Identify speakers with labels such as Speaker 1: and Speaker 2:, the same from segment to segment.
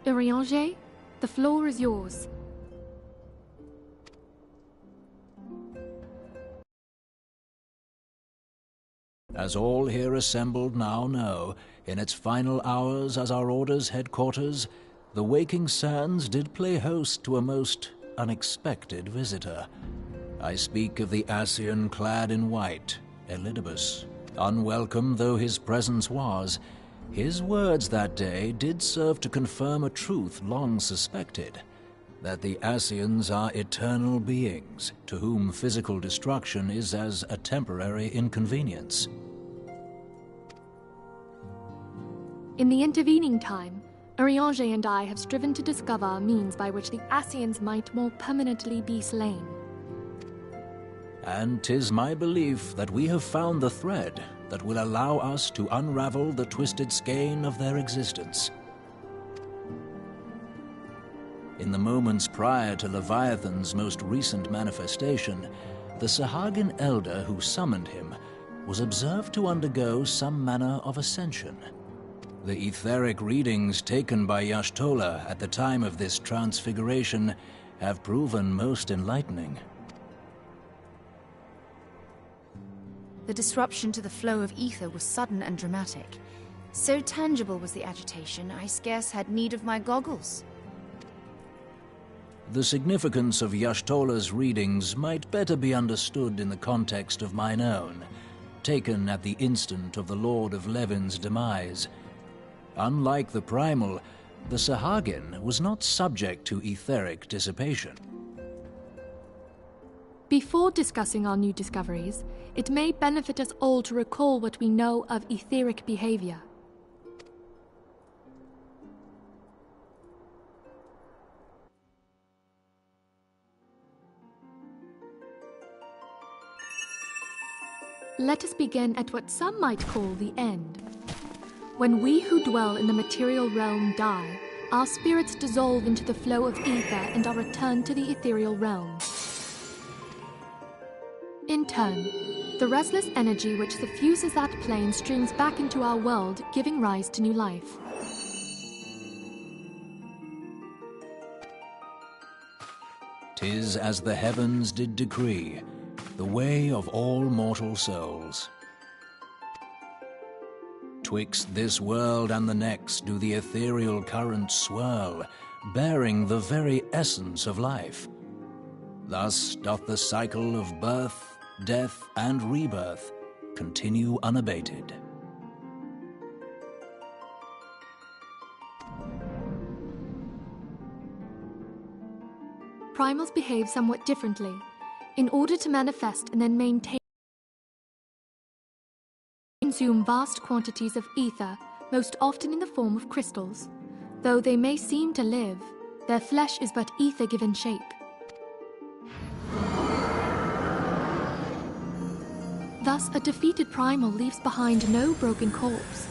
Speaker 1: Urianger, the floor is yours.
Speaker 2: As all here assembled now know, in its final hours as our Order's headquarters, the waking sands did play host to a most unexpected visitor. I speak of the Ascian clad in white, Elidibus. Unwelcome though his presence was, his words that day did serve to confirm a truth long suspected, that the Ascians are eternal beings, to whom physical destruction is as a temporary inconvenience.
Speaker 1: In the intervening time, Urianger and I have striven to discover a means by which the Ascians might more permanently be slain.
Speaker 2: And 'tis my belief that we have found the thread that will allow us to unravel the twisted skein of their existence. In the moments prior to Leviathan's most recent manifestation, the Sahagin elder who summoned him was observed to undergo some manner of ascension. The etheric readings taken by Y'shtola at the time of this transfiguration have proven most enlightening.
Speaker 3: The disruption to the flow of ether was sudden and dramatic. So tangible was the agitation, I scarce had need of my goggles.
Speaker 2: The significance of Y'shtola's readings might better be understood in the context of mine own, taken at the instant of the Lord of Levin's demise. Unlike the Primal, the Sahagin was not subject to etheric dissipation.
Speaker 1: Before discussing our new discoveries, it may benefit us all to recall what we know of etheric behavior. Let us begin at what some might call the end. When we who dwell in the material realm die, our spirits dissolve into the flow of ether and are returned to the ethereal realm. In turn, the restless energy which suffuses that plane streams back into our world, giving rise to new life.
Speaker 2: "'Tis as the heavens did decree, the way of all mortal souls. Twixt this world and the next do the ethereal currents swirl, bearing the very essence of life. Thus doth the cycle of birth, death, and rebirth continue unabated."
Speaker 1: Primals behave somewhat differently. In order to manifest and then maintain, consume vast quantities of ether, most often in the form of crystals. Though they may seem to live, their flesh is but ether given shape. Thus, a defeated primal leaves behind no broken corpse.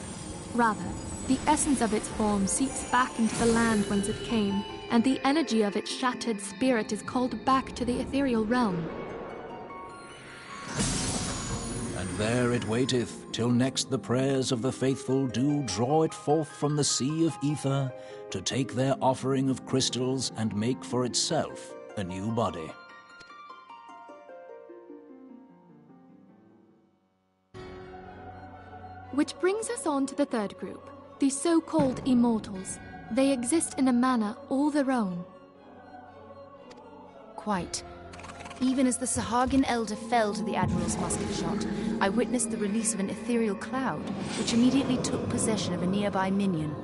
Speaker 1: Rather, the essence of its form seeps back into the land whence it came, and the energy of its shattered spirit is called back to the ethereal realm.
Speaker 2: And there it waiteth, till next the prayers of the faithful do draw it forth from the sea of ether, to take their offering of crystals and make for itself a new body.
Speaker 1: Which brings us on to the third group, the so-called immortals. They exist in a manner all their own.
Speaker 3: Quite. Even as the Sahagin elder fell to the Admiral's musket shot, I witnessed the release of an ethereal cloud, which immediately took possession of a nearby minion.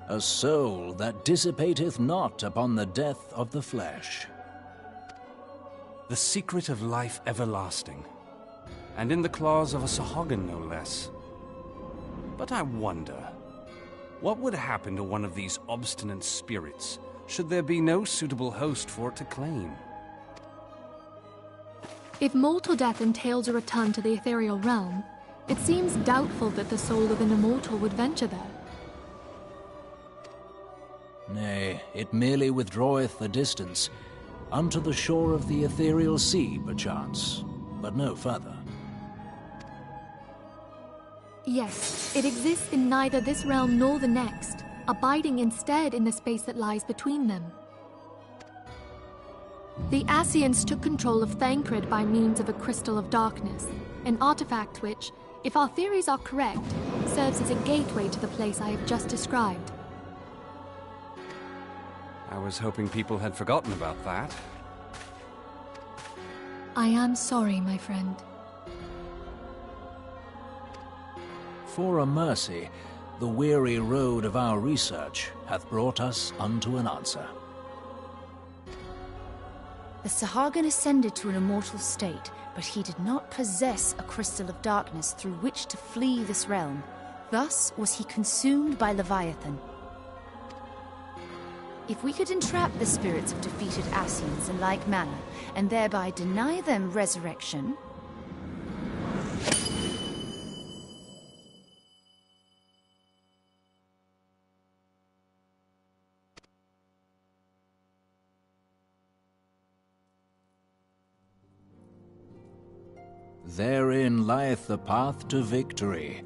Speaker 2: A soul that dissipateth not upon the death of the flesh.
Speaker 4: The secret of life everlasting, and in the claws of a Sahagin no less. But I wonder, what would happen to one of these obstinate spirits should there be no suitable host for it to claim?
Speaker 1: If mortal death entails a return to the ethereal realm, it seems doubtful that the soul of an immortal would venture there.
Speaker 2: Nay, it merely withdraweth a distance, unto the shore of the ethereal sea, perchance, but no further.
Speaker 1: Yes, it exists in neither this realm nor the next, abiding instead in the space that lies between them. The Ascians took control of Thancred by means of a crystal of darkness, an artifact which, if our theories are correct, serves as a gateway to the place I have just described.
Speaker 4: I was hoping people had forgotten about that.
Speaker 1: I am sorry, my friend.
Speaker 2: For a mercy, the weary road of our research hath brought us unto an answer.
Speaker 3: The Sahagin ascended to an immortal state, but he did not possess a crystal of darkness through which to flee this realm. Thus was he consumed by Leviathan. If we could entrap the spirits of defeated Ascians in like manner, and thereby deny them resurrection...
Speaker 2: Therein lieth the path to victory.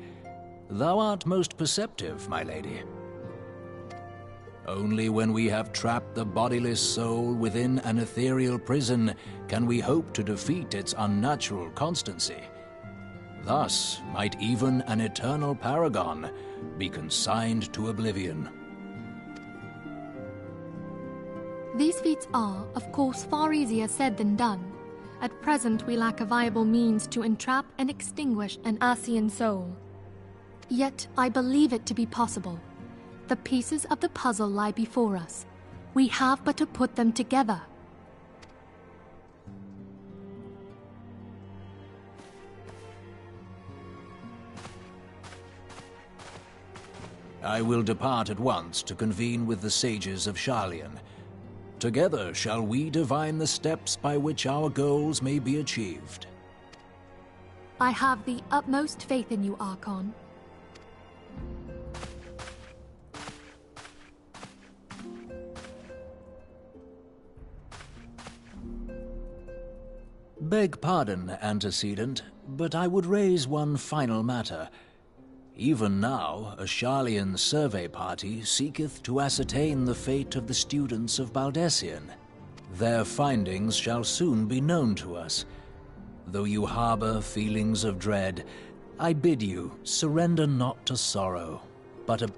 Speaker 2: Thou art most perceptive, my lady. Only when we have trapped the bodiless soul within an ethereal prison can we hope to defeat its unnatural constancy. Thus might even an eternal paragon be consigned to oblivion.
Speaker 1: These feats are, of course, far easier said than done. At present, we lack a viable means to entrap and extinguish an Ascian soul. Yet, I believe it to be possible. The pieces of the puzzle lie before us. We have but to put them together.
Speaker 2: I will depart at once to convene with the sages of Sharlayan. Together shall we divine the steps by which our goals may be achieved.
Speaker 1: I have the utmost faith in you, Archon.
Speaker 2: Beg pardon, antecedent, but I would raise one final matter. Even now, a Sharlayan survey party seeketh to ascertain the fate of the students of Baldessian. Their findings shall soon be known to us. Though you harbor feelings of dread, I bid you surrender not to sorrow, but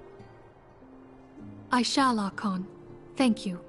Speaker 1: I shall, Archon. Thank you.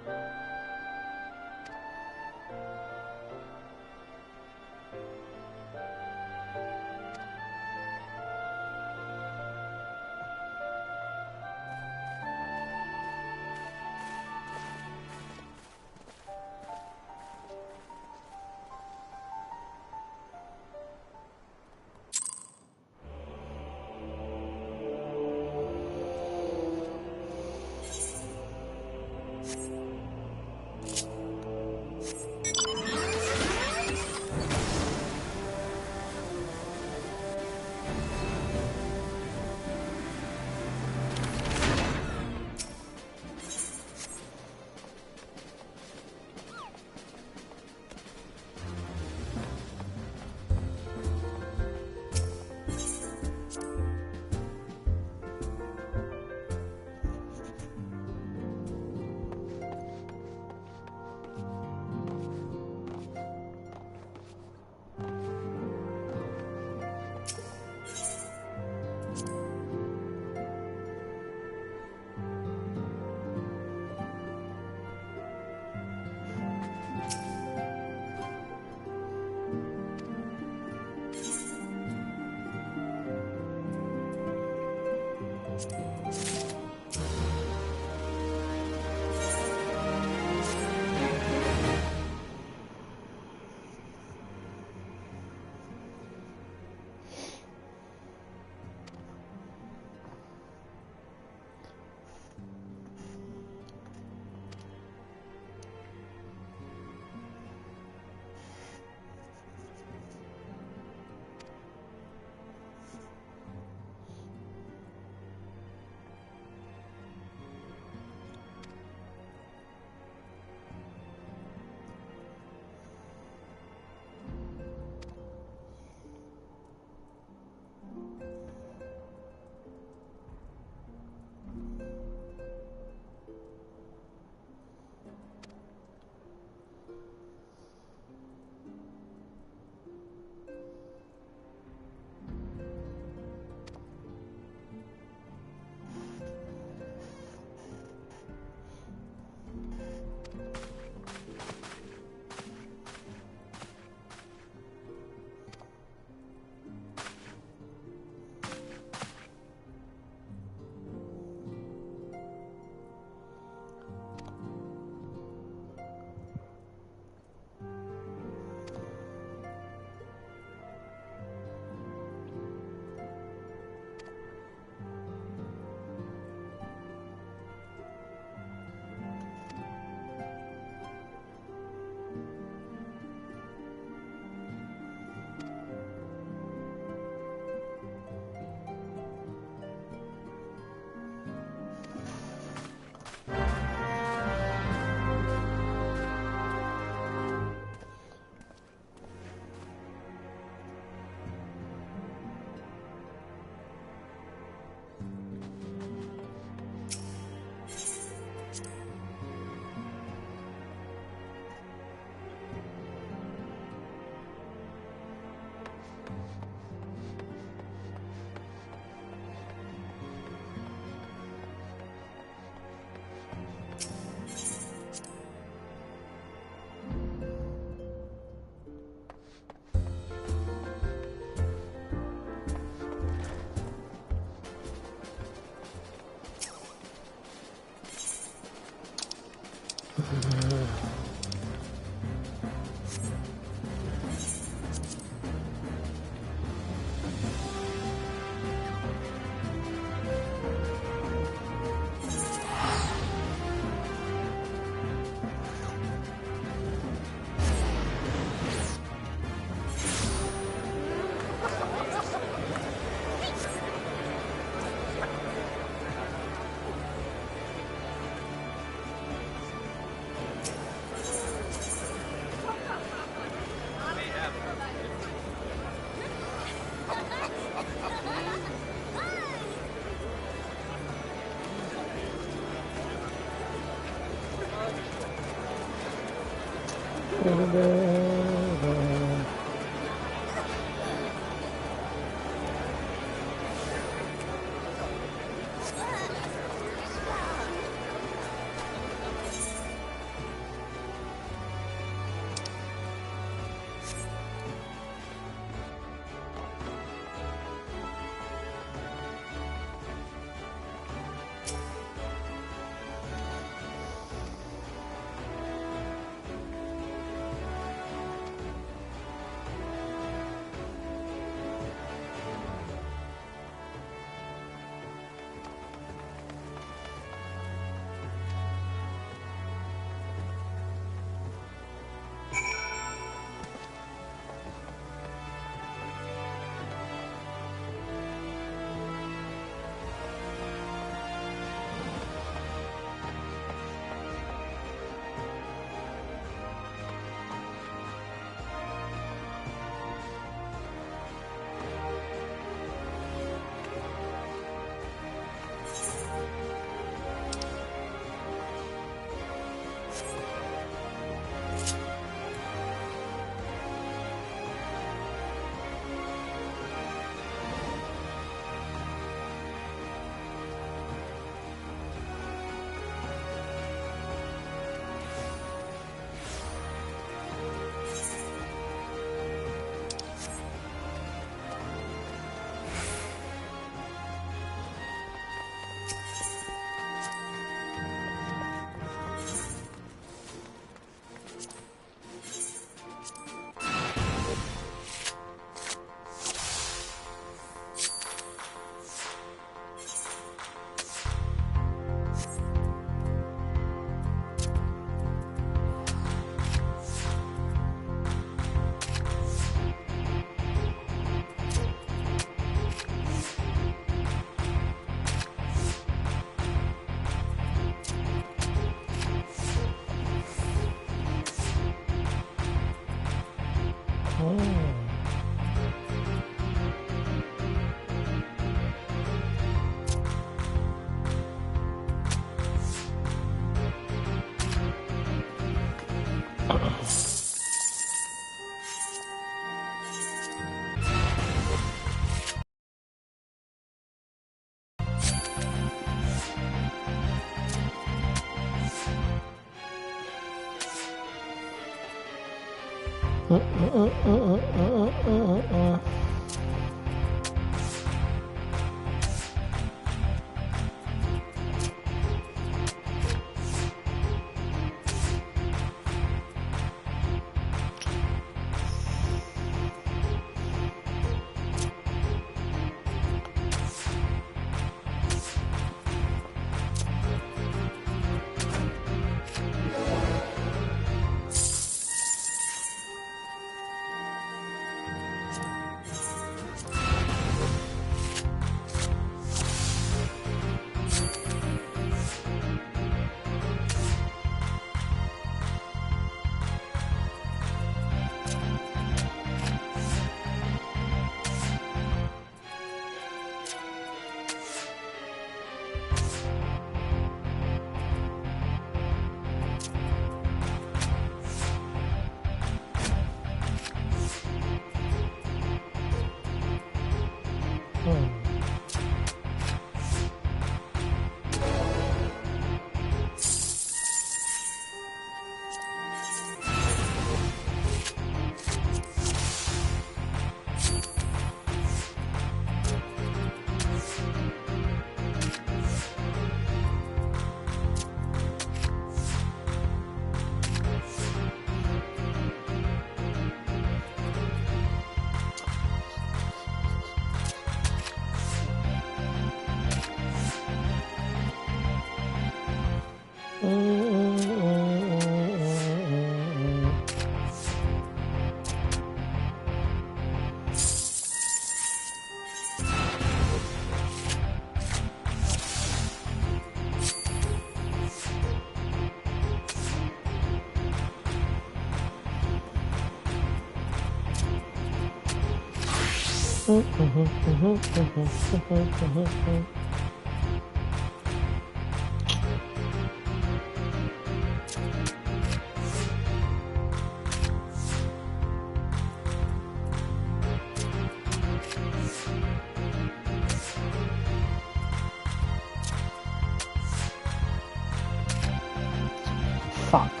Speaker 5: Fuck.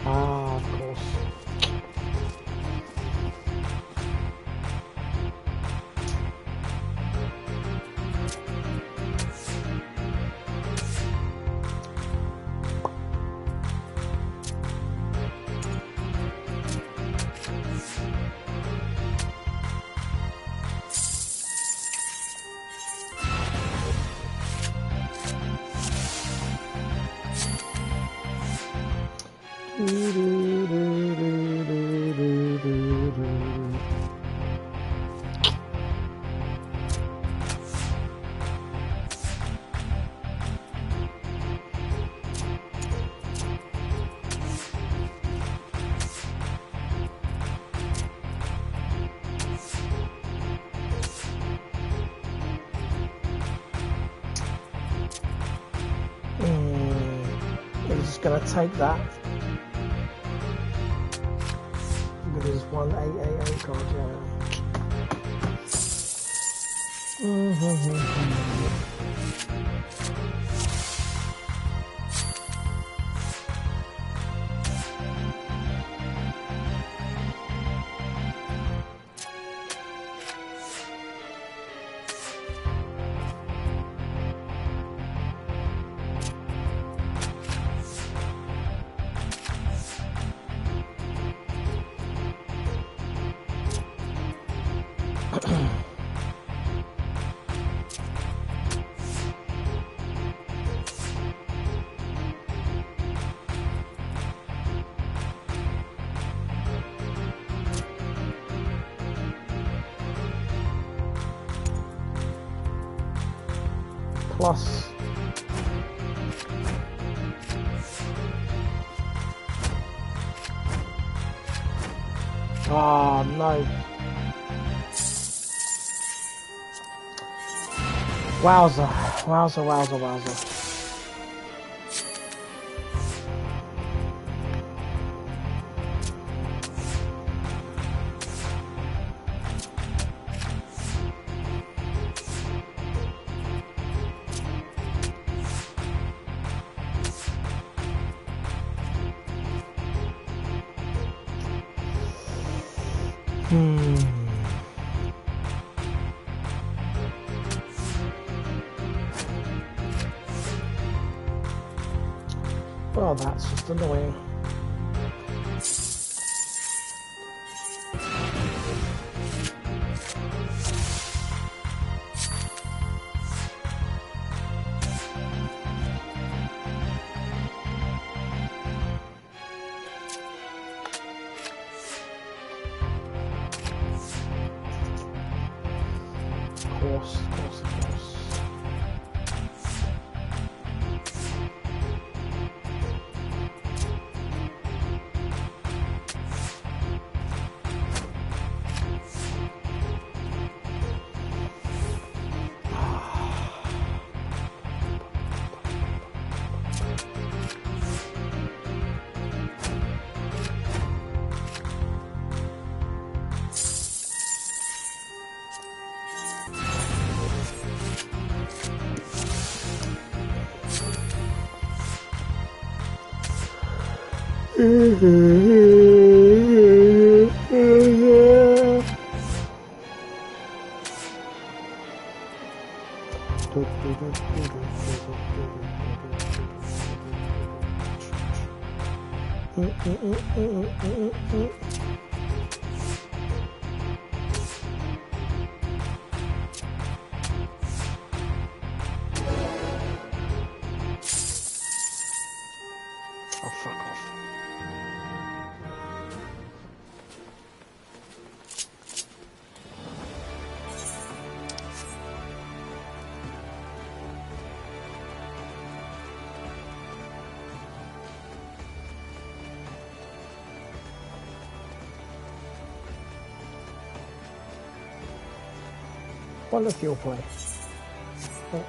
Speaker 5: Ah, of course. He's just going to take that with his 1888 card, Plus no. Wowza, wowza, wowza, wowza. Oh, that's just annoying. Of course. Oh, fuck off. Wonderful play. Oh.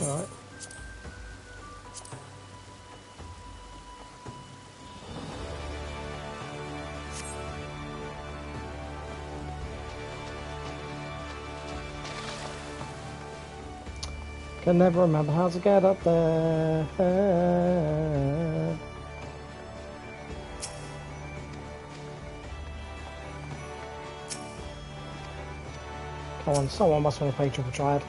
Speaker 5: Alright. Can never remember how to get up there. Come on, someone must want to play Triple Triad.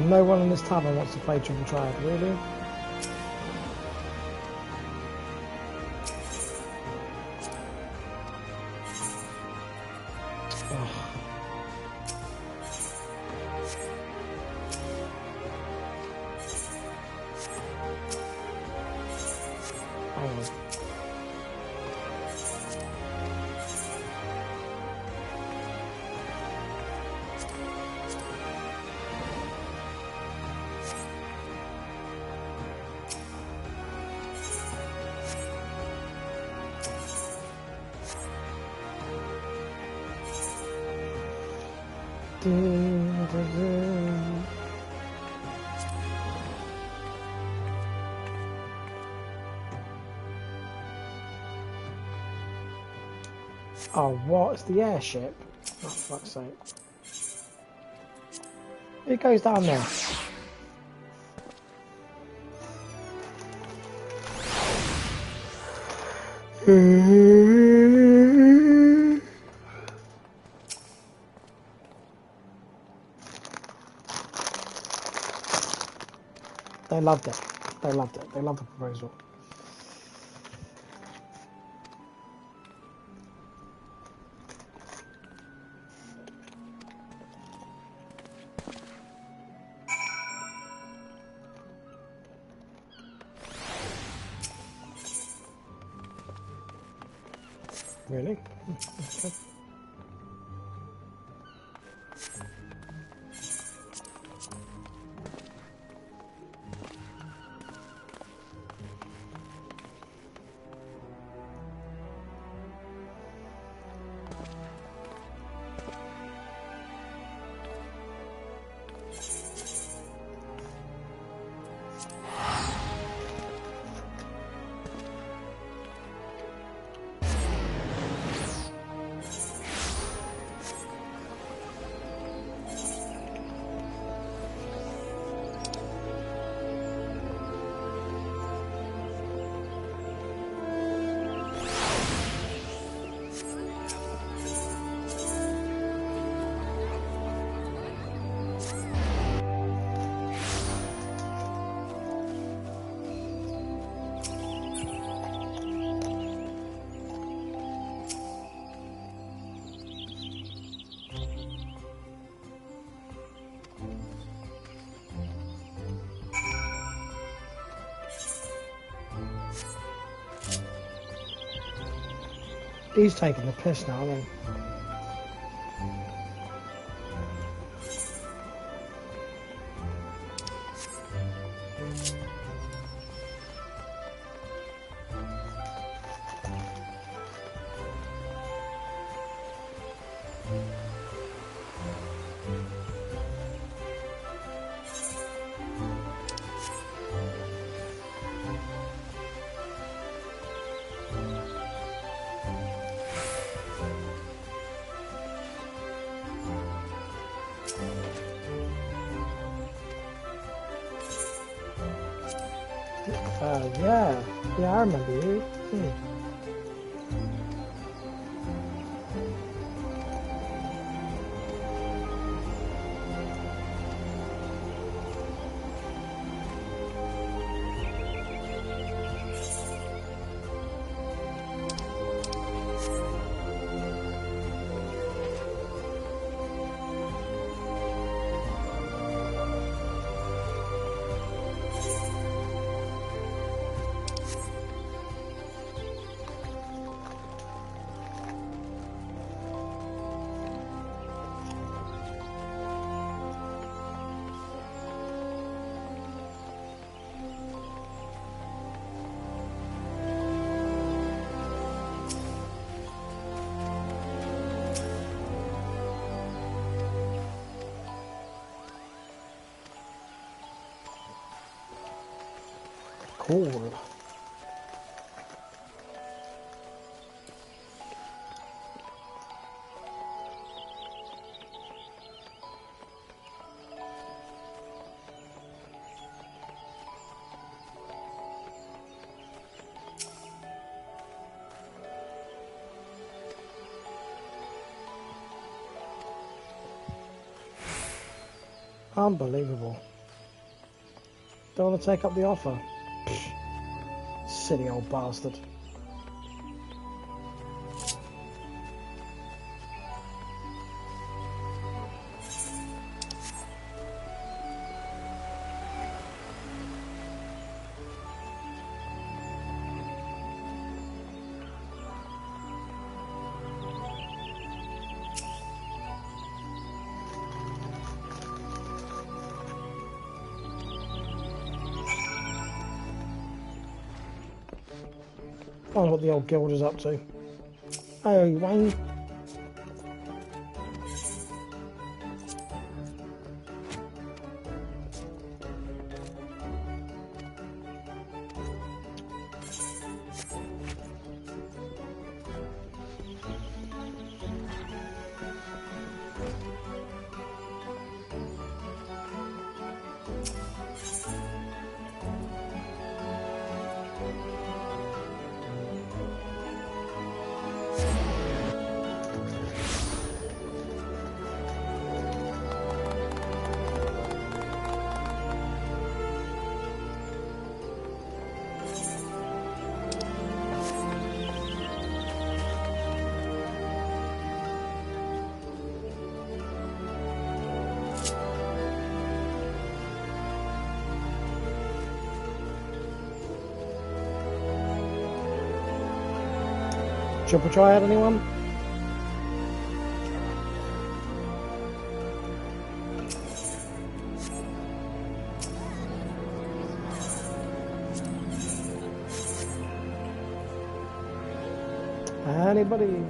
Speaker 5: No one in this tavern wants to play Triple Triad, really? Hang on. Oh, what? It's the airship? Oh, for fuck's sake. It goes down there. They loved it. They loved it. They loved the proposal. Really? Okay. He's taking the piss now, then. Yeah, I remember you. Cool. Unbelievable. Don't want to take up the offer. Silly old bastard. I wonder what the old guild is up to. Hey, Wayne. Triple triad, anyone? Anybody?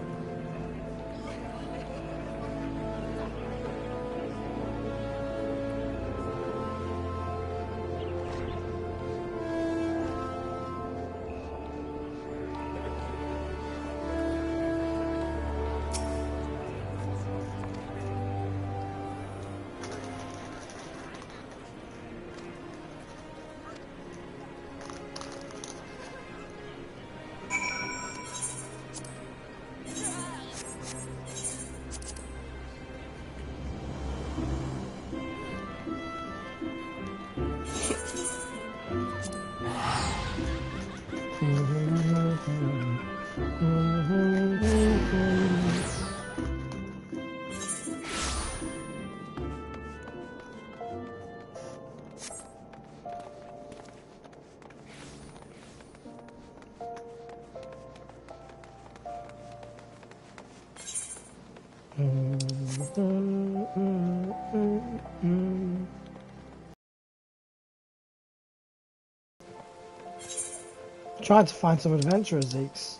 Speaker 5: Trying to find some adventurers, Zeeks.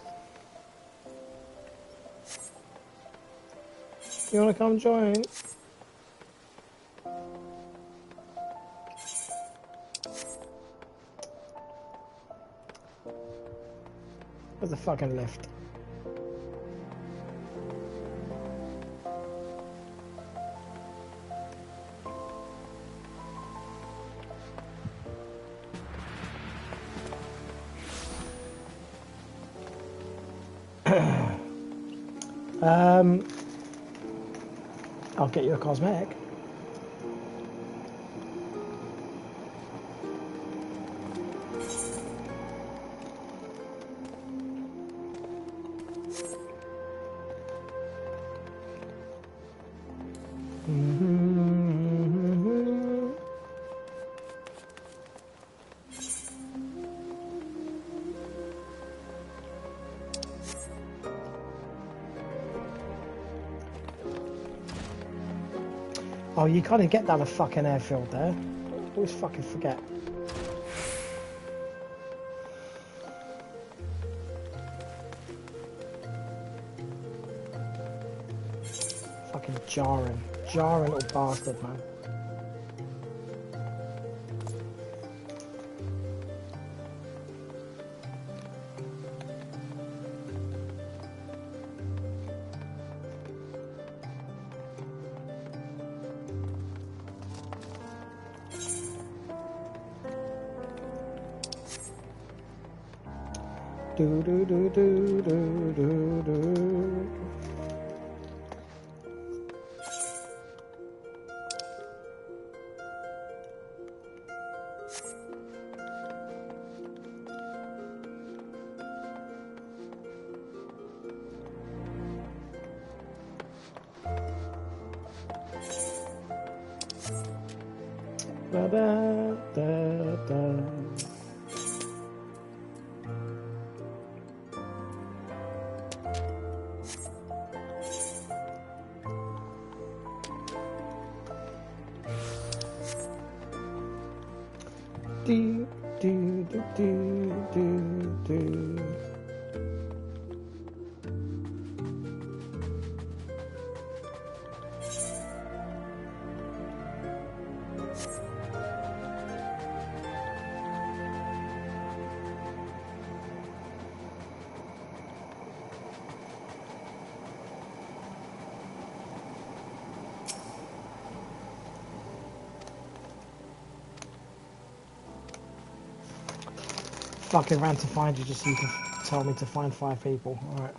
Speaker 5: You wanna come join? Where's the fucking lift? I'll get you a cosmetic. Oh, you can't even get down a fucking airfield there. Always fucking forget. Fucking jarring. Jarring little bastard, man. Do do do do do do do. Da da da da. Do do do do do do. Fucking ran to find you just so you can tell me to find 5 people. Alright.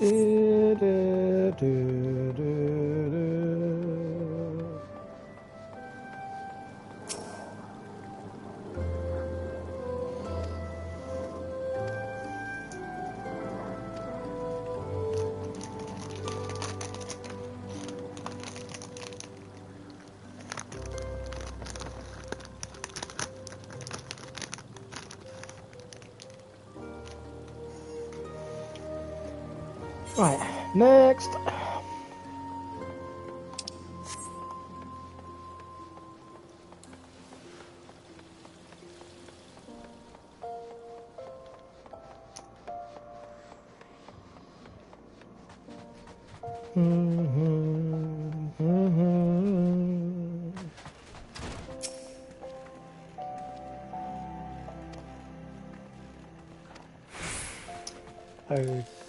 Speaker 5: Do, do, do, do, do. Right, next.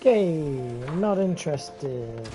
Speaker 5: Okay, not interested.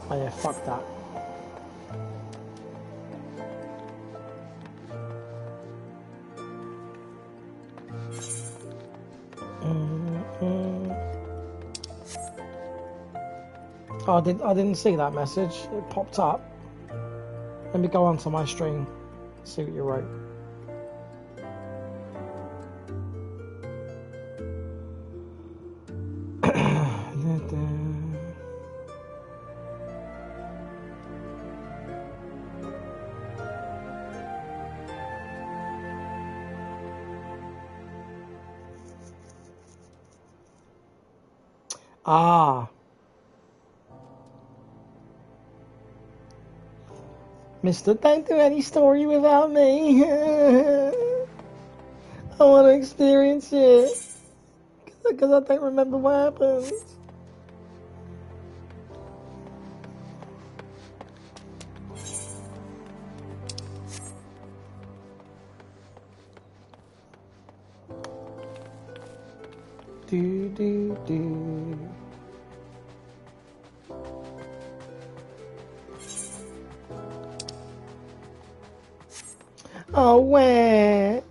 Speaker 5: Oh yeah, fuck that. Oh, I didn't see that message. It popped up. Let me go onto my stream, see what you wrote. Ah. Mister, don't do any story without me. I want to experience it. Because I don't remember what happened. Do, do, do. Oh, where?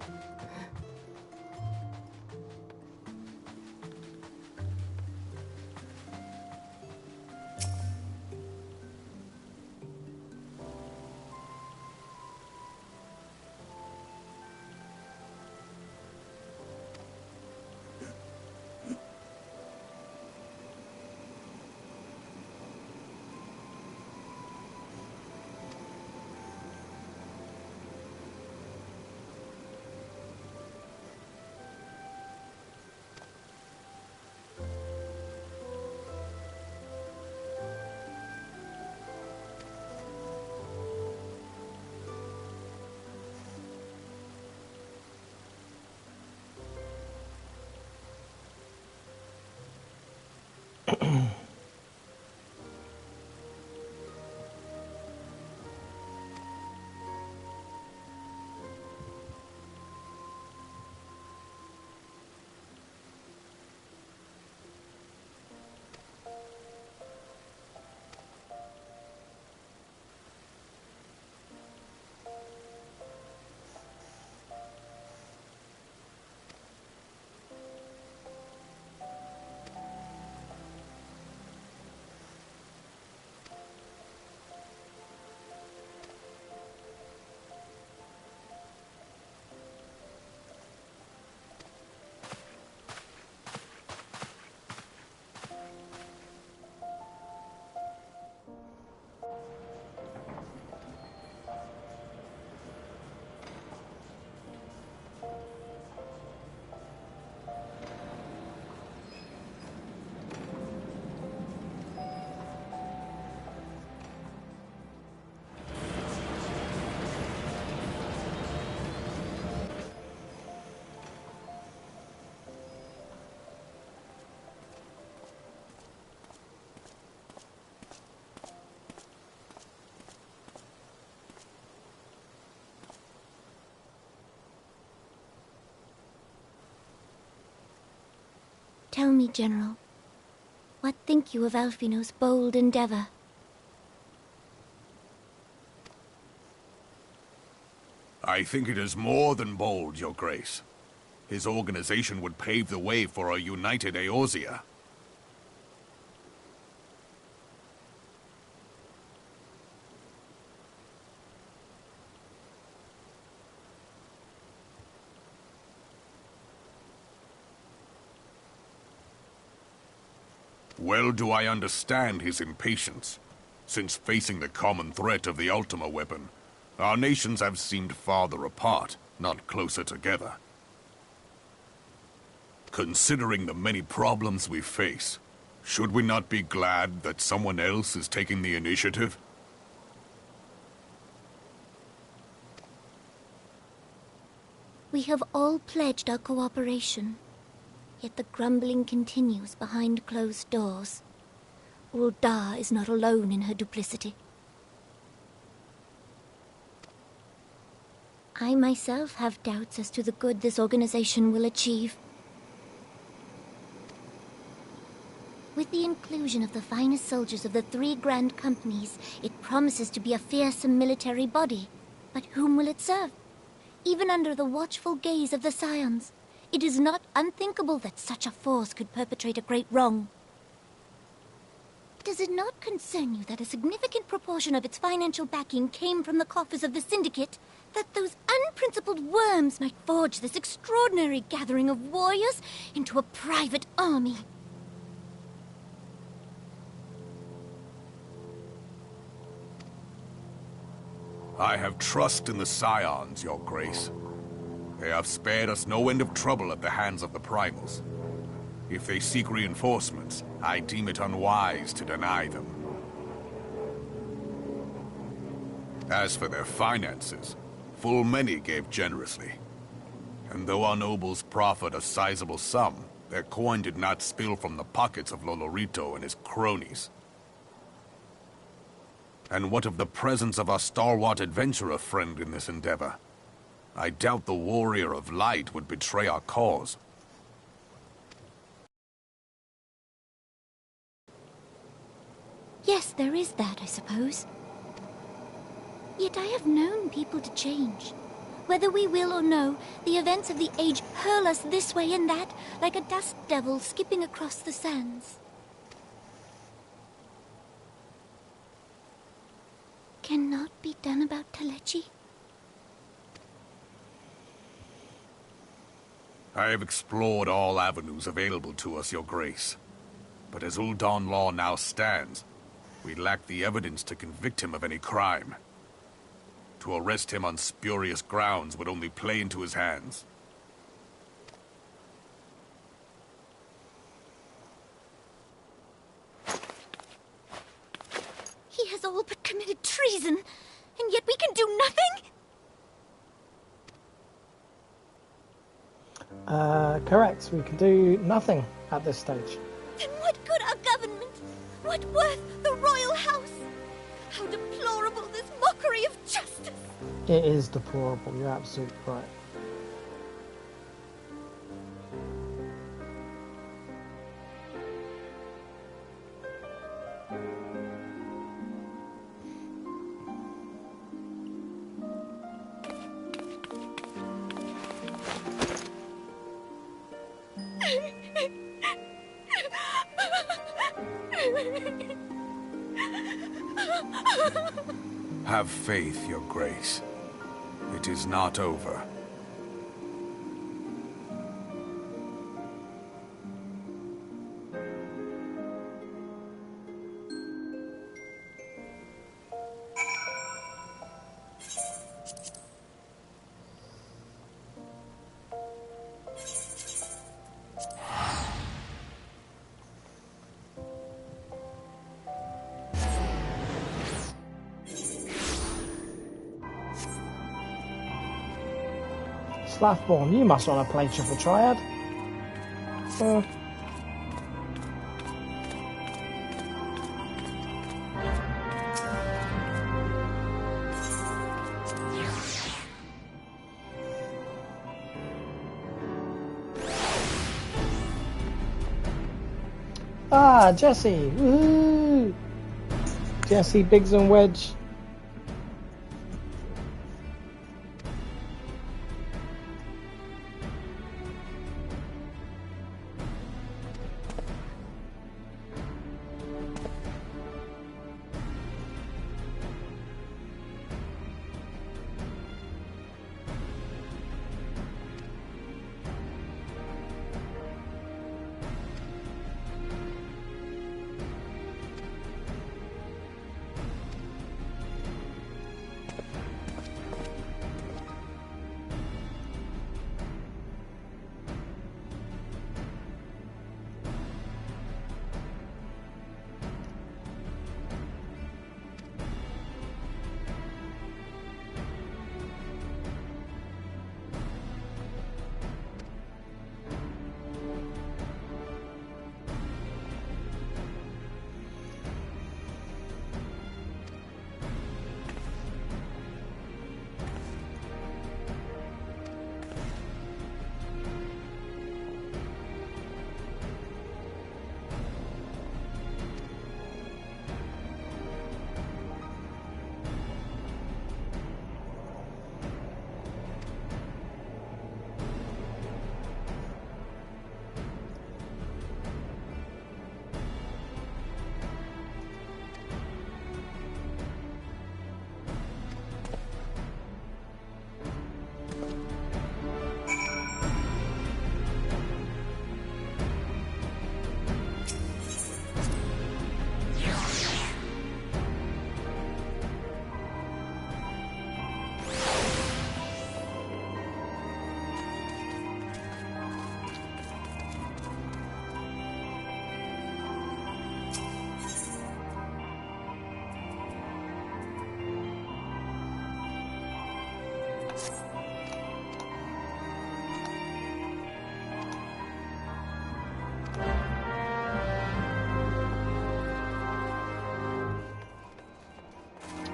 Speaker 6: Tell me, General, what think you of Alfino's bold endeavor?
Speaker 7: I think it is more than bold, Your Grace. His organization would pave the way for a united Eorzea. Well do I understand his impatience. Since facing the common threat of the Ultima weapon, our nations have seemed farther apart, not closer together. Considering the many problems we face, should we not be glad that someone else is taking the initiative?
Speaker 6: We have all pledged our cooperation. Yet the grumbling continues behind closed doors. Ul'dah is not alone in her duplicity. I myself have doubts as to the good this organization will achieve. With the inclusion of the finest soldiers of the 3 grand companies, it promises to be a fearsome military body. But whom will it serve? Even under the watchful gaze of the Scions, it is not unthinkable that such a force could perpetrate a great wrong. Does it not concern you that a significant proportion of its financial backing came from the coffers of the Syndicate? That those unprincipled worms might forge this extraordinary gathering of warriors into a private army?
Speaker 7: I have trust in the Scions, Your Grace. They have spared us no end of trouble at the hands of the Primals. If they seek reinforcements, I deem it unwise to deny them. As for their finances, full many gave generously. And though our nobles proffered a sizable sum, their coin did not spill from the pockets of Lolorito and his cronies. And what of the presence of our stalwart adventurer friend in this endeavor? I doubt the Warrior of Light would betray our cause.
Speaker 6: Yes, there is that, I suppose. Yet I have known people to change. Whether we will or no, the events of the age hurl us this way and that, like a dust devil skipping across the sands. Cannot be done about Telechi?
Speaker 7: I have explored all avenues available to us, Your Grace. But as Ul'dah law now stands, we lack the evidence to convict him of any crime. To arrest him on spurious grounds would only play into his hands.
Speaker 6: He has all but committed treason, and yet we can do nothing?
Speaker 5: Correct. We can do nothing at this stage.
Speaker 6: Then what good are governors What worth the royal house? How deplorable this mockery of justice!
Speaker 5: It is deplorable, you're absolutely right.
Speaker 7: Have faith, Your Grace. It is not over.
Speaker 5: Slathborn, you must want to play Triple Triad. Ah, Jesse! Woohoo! Jesse, Biggs and Wedge.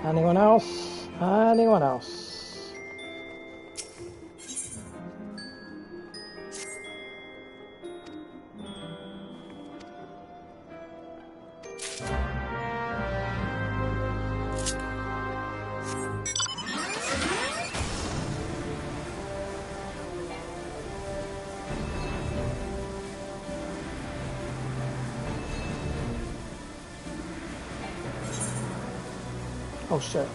Speaker 5: Anyone else? Anyone else? Oh shit.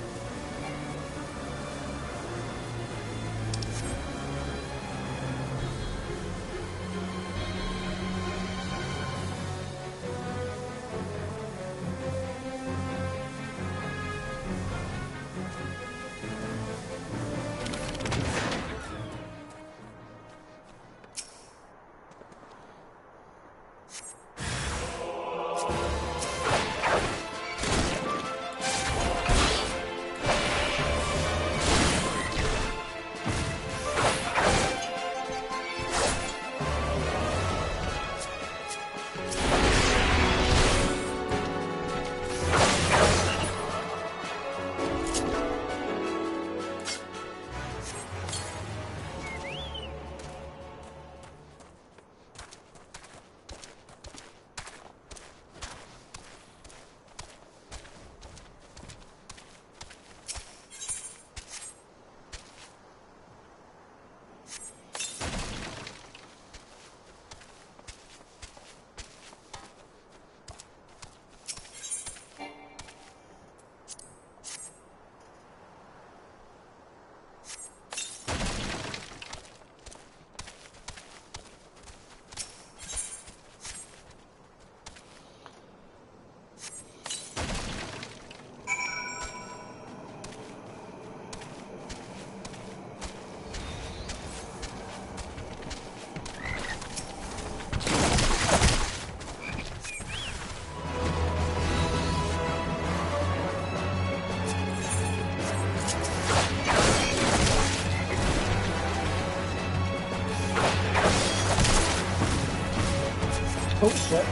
Speaker 5: Oh shit.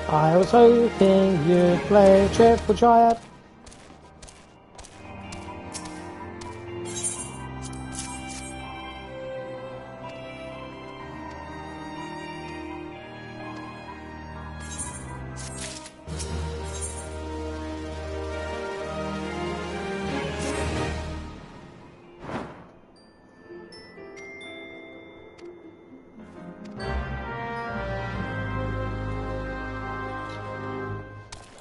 Speaker 5: I was hoping you'd play Triple Triad.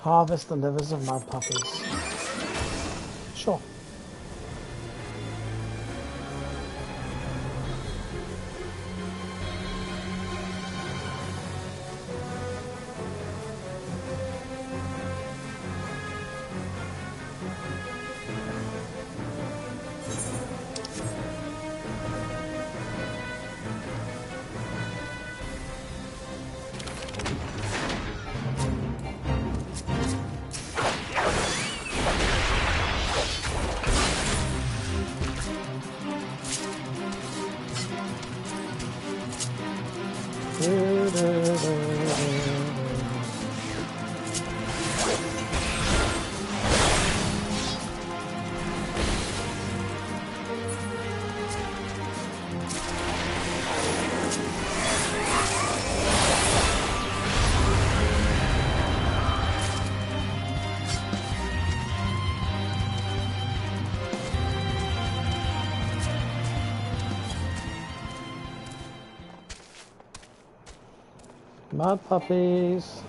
Speaker 5: Harvest the livers of mud puppies. Sure. Mud puppies.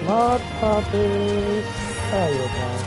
Speaker 5: Mud puppies. There you go.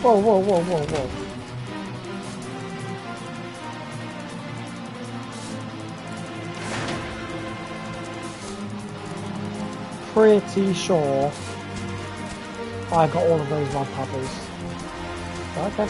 Speaker 5: Whoa, whoa, whoa, whoa, whoa. Pretty sure I got all of those mud puppies. Okay.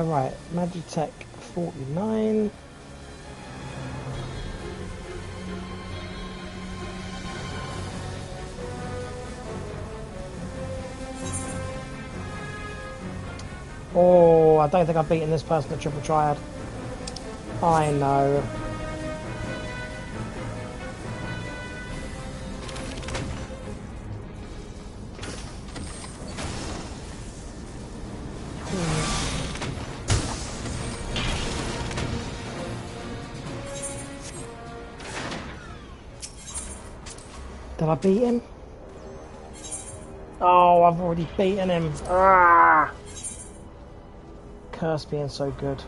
Speaker 5: Right, Magitech 49. Oh, I don't think I've beaten this person at Triple Triad. I know. Did I beat him? Oh, I've already beaten him. Ah! Curse being so good.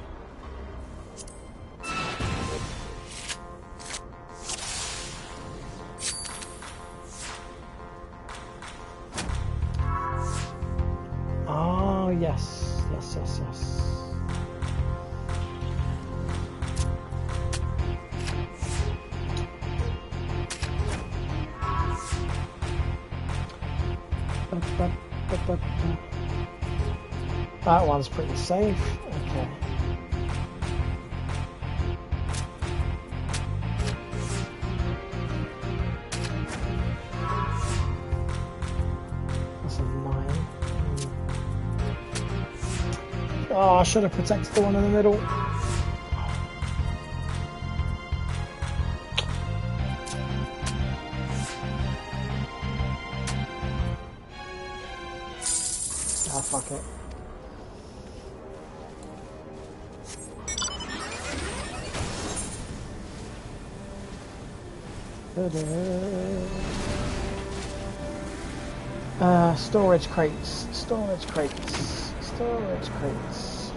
Speaker 5: Oh, yes. Yes, yes, yes. That one's pretty safe. Okay. That's a 9. Oh, I should have protected the one in the middle. Ah, fuck it. Storage crates, storage crates, storage crates.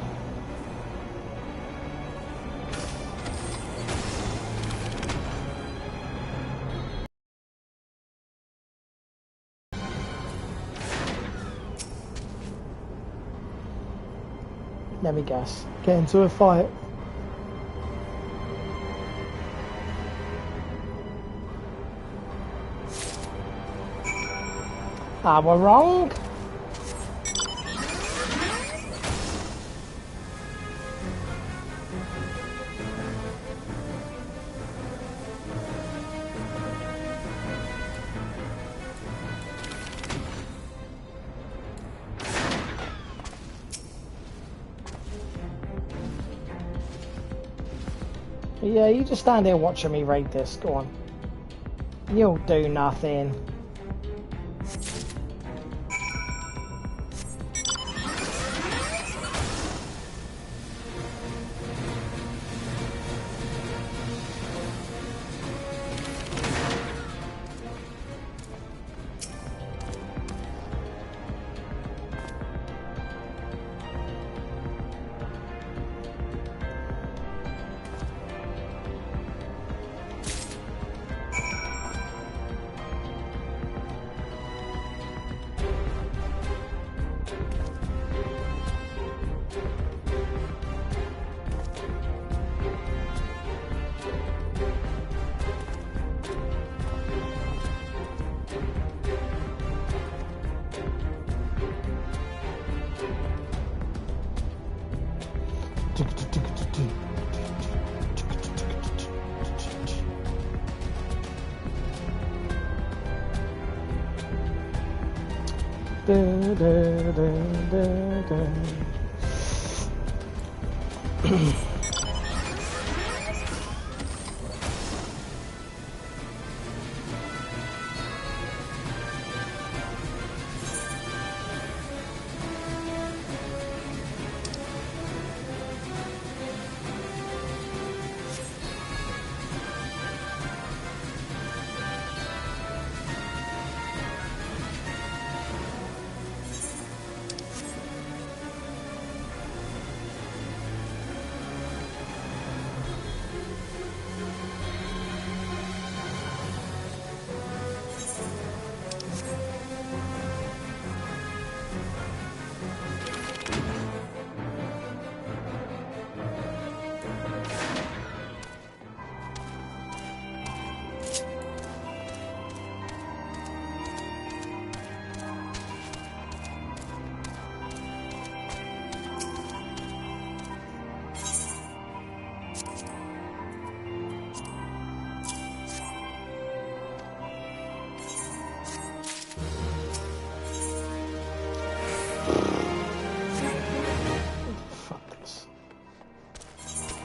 Speaker 5: Let me guess. Get into a fight. Ah, we're wrong. Yeah, you just stand there watching me raid this. Go on. You'll do nothing.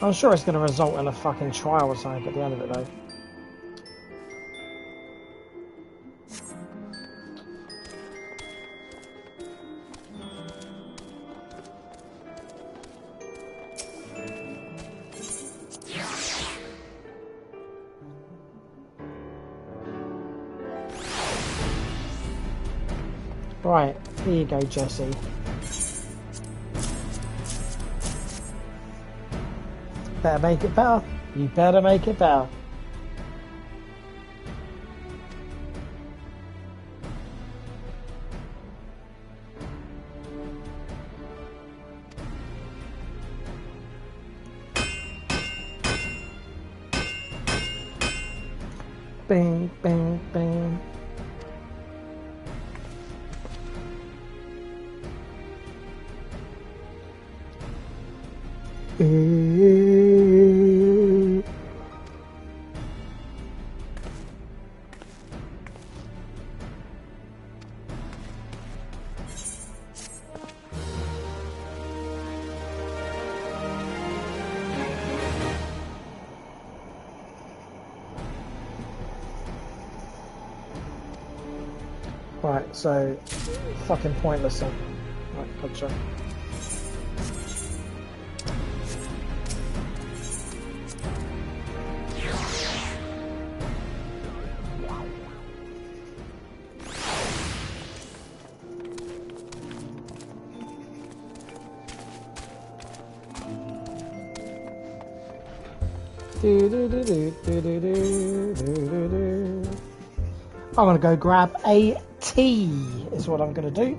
Speaker 5: I'm sure it's going to result in a fucking trial or something at the end of it, though. Right, here you go, Jesse. Better make it better. You better make it better. Bang, bang, bang. Right, so fucking pointless then. Right, gotcha. I'm gonna go grab a tea, is what I'm gonna do.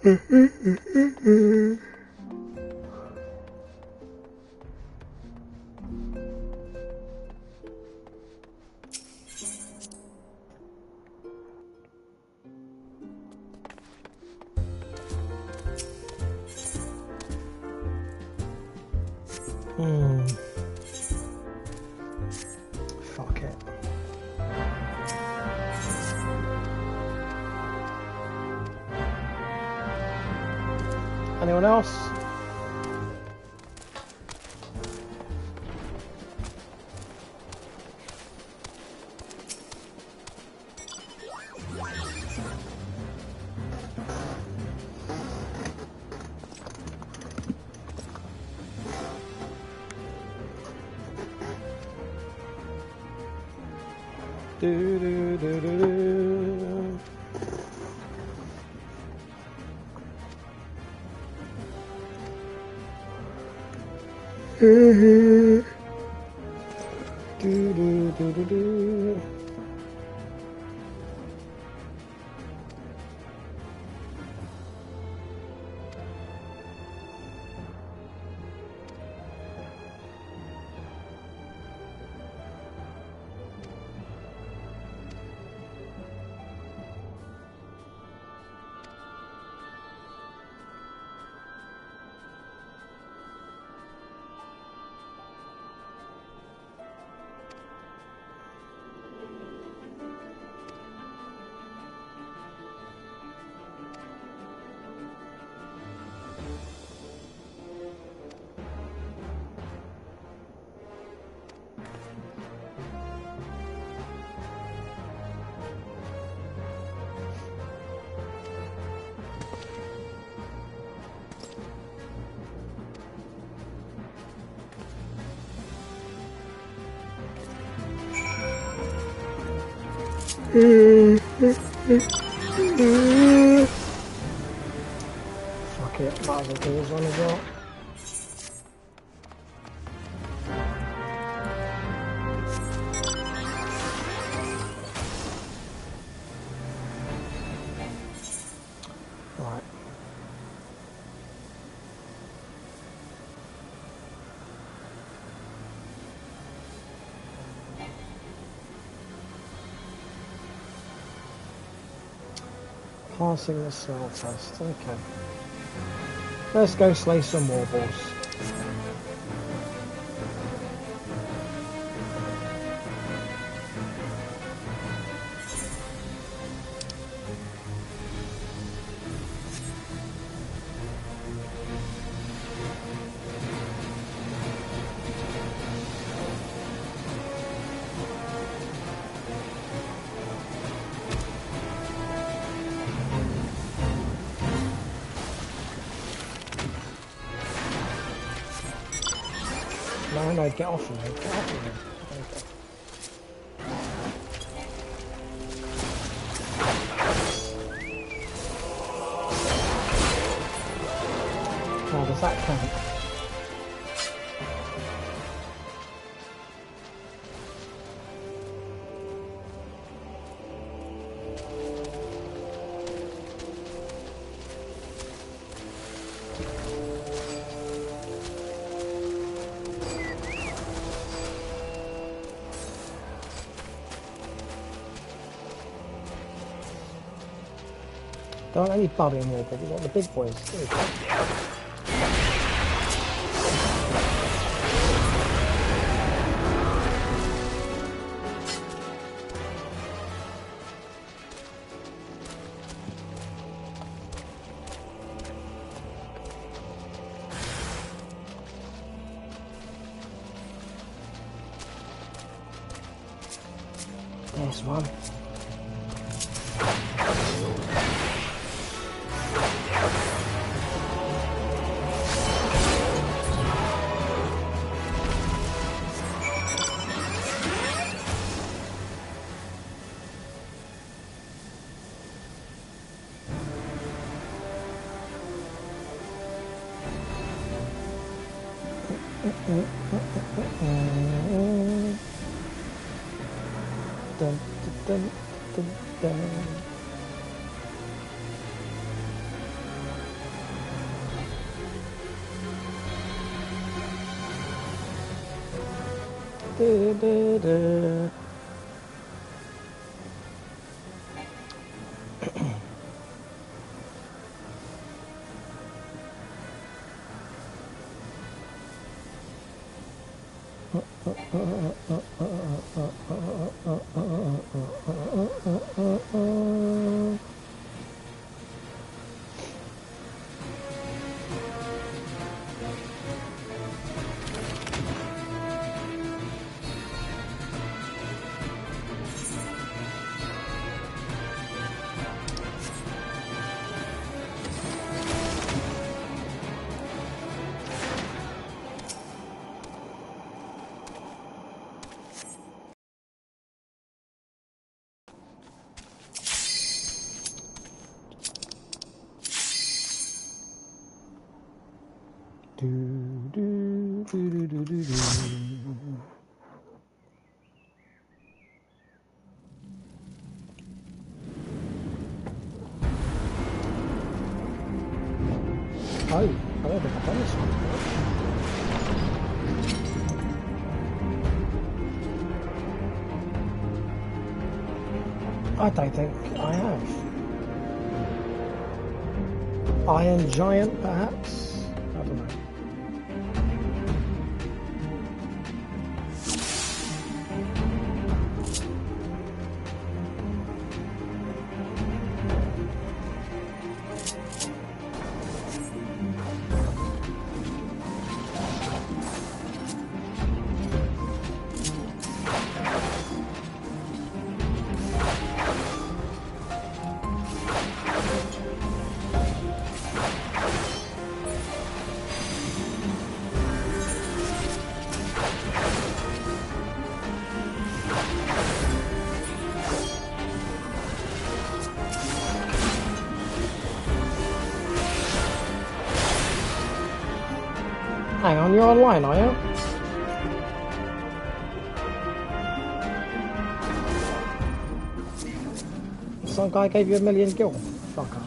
Speaker 5: Fuck it. Anyone else? Do do do do do. Do do do do do. Fuck it, might as well do this one as well. Right. Passing the smell test, okay. Let's go slay some warbles. No, get off of me, get off of me. Okay. Oh, does that count? There aren't any bubbling more, but we've got the big boys. There we go. There's one. Dun, dun, dun, dun. Oh, I don't think I've done this one before. I don't think I have. Iron Giant, perhaps? I don't know. Hang on, you're online, are you? Some guy gave you 1 million gil. Fucker.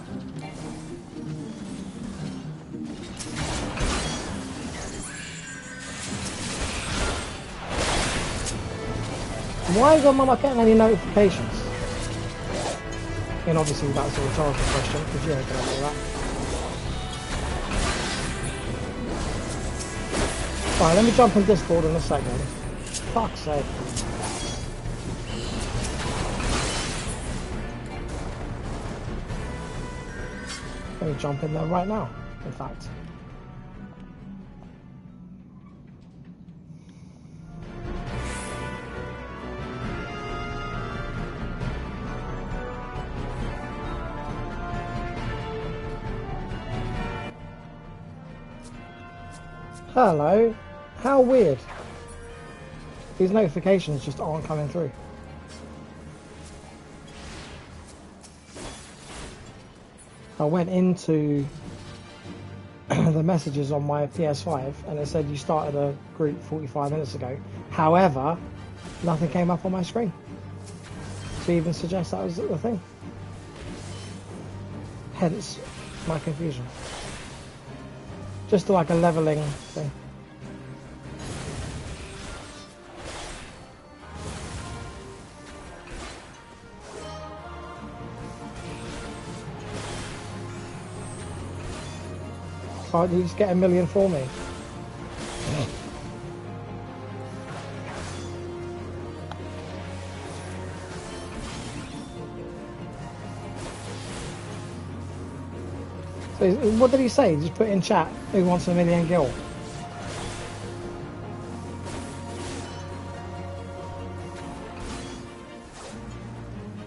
Speaker 5: Why am I not getting any notifications? And obviously that's a rhetorical question, because you ain't gonna know that. Alright, let me jump in Discord in a second. Fuck's sake. Let me jump in there right now, in fact. Hello. How weird. These notifications just aren't coming through. I went into the messages on my PS5 and it said you started a group 45 minutes ago. However, nothing came up on my screen to even suggest that was the thing. Hence my confusion. Just like a leveling thing. Can't you just get 1 million for me? So what did he say? Just put in chat, who wants 1 million gil?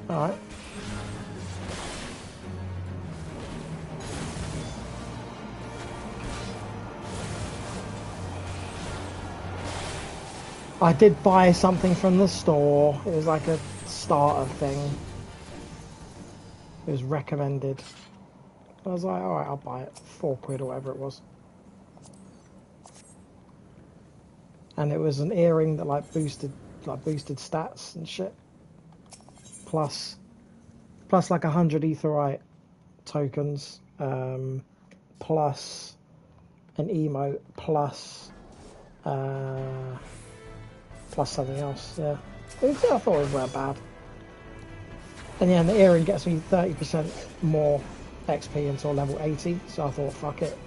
Speaker 5: Alright. I did buy something from the store. It was like a starter thing. It was recommended. I was like, alright, I'll buy it. £4 or whatever it was. And it was an earring that boosted stats and shit. Plus like 100 etherite tokens. Plus an emote. Plus plus something else. Yeah, I thought it weren't bad. And yeah, and the earring gets me 30% more XP until level 80. So I thought, fuck it.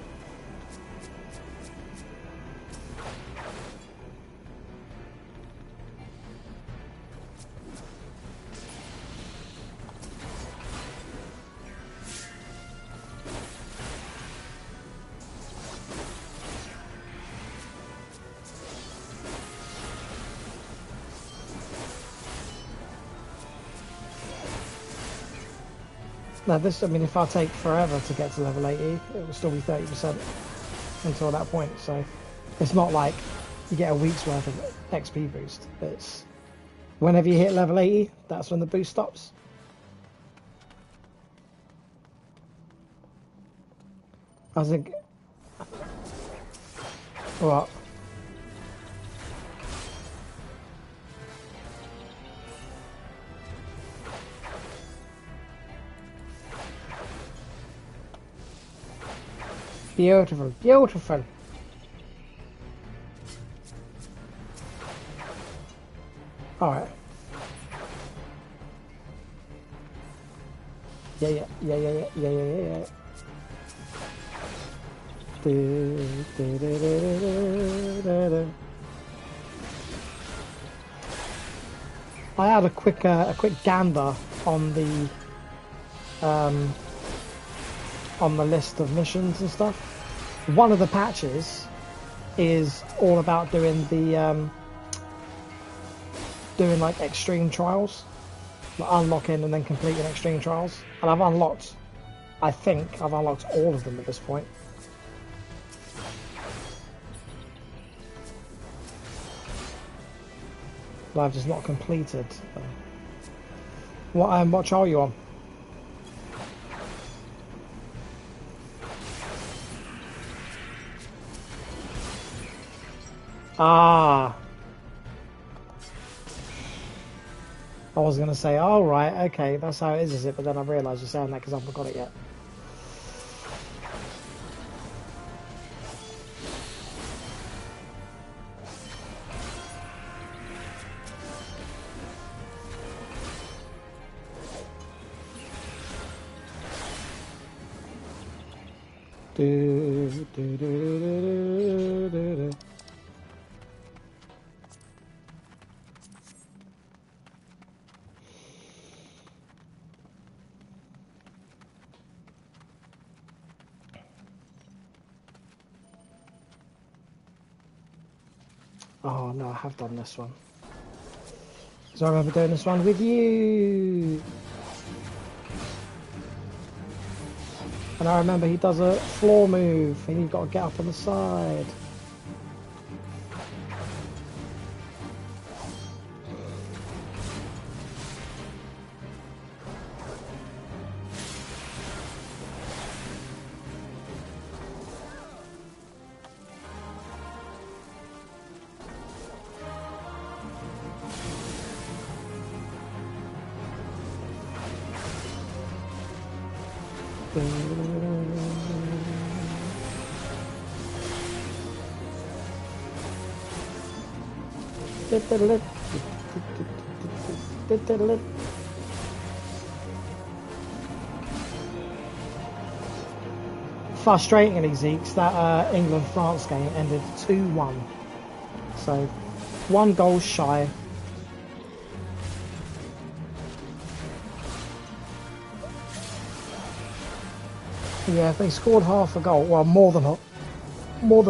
Speaker 5: Now this, I mean, if I take forever to get to level 80, it will still be 30% until that point. So it's not like you get a week's worth of XP boost. It's whenever you hit level 80, that's when the boost stops. I think. What? Beautiful, beautiful. All right. Yeah. I had a quick gander on the list of missions and stuff. One of the patches is all about doing the doing like extreme trials, like unlocking and then completing extreme trials. And I think I've unlocked all of them at this point. But I've just not completed. What trial are you on? Ah. I was going to say, oh right, okay, that's how it is it? But then I realised you're saying that because I haven't got it yet. Oh no, I have done this one. So I remember doing this one with you. And I remember he does a floor move and you've got to get up on the side. Frustratingly, Zeeks, that England-France game ended 2-1. So, 1 goal shy. Yeah, if they scored half a goal, well, more than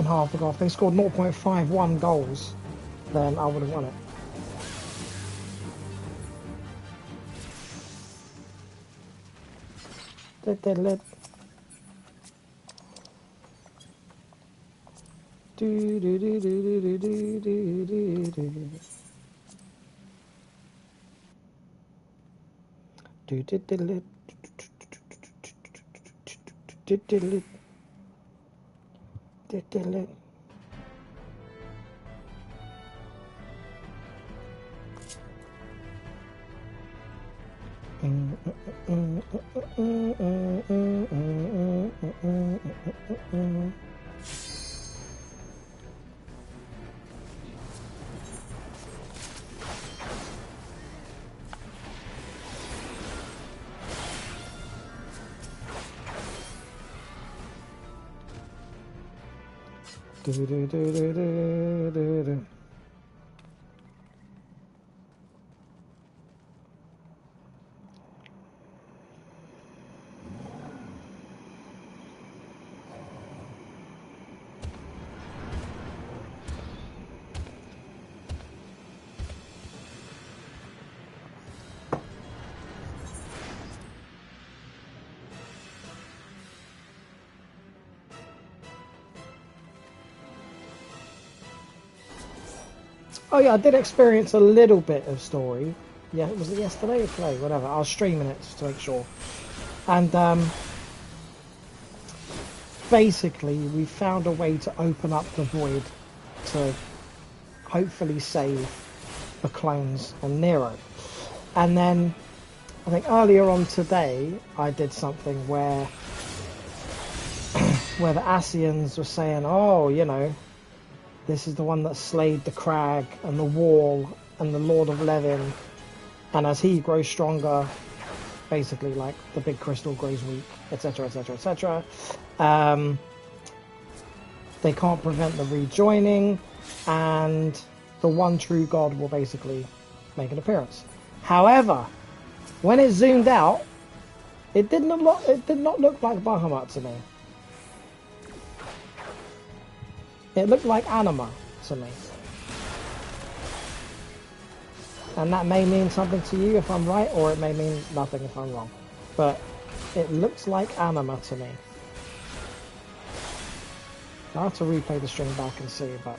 Speaker 5: half a goal. If they scored 0.51 goals, then I would have won it. Do-do-do-do-do-do-do. Oh yeah, I did experience a little bit of story. Yeah, was it yesterday or today? Whatever. I was streaming it just to make sure. And basically, we found a way to open up the void to hopefully save the clones on Nero. And then I think earlier on today, I did something where where the Asians were saying, "Oh, you know, this is the one that slayed the crag and the wall and the Lord of Levin, and as he grows stronger, basically like the big crystal grows weak, etc, etc, etc. They can't prevent the rejoining, and the one true God will basically make an appearance." However, when it zoomed out, it did not look like Bahamut to me. It looked like Anima to me. And that may mean something to you if I'm right, or it may mean nothing if I'm wrong. But it looks like Anima to me. I'll have to replay the stream back and see, but...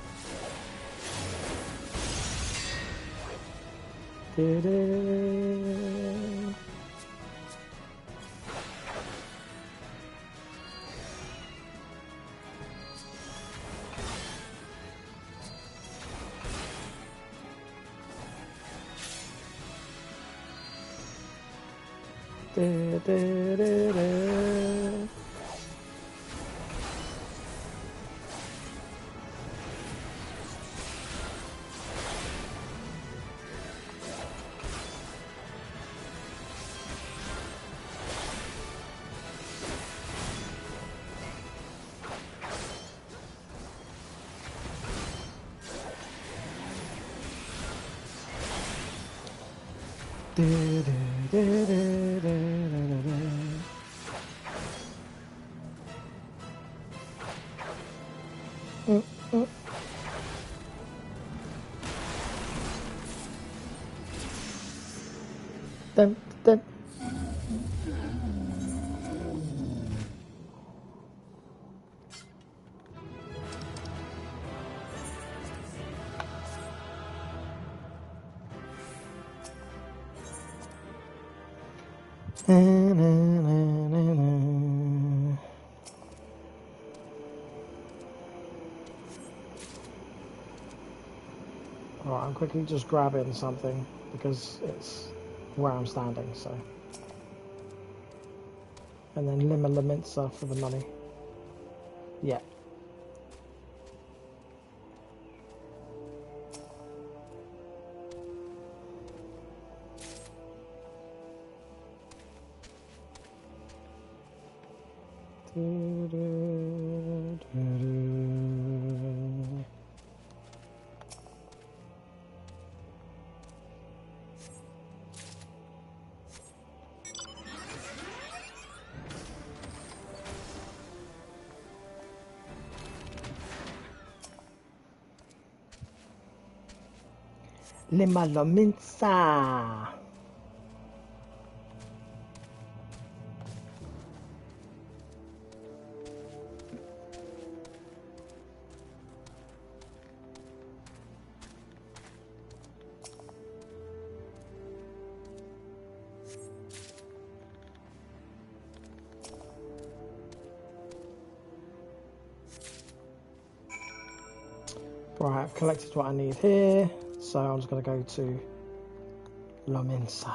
Speaker 5: Dun, dun. Alright, I'm quickly just grabbing something because it's where I'm standing, so. And then Lima Laminsa for the money. Yeah. Lima Laminsa. Right, I've collected what I need here, so I'm just going to go to Laminsa.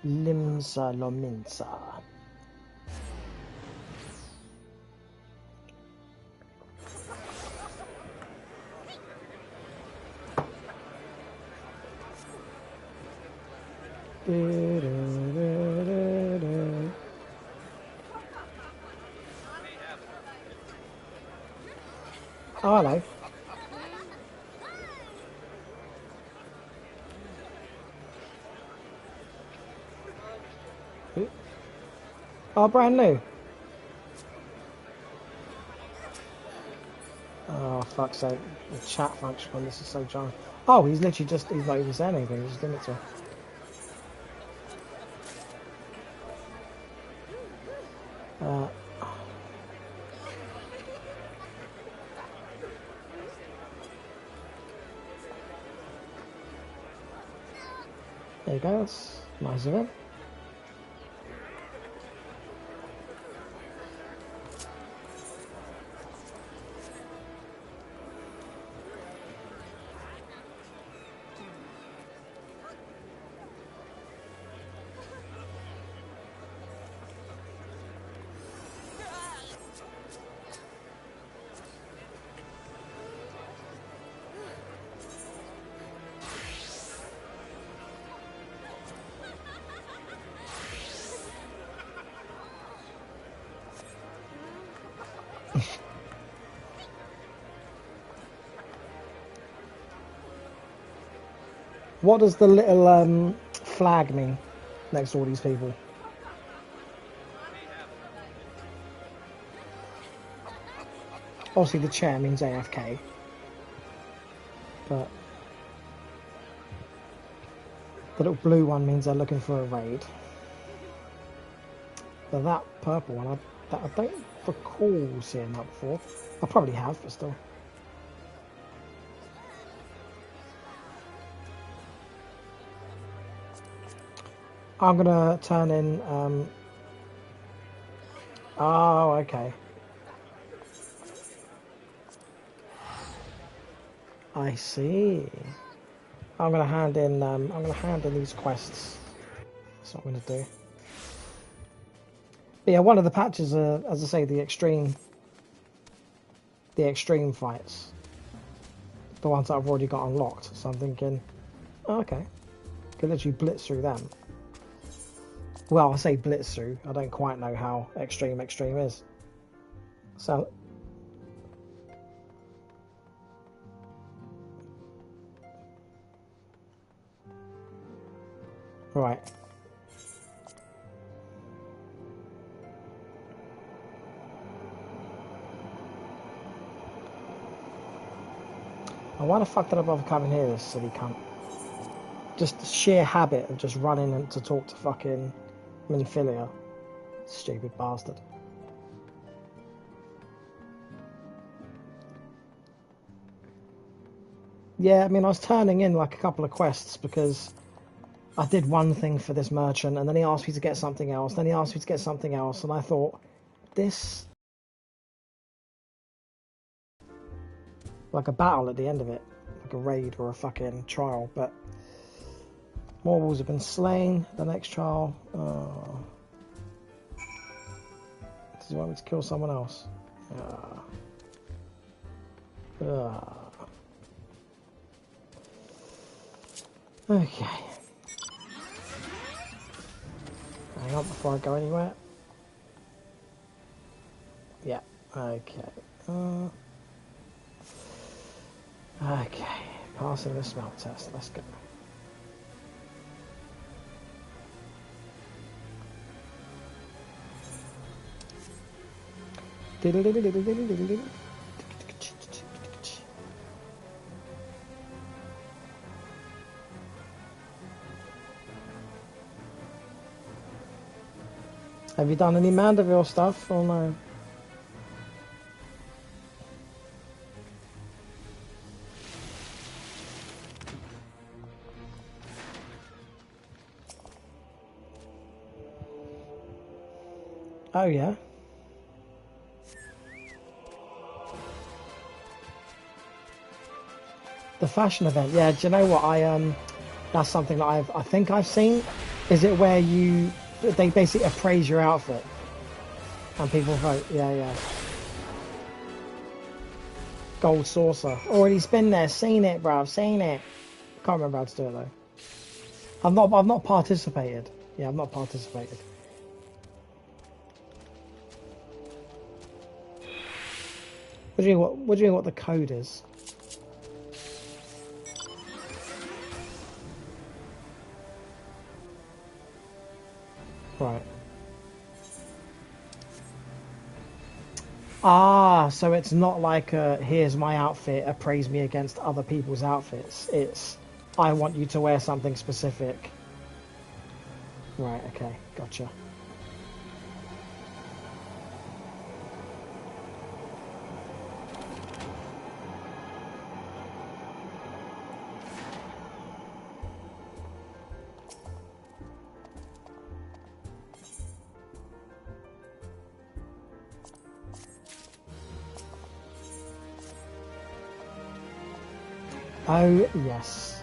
Speaker 5: Limsa Laminsa. Oh, hello. Oh, brand new. Oh, fuck's sake. The chat function on this is so jarring. Oh, he's literally just, he's not even saying anything, he's just doing it to her. There you go, that's nice of him. What does the little flag mean next to all these people? Obviously the chair means AFK. But the little blue one means they're looking for a raid. But that purple one, I don't recall seeing that before. I probably have, but still. I'm gonna turn in, oh, okay. I see. I'm gonna hand in these quests. That's what I'm gonna do. But yeah, one of the patches are, as I say, the extreme fights. The ones that I've already got unlocked. So I'm thinking, oh, okay, could literally blitz through them. Well, I say blitz through. I don't quite know how extreme is. So, right. And why the fuck did I bother coming here, this silly cunt? Just the sheer habit of just running and to talk to fucking Minfilia. Stupid bastard. Yeah, I mean, I was turning in like a couple of quests because I did one thing for this merchant and then he asked me to get something else, then he asked me to get something else, and I thought, this... like a battle at the end of it. Like a raid or a fucking trial, but... more wolves have been slain, the next trial... oh. Does he want me to kill someone else? Okay. Hang on before I go anywhere. Yeah, okay. Okay, passing the smell test, let's go. Have you done any Mandeville stuff or no? Oh yeah. The fashion event, yeah. Do you know what that's something that I think I've seen. Is it where they basically appraise your outfit and people vote? Yeah. Gold saucer. Already been there, seen it, bro. Seen it. Can't remember how to do it though. I've not participated. Yeah, I've not participated. What do you mean what the code is? Right. Ah, so it's not like here's my outfit, appraise me against other people's outfits. It's I want you to wear something specific. Right, okay, gotcha. Oh, yes.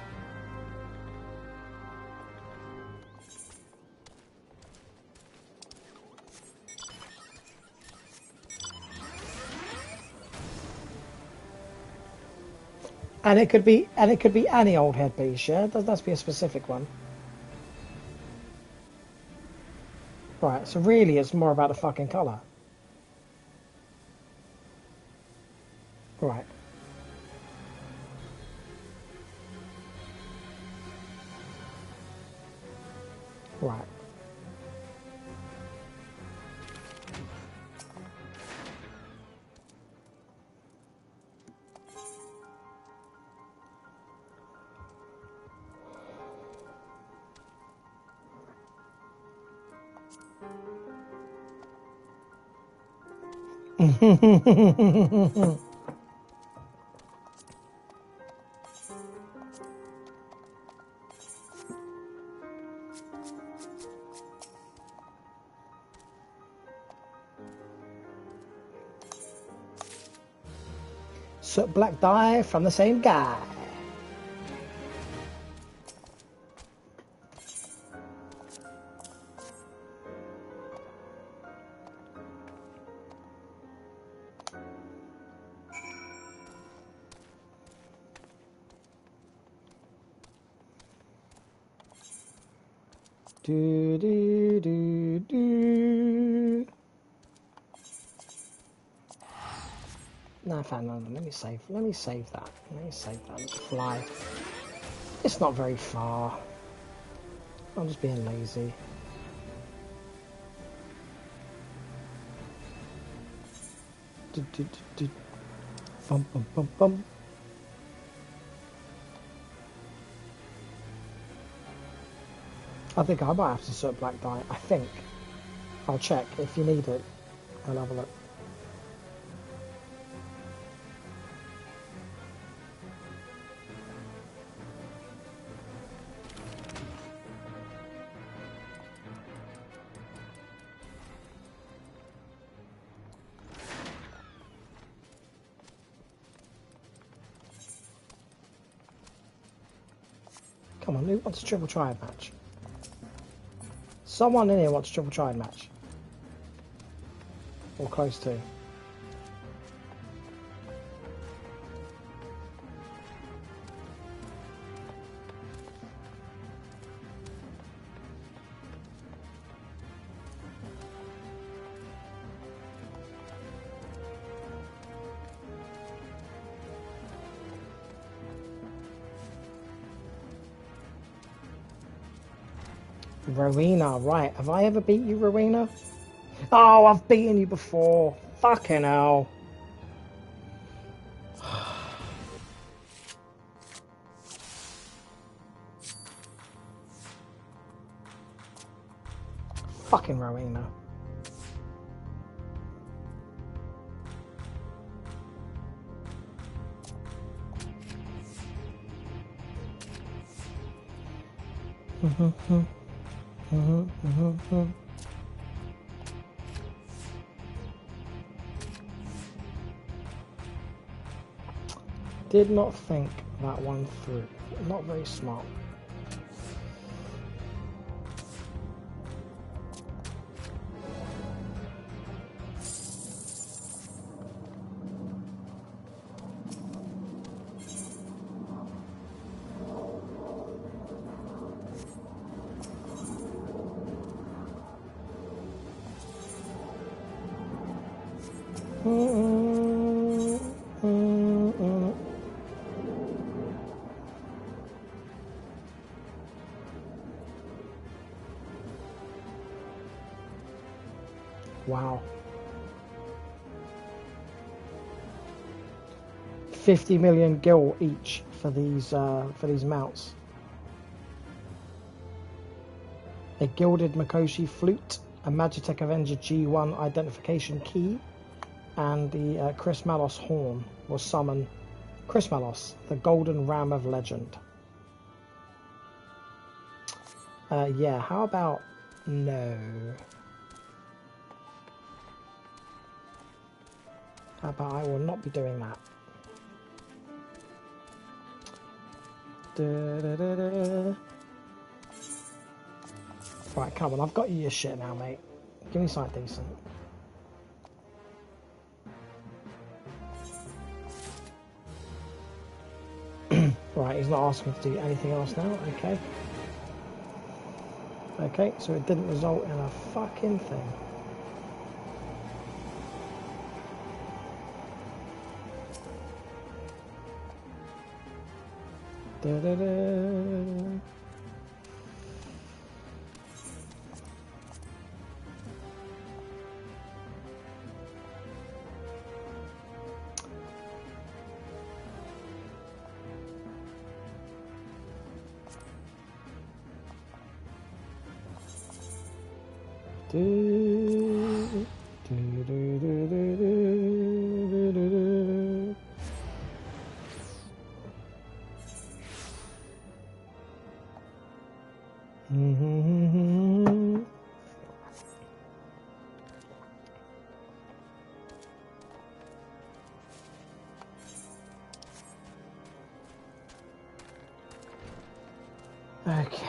Speaker 5: And it could be any old headpiece, yeah? It doesn't have to be a specific one. Right, so really it's more about the fucking colour. Right. Right. Soot black dye from the same guy. Do do do do. No, fine, no, let me save that. Let me save that. Let's fly. It's not very far. I'm just being lazy. Do, do, do, do. Bum, bum, bum, bum. I think I might have to sort black dye. I think. I'll check. If you need it, I'll have a look. Come on, who wants a triple triad match? Someone in here wants a triple triad match. Or close to. Rowena, right. Have I ever beat you, Rowena? Oh, I've beaten you before. Fucking hell. Fucking Rowena. Did not think that one through. Not very smart. Wow. 50 million gil each for these mounts. A gilded Makoshi flute, a Magitech Avenger G1 identification key, and the Chris Malos horn will summon Chris Malos, the Golden Ram of Legend. Yeah, how about no? How about I will not be doing that? Right, come on, I've got you your shit now, mate. Give me something decent. Right, he's not asking to do anything else now, okay. Okay, so it didn't result in a fucking thing. Da-da-da. Okay.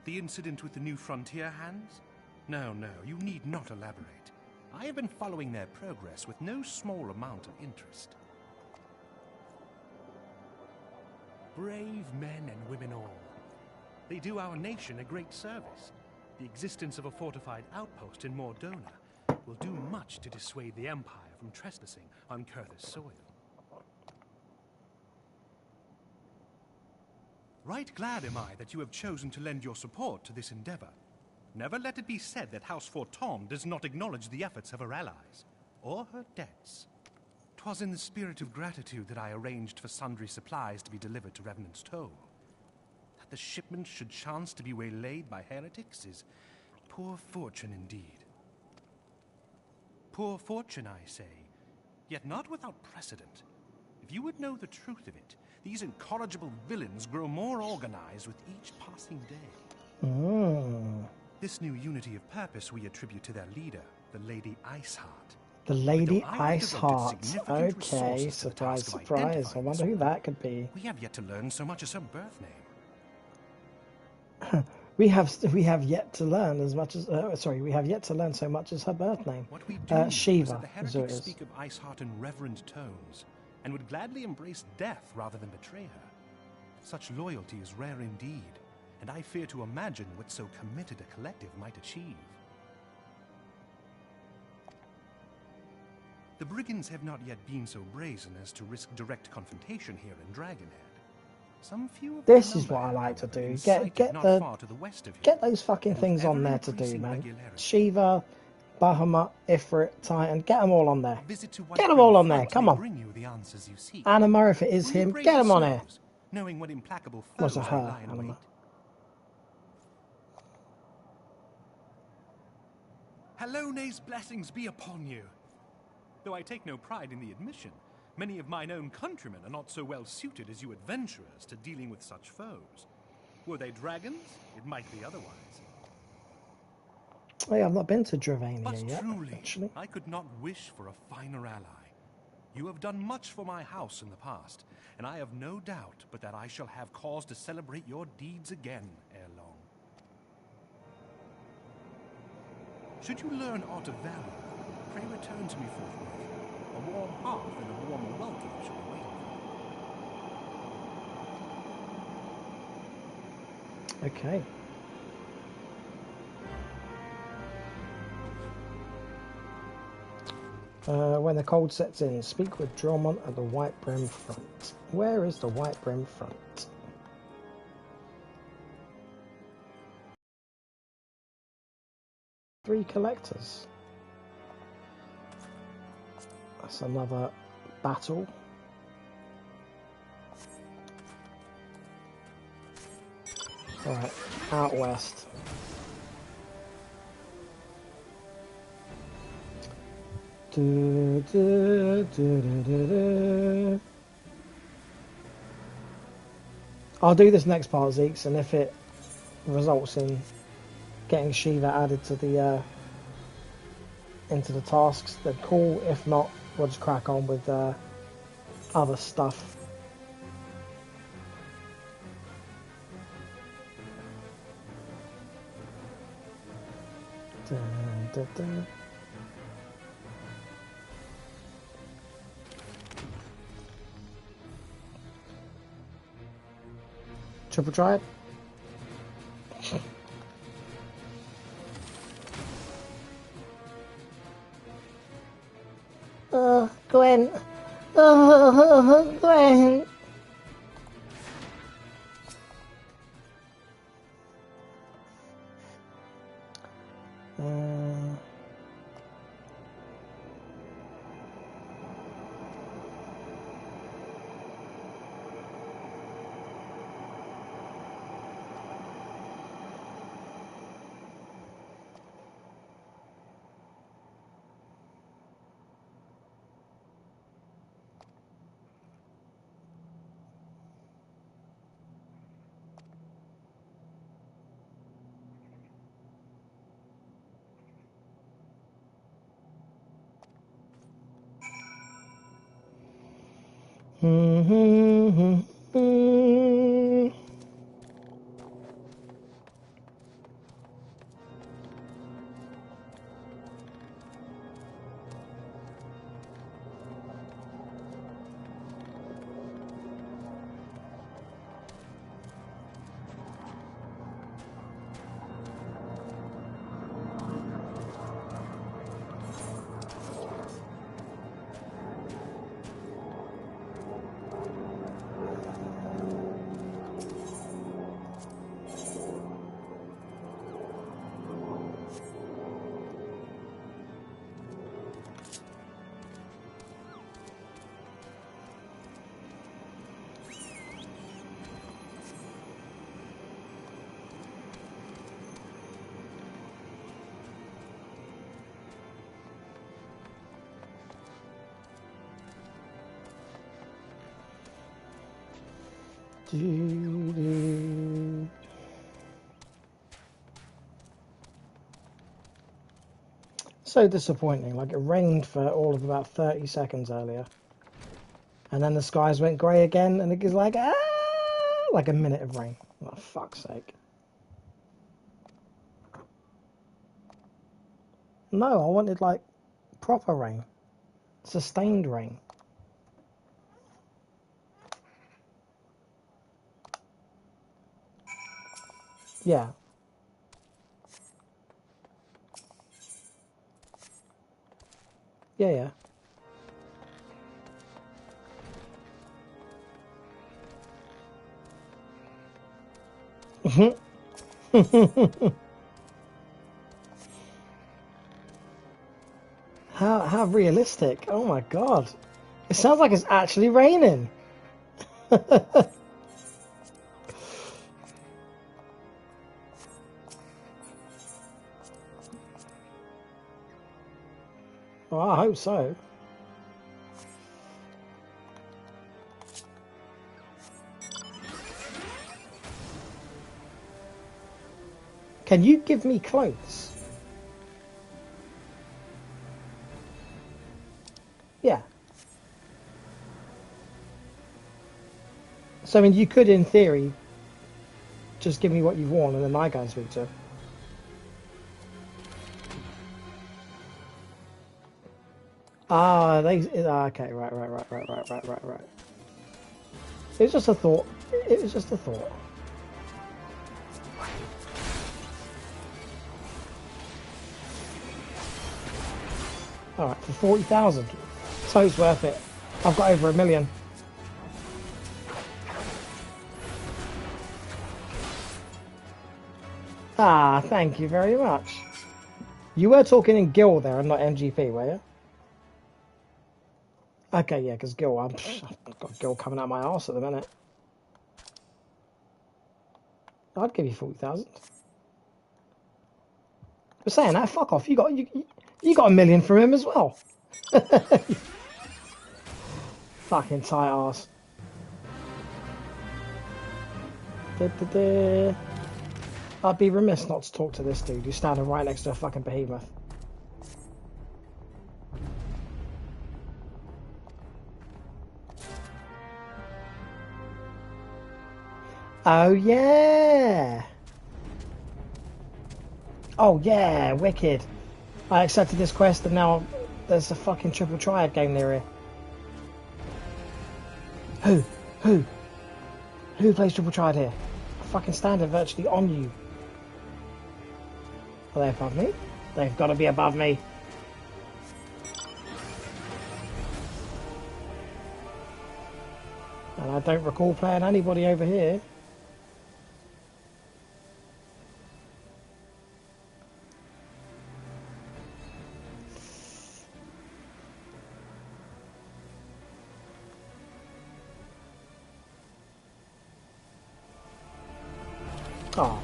Speaker 8: The incident with the new frontier hands? No, you need not elaborate. I have been following their progress with no small amount of interest. Brave men and women all. They do our nation a great service. The existence of a fortified outpost in Mordona will do much to dissuade the Empire from trespassing on Kurthus soil. Right glad am I that you have chosen to lend your support to this endeavor. Never let it be said that House Fortom does not acknowledge the efforts of her allies, or her debts. 'Twas in the spirit of gratitude that I arranged for sundry supplies to be delivered to Revenant's Toll. That the shipment should chance to be waylaid by heretics is poor fortune indeed. Poor fortune, I say, yet not without precedent. If you would know the truth of it, these incorrigible villains grow more organized with each passing day. This new unity of purpose we attribute to their leader, the Lady Iceheart.
Speaker 5: The Lady Iceheart. Okay, surprise, surprise. I wonder who that could be.
Speaker 8: We have yet to learn so much as her birth
Speaker 5: name. we have yet to learn as much as we have yet to learn so much as her birth name.
Speaker 8: What we do
Speaker 5: Shiva.
Speaker 8: Is that the heretics speak of Iceheart in reverent tones, and would gladly embrace death rather than betray her. Such loyalty is rare indeed, and I fear to imagine what so committed a collective might achieve. The brigands have not yet been so brazen as to risk direct confrontation here in Dragonhead. Some few.
Speaker 5: This is what I like to do. Get those fucking things on there to do, man. Shiva, Bahamut, Ifrit, Titan, get them all on there. Get them all on there, come on. Anima, if it is him, get him on here.
Speaker 8: Knowing what implacable
Speaker 5: was it her, Anima?
Speaker 8: Halone's blessings be upon you. Though I take no pride in the admission, many of mine own countrymen are not so well suited as you adventurers to dealing with such foes. Were they dragons, it might be otherwise.
Speaker 5: Hey, I've not been to Dravania
Speaker 8: but
Speaker 5: yet,
Speaker 8: truly,
Speaker 5: actually.
Speaker 8: I could not wish for a finer ally. You have done much for my house in the past, and I have no doubt but that I shall have cause to celebrate your deeds again ere long. Should you learn aught of value, pray return to me forthwith. A warm hearth and a warmer welcome shall be waiting
Speaker 5: Okay. When the cold sets in, speak with Dromont at the White Brim front. Where is the White Brim front? Three collectors. That's another battle. Alright, out west. I'll do this next part, Zeeks, and if it results in getting Shiva added to the into the tasks, then cool. If not, we'll just crack on with other stuff. Dun, dun, dun. Triple triad. Gwen. Gwen. So disappointing. Like, it rained for all of about 30 seconds earlier, and then the skies went grey again, and it was like like a minute of rain. Oh, fuck's sake. No, I wanted like proper rain, sustained rain. Yeah. Yeah, yeah. How realistic. Oh my god. It sounds like it's actually raining. Well, I hope so. Can you give me clothes? Yeah. So, I mean, you could, in theory, just give me what you've worn and then I go and speak to her. Ah, okay, right. It was just a thought. It was just a thought. Alright, for 40,000. So it's worth it. I've got over 1 million. Ah, thank you very much. You were talking in Gil there and not MGP, were you? Okay, yeah, because Gil, I've got Gil coming out my arse at the minute. I'd give you 40,000. But saying that, fuck off. You got 1 million from him as well. Fucking tight arse. I'd be remiss not to talk to this dude who's standing right next to a fucking behemoth. Oh yeah! Oh yeah, wicked. I accepted this quest and now there's a fucking triple triad game near here. Who plays triple triad here? I'm fucking standing virtually on you. Are they above me? They've got to be above me. And I don't recall playing anybody over here. Oh.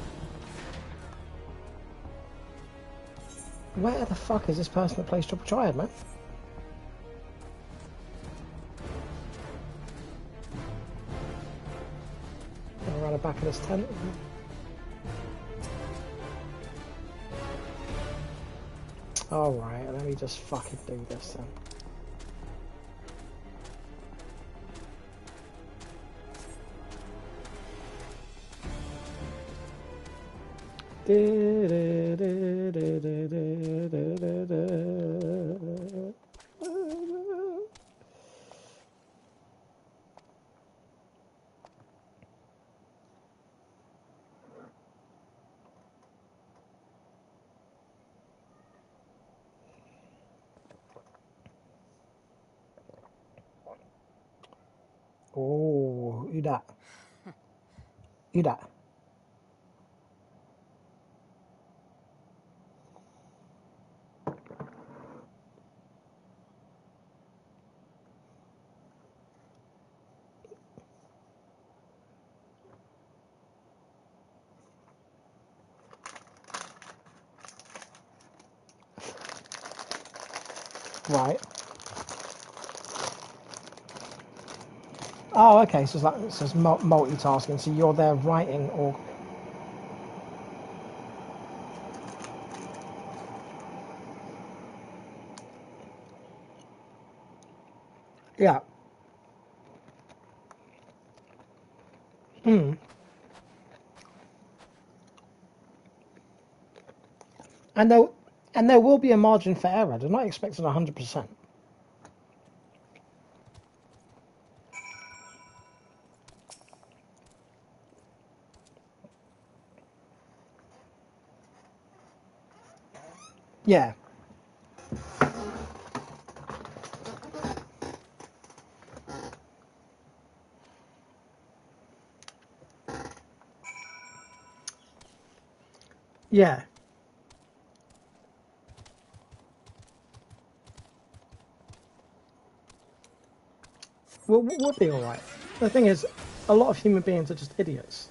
Speaker 5: Where the fuck is this person that plays triple triad, man? Around the back of this tent. Alright, let me just fucking do this then. Oh, who that? Who that? Right. Oh, okay. So it's like it's just multitasking. So you're there writing or. Yeah. Hmm. And there will be a margin for error. They're not expecting 100%. Yeah. Yeah. We'll be alright. The thing is, a lot of human beings are just idiots.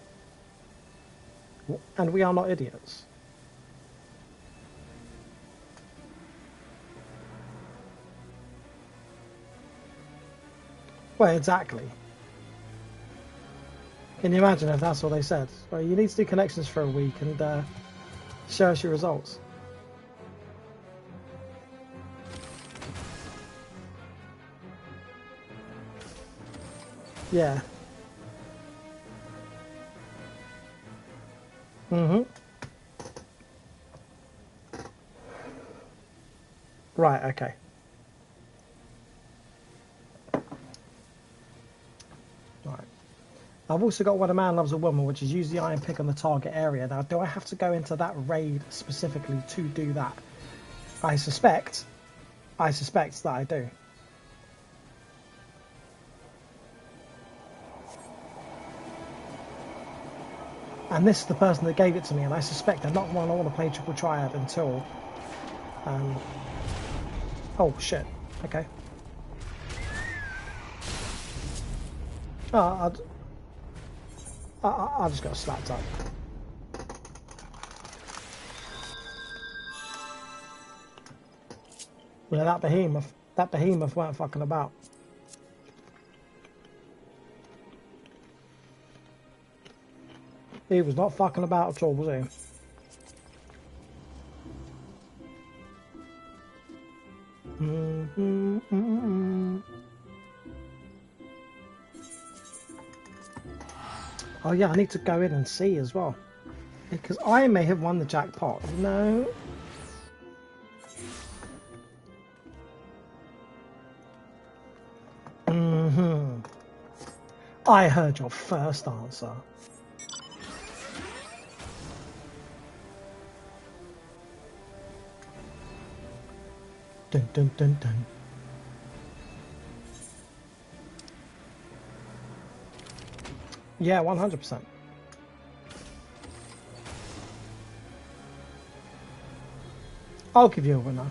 Speaker 5: And we are not idiots. Well, exactly. Can you imagine if that's what they said? Well, you need to do connections for a week and show us your results. Yeah. Mm-hmm. Right, okay. Right. I've also got When a Man Loves a Woman, which is use the iron pick on the target area. Now, do I have to go into that raid specifically to do that? I suspect I suspect that I do. And this is the person that gave it to me, and I suspect they're not one I want to play Triple Triad until... oh, shit. Okay. Oh, I just got slapped up. Yeah, that behemoth weren't fucking about. He was not fucking about at all, was he? Oh yeah, I need to go in and see as well. Because I may have won the jackpot. No. I heard your first answer. Dun dun dun dun. Yeah, 100%. I'll give you a winner.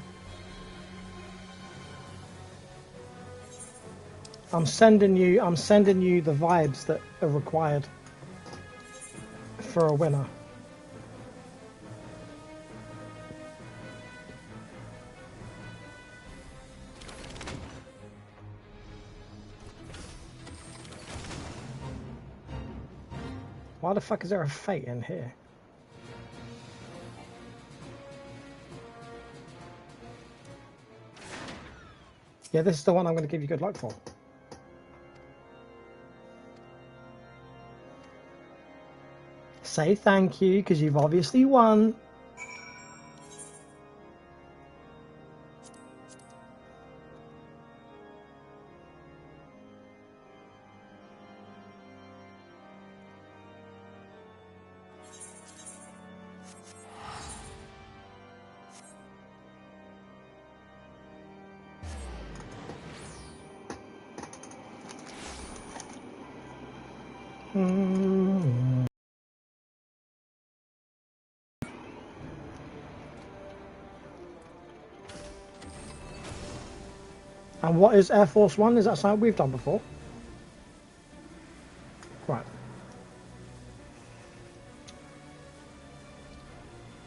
Speaker 5: I'm sending you the vibes that are required for a winner. Why the fuck is there a fate in here? Yeah, this is the one I'm going to give you good luck for. Say thank you, because you've obviously won. And what is Air Force One? Is that something we've done before? Right.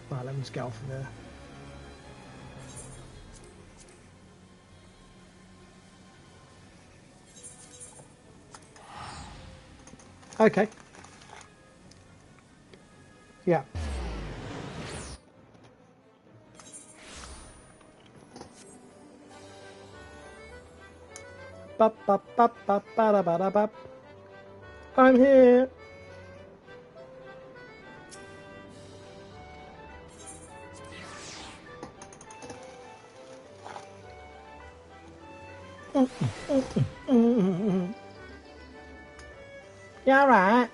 Speaker 5: Right, let me just get off of there. Okay. Yeah. Bop, bop, bop, bop, ba, ba, da, bop. I'm here. Yeah, all right.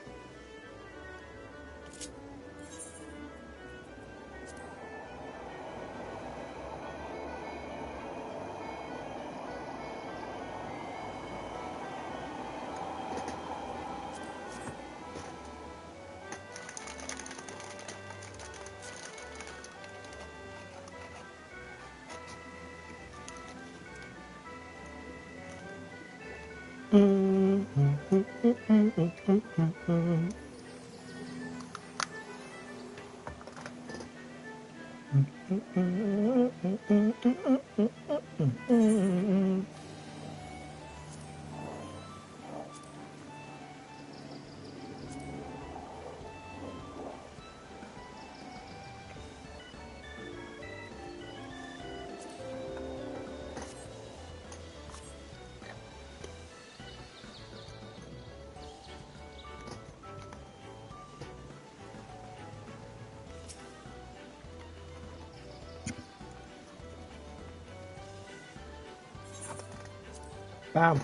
Speaker 5: Bam.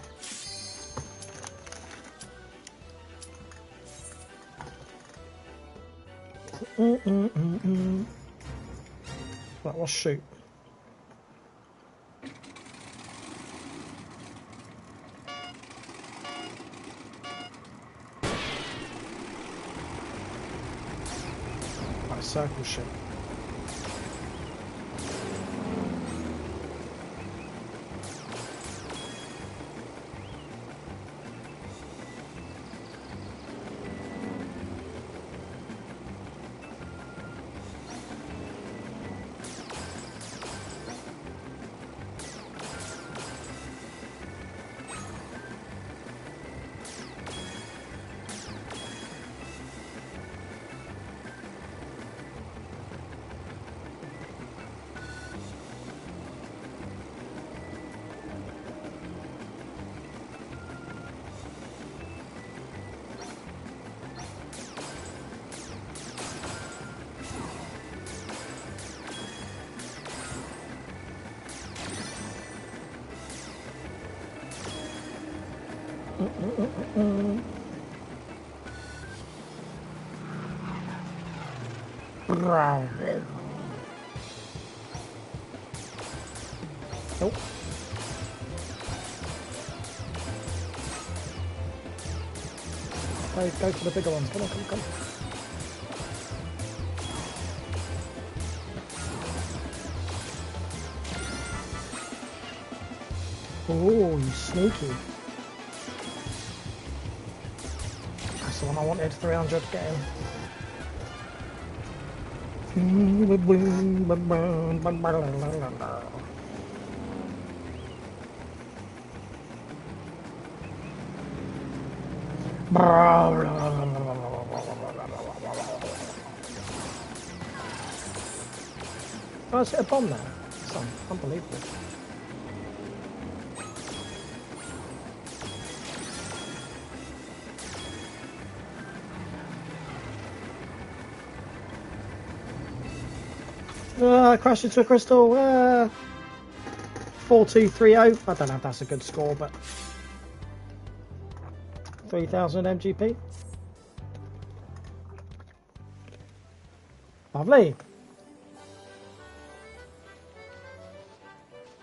Speaker 5: Right, let's shoot. like circle shit. Nope. Go for the bigger ones. Come on, come on, come on. Oh, you sneaky. That's the one I wanted, 300, get him. Oh, it's a bomb there. It's unbelievable. I crashed into a crystal. 4230. I don't know if that's a good score, but 3000 MGP. Lovely.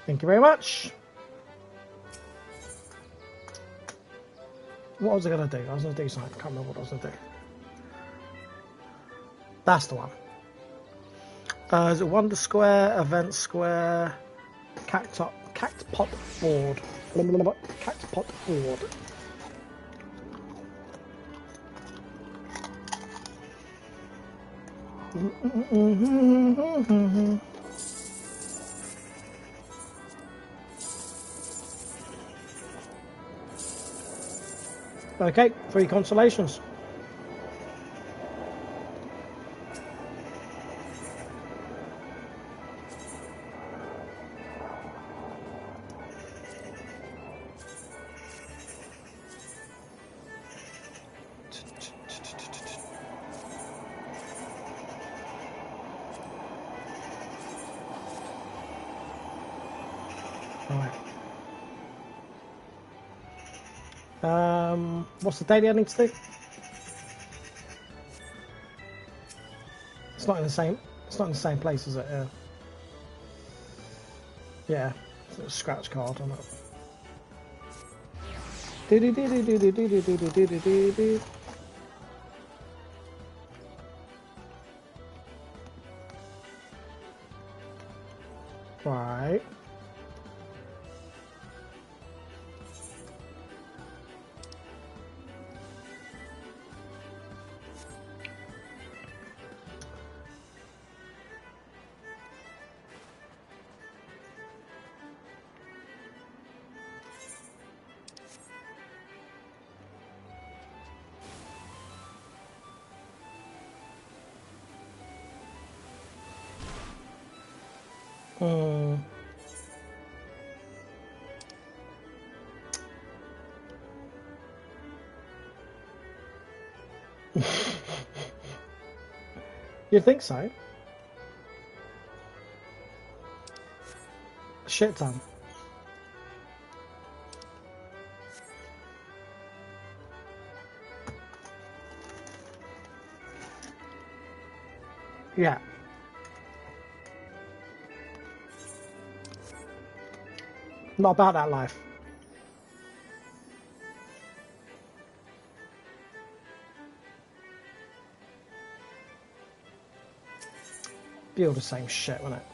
Speaker 5: Thank you very much. What was I going to do? I was going to do something. I can't remember what I was going to do. That's the one. Is it Wonder Square, Event Square, Cactpot Board. Cactpot Board. Okay, 3 consolations. What's the daily I need to do? It's not in the same. It's not in the same place, is it? Yeah. It's a scratch card on it. Right. You think so? Shit ton. Yeah. Not about that life. Be all the same shit, wouldn't it?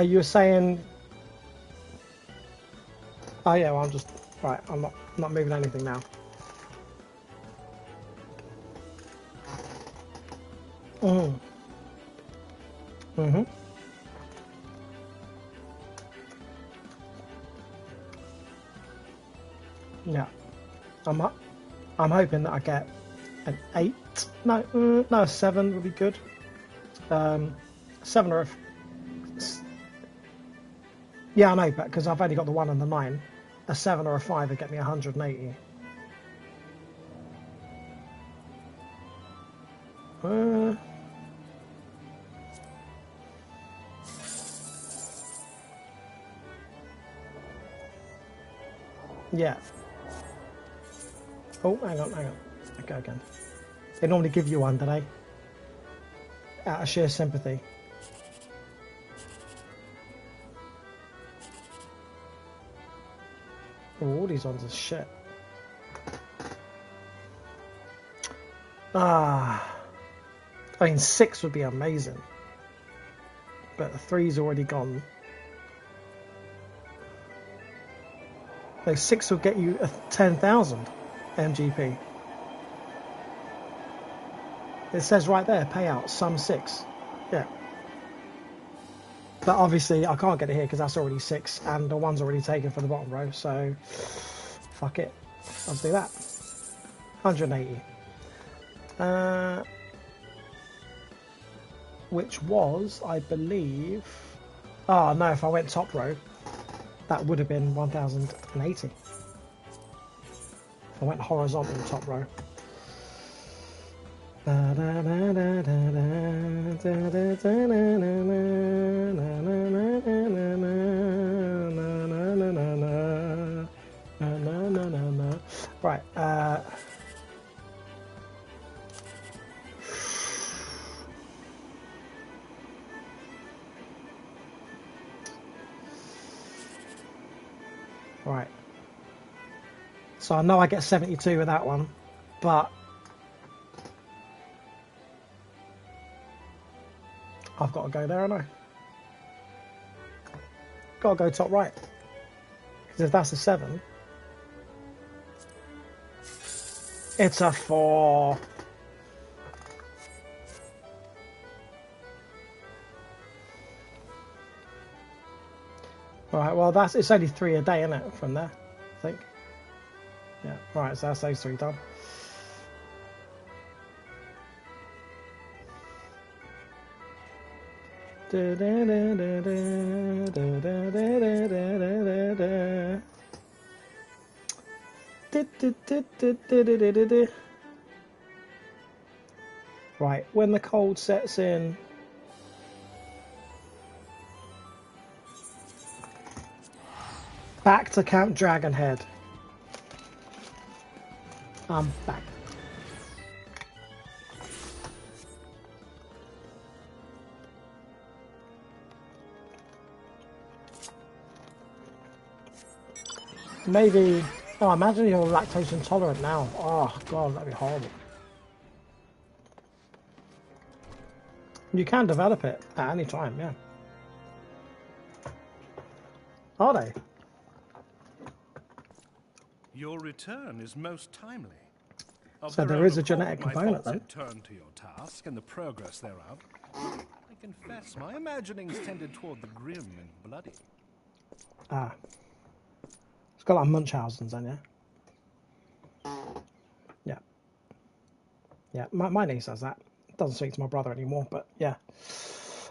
Speaker 5: You were saying... Oh yeah, well I'm just... Right, I'm not moving anything now. Mm-hmm. Yeah. I'm hoping that I get an 8. No, a 7 would be good. 7 or a... Yeah, I know, but because I've only got the 1 and the 9, a 7 or a 5 would get me 180. Yeah. Oh, hang on. Okay, again. They normally give you one, do they? Out of sheer sympathy. Oh, all these ones are shit. I mean, 6 would be amazing. But the 3's already gone. So 6 will get you 10,000 MGP. It says right there, payout, sum 6. Yeah. But obviously, I can't get it here because that's already 6, and the 1's already taken for the bottom row, so fuck it. I'll do that. 180. Which was, I believe... Oh, no, if I went top row, that would have been 1,080. If I went horizontal top row. Right, right. So I know I get 72 with that one, but I've got to go there, haven't I? Got to go top right. Because if that's a 7, it's a 4. Right, well it's only 3 a day, isn't it, from there, I think. Yeah, right, so that's those 3 done. Right, when the cold sets in, back to Camp Dragonhead. I'm back. Maybe... Oh, imagine you're lactose intolerant now. Oh, God, that'd be horrible. You can develop it at any time, yeah. Are they?
Speaker 8: Your return is most timely.
Speaker 5: So there is a genetic component, then.
Speaker 8: Turn to your task and the progress thereof. I confess my imaginings tended toward the grim and bloody.
Speaker 5: Ah. It's got like Munchausen's then, yeah? Yeah. Yeah, my niece has that. Doesn't speak to my brother anymore, but yeah.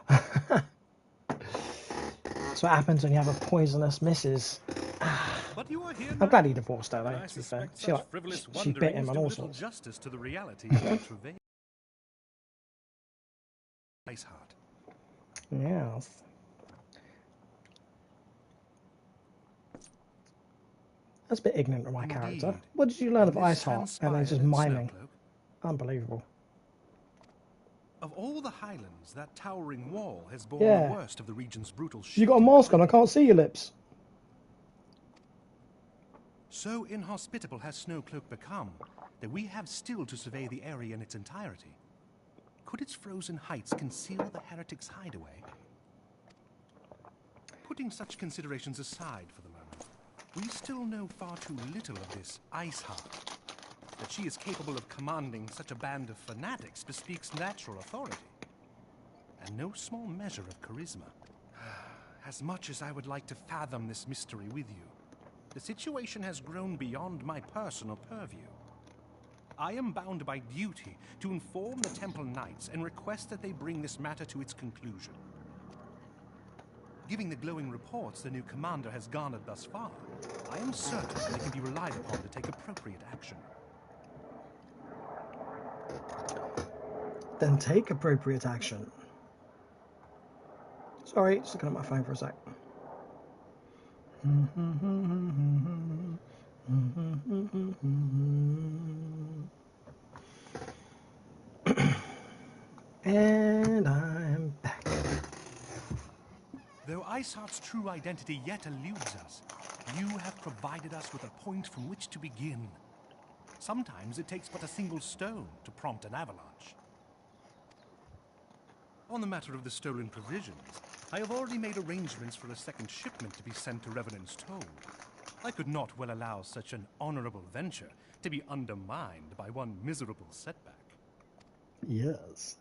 Speaker 5: That's what happens when you have a poisonous missus.
Speaker 8: But you are here
Speaker 5: I'm
Speaker 8: now,
Speaker 5: glad he divorced her, though,
Speaker 8: and I
Speaker 5: to be fair.
Speaker 8: suspect such frivolous
Speaker 5: She bit him
Speaker 8: wonderings
Speaker 5: and
Speaker 8: do
Speaker 5: all
Speaker 8: little
Speaker 5: sorts.
Speaker 8: justice to the reality of their travail. Ice heart.
Speaker 5: Yes. That's a bit ignorant of my character. What did you learn of
Speaker 8: And this
Speaker 5: Iceheart? And then just
Speaker 8: transpired in
Speaker 5: miming.
Speaker 8: Snowcloak.
Speaker 5: Unbelievable.
Speaker 8: Of all the highlands, that towering wall has borne
Speaker 5: Yeah.
Speaker 8: the worst of the region's brutal shit.
Speaker 5: You got a mask on, I can't see your lips.
Speaker 8: So inhospitable has Snowcloak become that we have still to survey the area in its entirety. Could its frozen heights conceal the heretics' hideaway? Putting such considerations aside for the moment, we still know far too little of this Ice Heart. That she is capable of commanding such a band of fanatics bespeaks natural authority, and no small measure of charisma. As much as I would like to fathom this mystery with you, the situation has grown beyond my personal purview. I am bound by duty to inform the Temple Knights and request that they bring this matter to its conclusion. Given the glowing reports the new commander has garnered thus far, I am certain they can be relied upon to take appropriate action.
Speaker 5: Then take appropriate action. Sorry, just looking at my phone for a sec. And I'm back.
Speaker 8: Though Iceheart's true identity yet eludes us, you have provided us with a point from which to begin. Sometimes it takes but a single stone to prompt an avalanche. On the matter of the stolen provisions, I have already made arrangements for a second shipment to be sent to Revenant's Toll. I could not well allow such an honorable venture to be undermined by one miserable setback.
Speaker 5: Yes.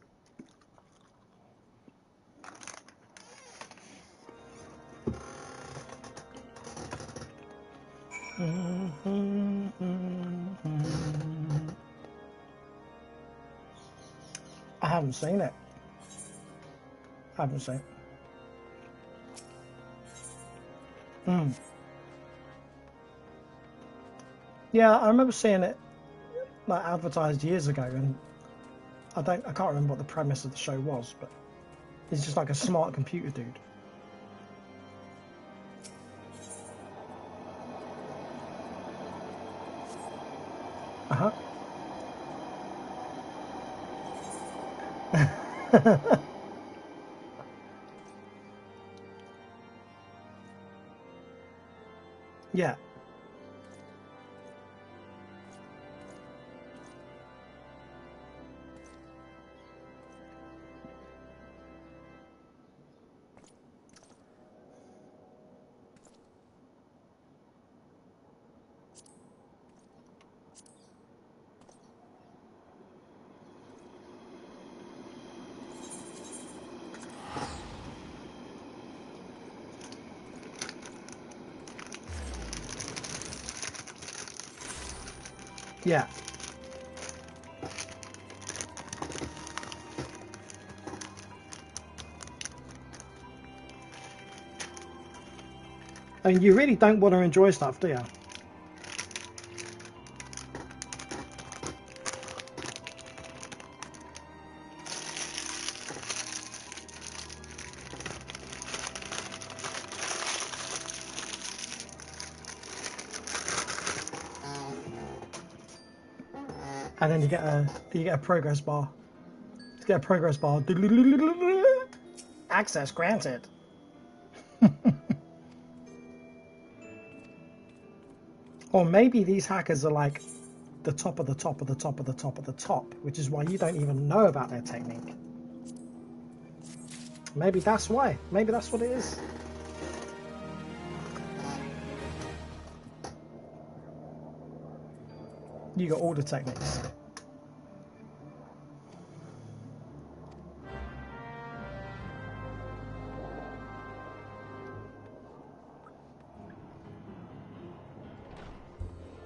Speaker 5: I haven't seen it. Yeah, I remember seeing it like advertised years ago, and I can't remember what the premise of the show was, but it's just like a smart computer dude. Uh-huh. Yeah. Yeah. I mean, you really don't want to enjoy stuff, do you? And then you get a progress bar. You get a progress bar. Access granted. Or maybe these hackers are like the top of the top of the top of the top of the top, which is why you don't even know about their technique. Maybe that's why. Maybe that's what it is. You got all the techniques.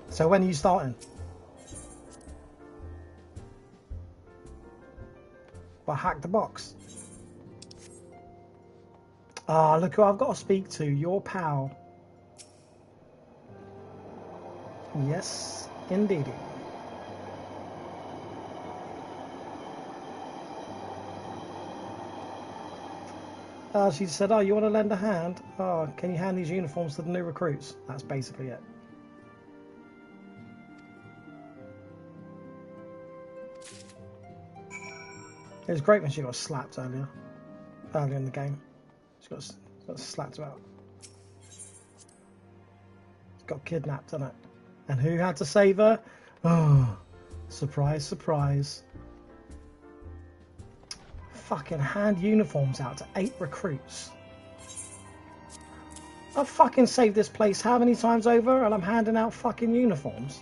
Speaker 5: So when are you starting? But hack the box. Ah, look who I've got to speak to. Your pal. Yes, indeed. She said, oh, you want to lend a hand? Oh, can you hand these uniforms to the new recruits? That's basically it. It was great when she got slapped earlier in the game. She got slapped about. She got kidnapped, didn't it? And who had to save her? Oh, surprise, surprise. Fucking hand uniforms out to 8 recruits. I've fucking saved this place how many times over and I'm handing out fucking uniforms?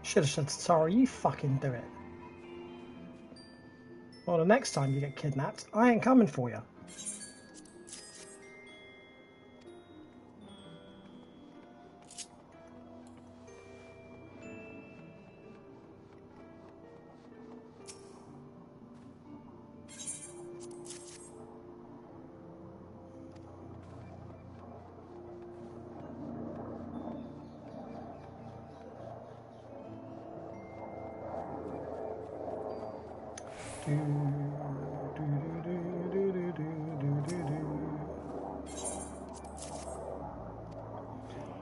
Speaker 5: Should have said, sorry, you fucking do it. Well, the next time you get kidnapped, I ain't coming for you.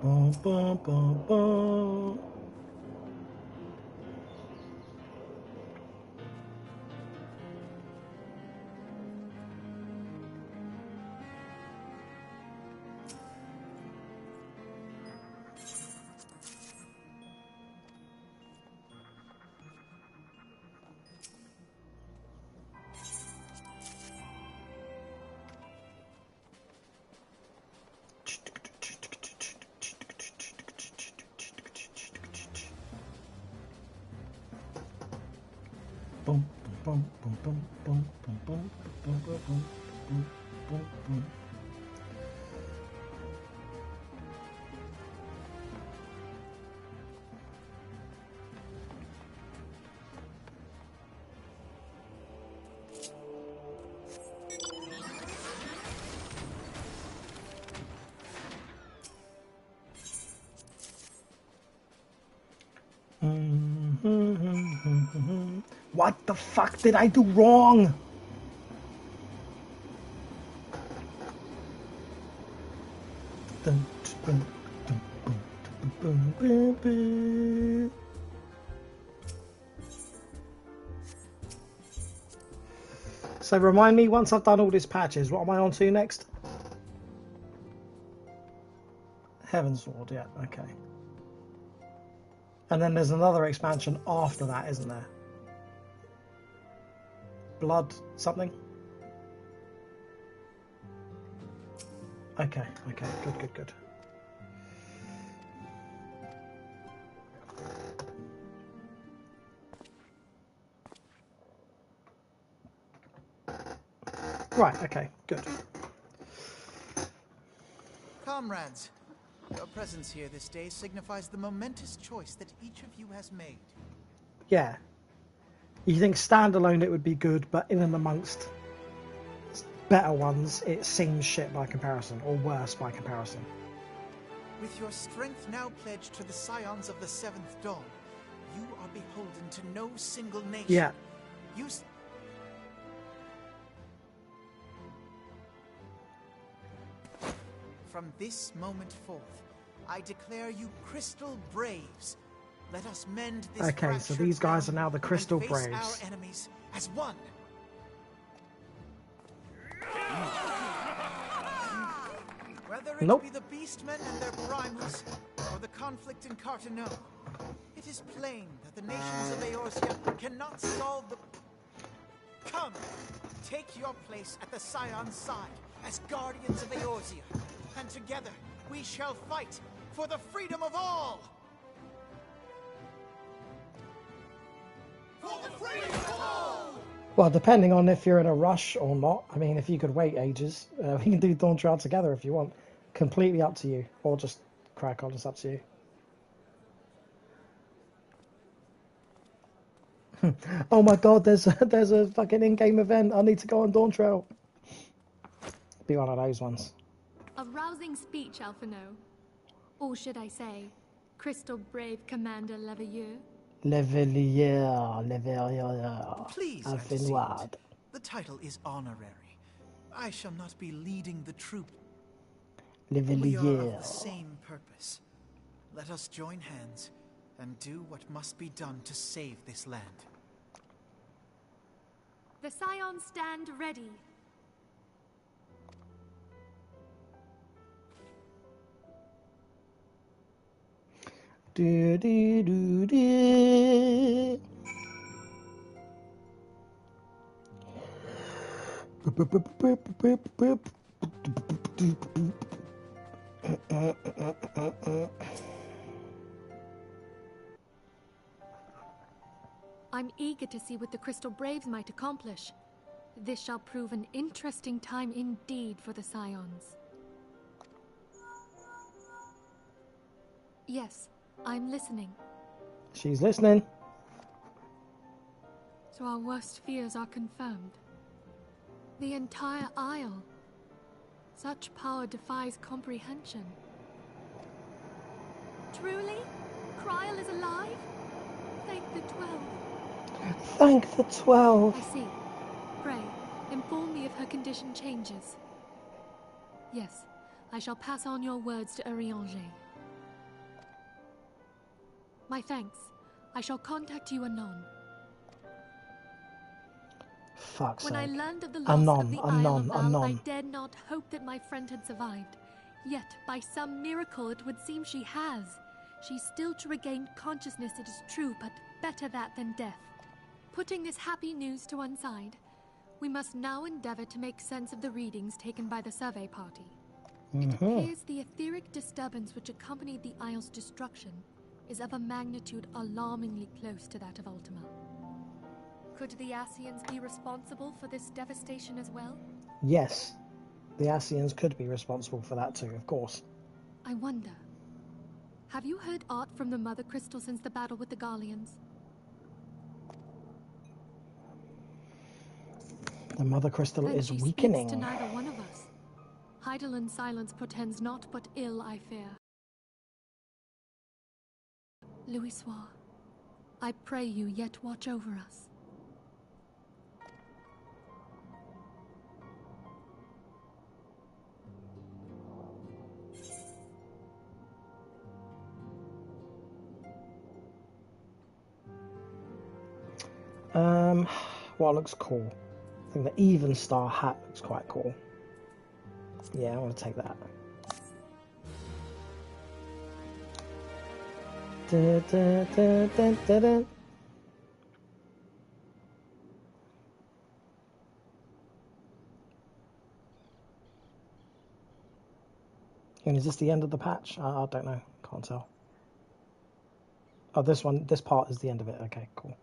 Speaker 5: Bum, bum, bum, bum. Boom, boom, boom, boom, boom, boom, boom, boom, boom, boom, boom, boom, boom. What the fuck did I do wrong? So remind me, once I've done all these patches, what am I on to next? Heavensward, yeah, okay. And then there's another expansion after that, isn't there? Blood something? Okay, okay, good, good, good. Right, okay, good.
Speaker 9: Comrades, your presence here this day signifies the momentous choice that each of you has made.
Speaker 5: Yeah. You think standalone it would be good, but in and amongst better ones, it seems shit by comparison, or worse by comparison.
Speaker 9: With your strength now pledged to the scions of the Seventh Dawn, you are beholden to no single nation.
Speaker 5: Yeah.
Speaker 9: From this moment forth, I declare you Crystal Braves. Let us mend this.
Speaker 5: Okay, so these guys are now the Crystal
Speaker 9: face
Speaker 5: Braves.
Speaker 9: Our enemies as one. Whether it be the Beastmen and their primals, or the conflict in Carteneau, it is plain that the nations of Eorzea cannot solve the... Come, take your place at the Scion's side as guardians of Eorzea, and together we shall fight for the freedom of all! For the freedom of all!
Speaker 5: Well, depending on if you're in a rush or not. I mean, if you could wait ages, we can do Dawn Trail together if you want. Completely up to you. Or just crack on, it's up to you. Oh my god, there's a fucking in-game event. I need to go on Dawn Trail. Be one of those ones.
Speaker 1: A rousing speech, Alphino. Or should I say, Crystal Brave Commander Leveilleur.
Speaker 5: Levelier.
Speaker 9: Please,
Speaker 5: Antenoid.
Speaker 9: the title is honorary. I shall not be leading the troop. We are of
Speaker 5: Levelier.
Speaker 9: the same purpose. Let us join hands and do what must be done to save this land.
Speaker 1: The Scions stand ready.
Speaker 5: Do do do do.
Speaker 1: I'm eager to see what the Crystal Braves might accomplish. This shall prove an interesting time indeed for the Scions. Yes, I'm listening.
Speaker 5: She's listening.
Speaker 1: So our worst fears are confirmed. The entire Isle. Such power defies comprehension. Truly? Kryl is alive? Thank the 12.
Speaker 5: Thank the 12.
Speaker 1: I see. Pray, inform me if her condition changes. Yes, I shall pass on your words to Urianger. My thanks. I shall contact you anon.
Speaker 5: Fuck's
Speaker 1: When
Speaker 5: sake.
Speaker 1: I learned of the loss of the Isle of Val, I
Speaker 5: anon.
Speaker 1: dared not hope that my friend had survived. Yet, by some miracle, it would seem she has. She's still to regain consciousness, it is true, but better that than death. Putting this happy news to one side, we must now endeavor to make sense of the readings taken by the survey party. It appears the etheric disturbance which accompanied the Isle's destruction is of a magnitude alarmingly close to that of Ultima. Could the Ascians be responsible for this devastation as well?
Speaker 5: Yes. The Ascians could be responsible for that too, of course.
Speaker 1: I wonder. Have you heard aught from the Mother Crystal since the battle with the Garleans?
Speaker 5: The Mother Crystal
Speaker 1: Then
Speaker 5: is
Speaker 1: she
Speaker 5: weakening.
Speaker 1: speaks to neither one of us. Heidel's silence portends naught but ill, I fear. Louisoix, I pray you yet watch over us.
Speaker 5: What looks cool? I think the Even Star hat looks quite cool. Yeah, I'm gonna take that. Da, da, da, da, da, da. And is this the end of the patch? I don't know. Can't tell. Oh, this part is the end of it. Okay, cool.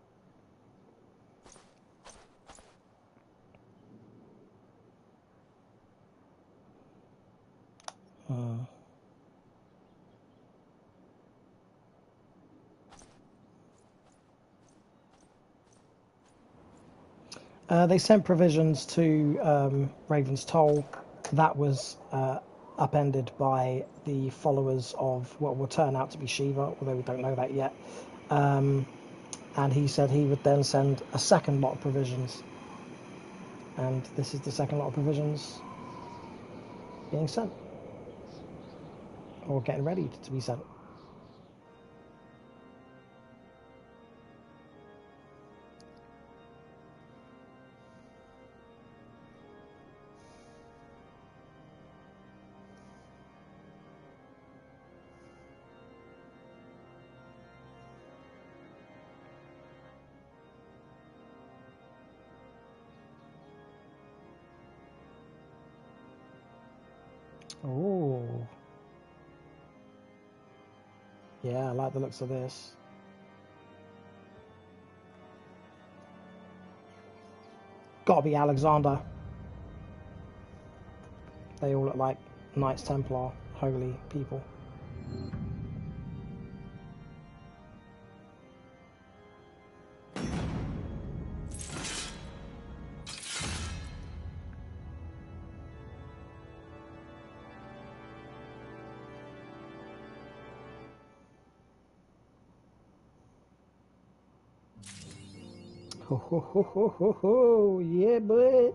Speaker 5: They sent provisions to Raven's Toll. That was upended by the followers of what will turn out to be Shiva, although we don't know that yet. And he said he would then send a second lot of provisions. And this is the second lot of provisions being sent. Or getting ready to be sent. Oh. Yeah, I like the looks of this. Gotta be Alexander. They all look like Knights Templar, holy people. Ho, ho, ho, ho, ho, ho. Yeah, boy.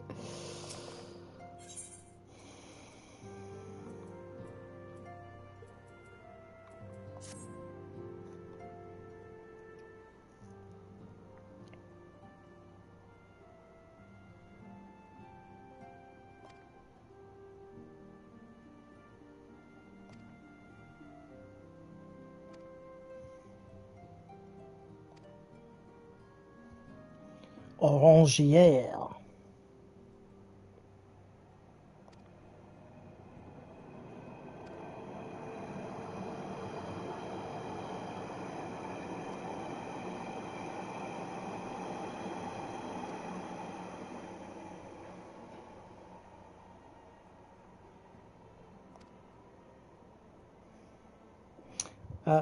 Speaker 5: Orangière.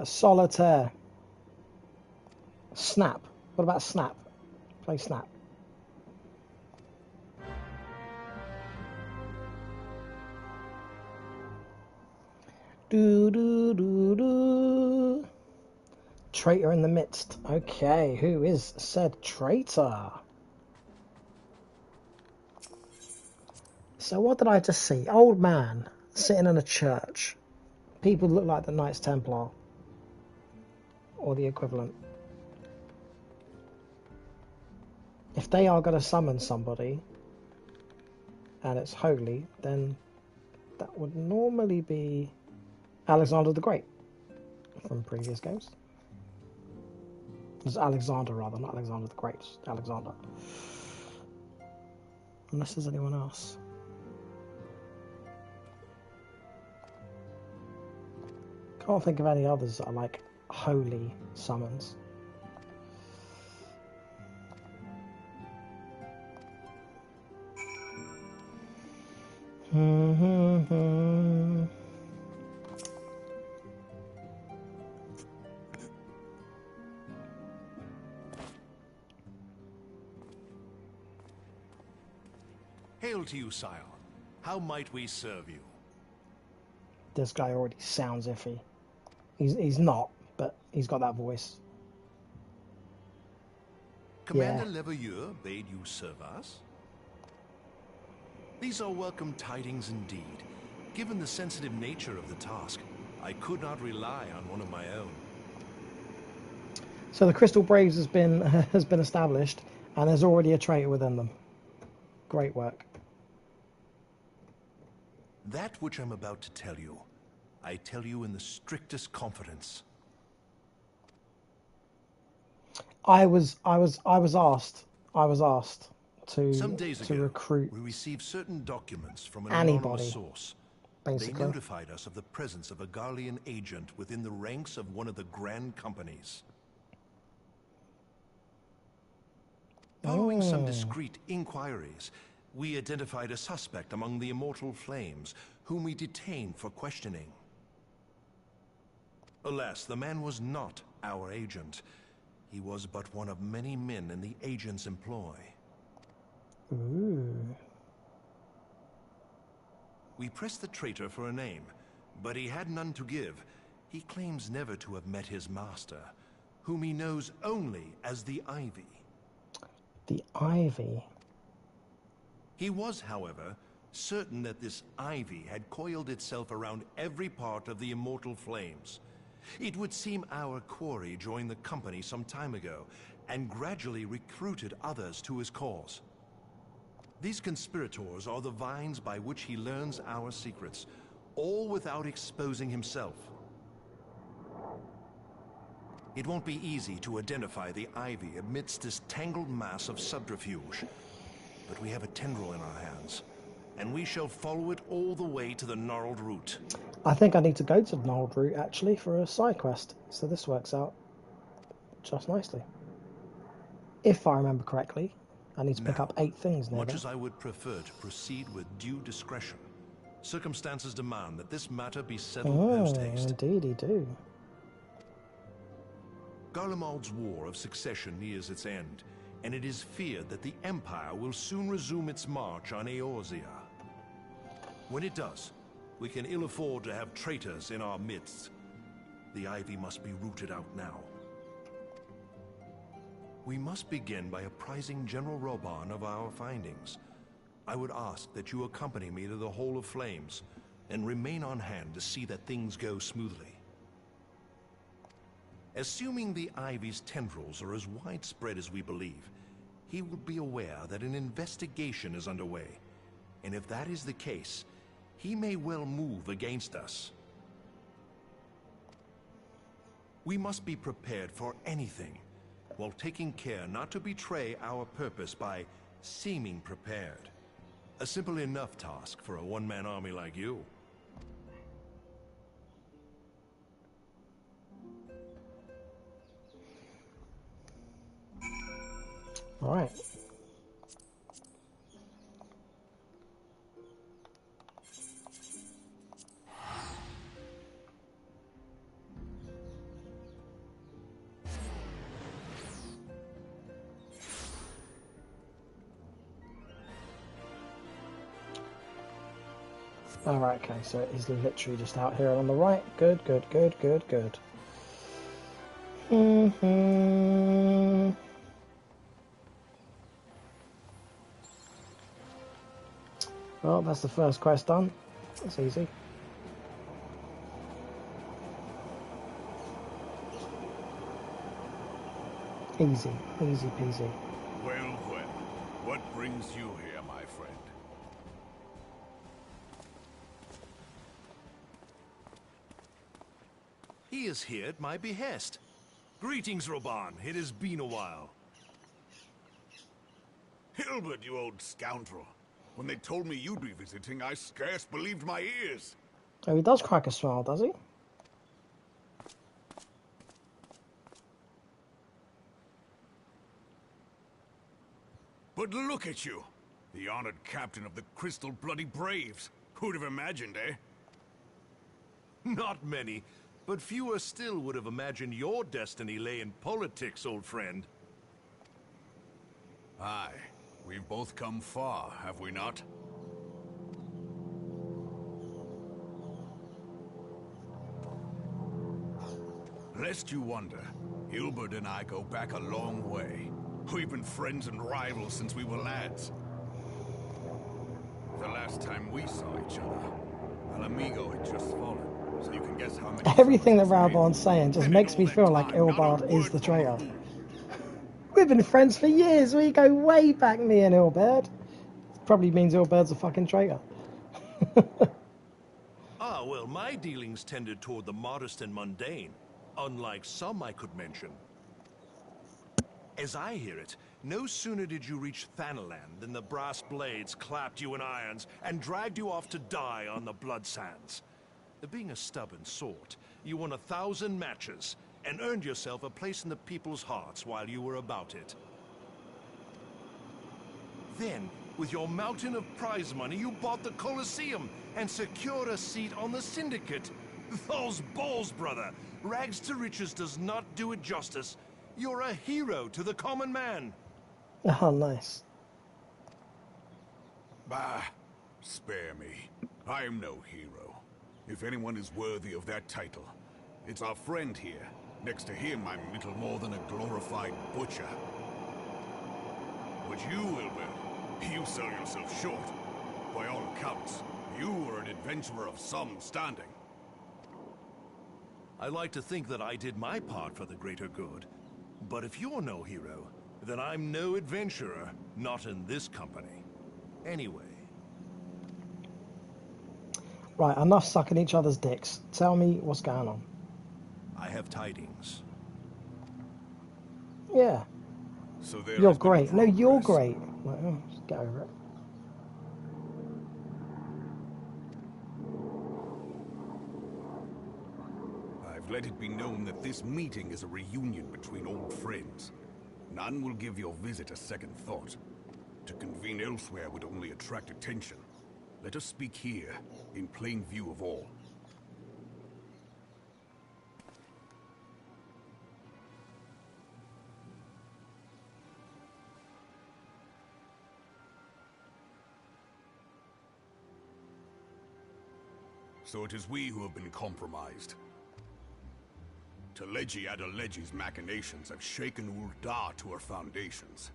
Speaker 5: Solitaire. Snap. What about Snap? Play Snap. Do do do do. Traitor in the midst. Okay, who is said traitor? So what did I just see? Old man sitting in a church. People look like the Knights Templar or the equivalent. If they are going to summon somebody and it's holy, then that would normally be Alexander the Great from previous games. It's Alexander rather, not Alexander the Great. Alexander. Unless there's anyone else. Can't think of any others that are like holy summons.
Speaker 10: Hail to you, sire. How might we serve you?
Speaker 5: This guy already sounds iffy. He's not, but he's got that voice.
Speaker 10: Commander Leveilleur bade you serve us? These are welcome tidings indeed. Given the sensitive nature of the task, I could not rely on one of my own.
Speaker 5: So the Crystal Braves has been established, and there's already a traitor within them. Great work.
Speaker 10: That which I'm about to tell you, I tell you in the strictest confidence.
Speaker 5: I was asked to
Speaker 10: Some days ago,
Speaker 5: recruit
Speaker 10: we received certain documents from an
Speaker 5: anybody,
Speaker 10: anonymous source.
Speaker 5: basically.
Speaker 10: They notified us of the presence of a Garlean agent within the ranks of one of the grand companies. Following some discreet inquiries, we identified a suspect among the Immortal Flames, whom we detained for questioning. Alas, the man was not our agent. He was but one of many men in the agent's employ.
Speaker 5: Ooh.
Speaker 10: We pressed the traitor for a name, but he had none to give. He claims never to have met his master, whom he knows only as the Ivy.
Speaker 5: The Ivy.
Speaker 10: He was, however, certain that this Ivy had coiled itself around every part of the Immortal Flames. It would seem our quarry joined the company some time ago, and gradually recruited others to his cause. These conspirators are the vines by which he learns our secrets, all without exposing himself. It won't be easy to identify the Ivy amidst this tangled mass of subterfuge, but we have a tendril in our hands, and we shall follow it all the way to the gnarled root.
Speaker 5: I think I need to go to the gnarled root actually for a side quest, so this works out just nicely. If I remember correctly, I need to pick up 8 things near
Speaker 10: Much
Speaker 5: there.
Speaker 10: as I would prefer to proceed with due discretion, circumstances demand that this matter be settled post-haste.
Speaker 5: Indeedy do.
Speaker 10: Garlemald's War of Succession nears its end, and it is feared that the Empire will soon resume its march on Eorzea. When it does, we can ill afford to have traitors in our midst. The Ivy must be rooted out now. We must begin by apprising General Roban of our findings. I would ask that you accompany me to the Hall of Flames, and remain on hand to see that things go smoothly. Assuming the Ivy's tendrils are as widespread as we believe, he will be aware that an investigation is underway, and if that is the case, he may well move against us. We must be prepared for anything, while taking care not to betray our purpose by seeming prepared. A simple enough task for a one-man army like you.
Speaker 5: All right. Alright, okay, so he's literally just out here on the right. Good, good, good, good, good. Well, that's the first quest done. That's easy. Easy, easy peasy.
Speaker 7: Well, well. What brings you here, my friend?
Speaker 10: He is here at my behest. Greetings, Roban. It has been a while.
Speaker 7: Hilbert, you old scoundrel. When they told me you'd be visiting, I scarce believed my ears.
Speaker 5: Oh, he does crack a smile, does he?
Speaker 7: But look at you! The honored captain of the Crystal Bloody Braves. Who'd have imagined, eh?
Speaker 10: Not many, but fewer still would have imagined your destiny lay in politics, old friend.
Speaker 7: Aye. We've both come far, have we not? Lest you wonder, Hilbert and I go back a long way. We've been friends and rivals since we were lads. The last time we saw each other, El Amigo had just fallen, so you can guess how many...
Speaker 5: Everything that Raubon's saying just makes me feel like Ilbard is the traitor. We've been friends for years. We go way back, me and Ilbard. Probably means Ilbard's a fucking traitor.
Speaker 10: Ah, well, my dealings tended toward the modest and mundane, unlike some I could mention. As I hear it, no sooner did you reach Thanalan than the brass blades clapped you in irons and dragged you off to die on the blood sands. Being a stubborn sort, you won 1,000 matches and earned yourself a place in the people's hearts while you were about it. Then, with your mountain of prize money, you bought the Colosseum and secured a seat on the Syndicate. Those balls, brother! Rags to riches does not do it justice. You're a hero to the common man.
Speaker 5: Oh, nice.
Speaker 7: Bah, spare me. I'm no hero. If anyone is worthy of that title, it's our friend here. Next to him, I'm little more than a glorified butcher. But you, Wilbur, you sell yourself short. By all accounts, you are an adventurer of some standing.
Speaker 10: I like to think that I did my part for the greater good. But if you're no hero, then I'm no adventurer, not in this company. Anyway.
Speaker 5: Right, enough sucking each other's dicks. Tell me what's going on.
Speaker 10: I have tidings.
Speaker 5: Yeah.
Speaker 7: So there
Speaker 5: You're
Speaker 7: has been
Speaker 5: great. No, you're
Speaker 7: progress.
Speaker 5: great. Like, oh, just get over it.
Speaker 7: I've let it be known that this meeting is a reunion between old friends. None will give your visit a second thought. To convene elsewhere would only attract attention. Let us speak here, in plain view of all. So it is we who have been compromised. Teleji Adeleji's machinations have shaken Ul'dah to her foundations.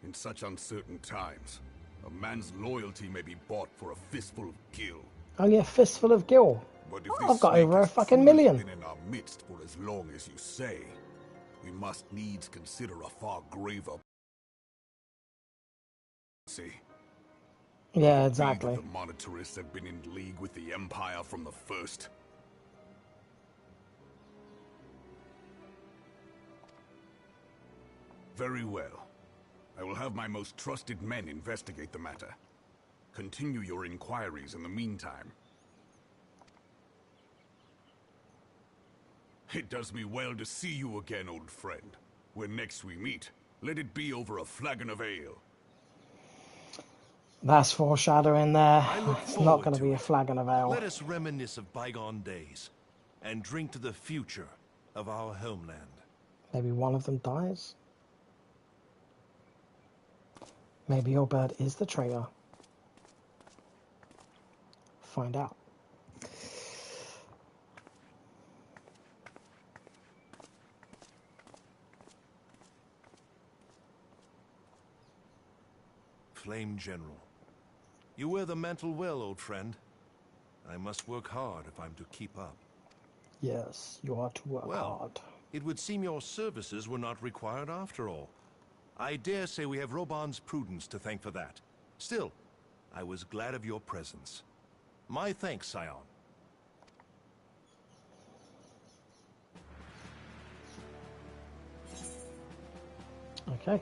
Speaker 7: In such uncertain times, a man's loyalty may be bought for a fistful of gil.
Speaker 5: Only a fistful of gil?
Speaker 7: But if
Speaker 5: I've got over a fucking million.
Speaker 7: Been in our midst for as long as you say, we must needs consider a far graver. See?
Speaker 5: Yeah, exactly.
Speaker 7: The monitorists have been in league with the Empire from the first. Very well. I will have my most trusted men investigate the matter. Continue your inquiries in the meantime. It does me well to see you again, old friend. When next we meet, let it be over a flagon of ale.
Speaker 5: That's foreshadowing there. It's not going to be a flagon of ale.
Speaker 10: Let us reminisce of bygone days and drink to the future of our homeland.
Speaker 5: Maybe one of them dies. Maybe your bird is the traitor. Find out.
Speaker 10: Flame General. You wear the mantle well, old friend. I must work hard if I'm to keep up.
Speaker 5: Yes, you are to work hard.
Speaker 10: It would seem your services were not required after all. I dare say we have Roban's prudence to thank for that. Still, I was glad of your presence. My thanks, Scion.
Speaker 5: Okay.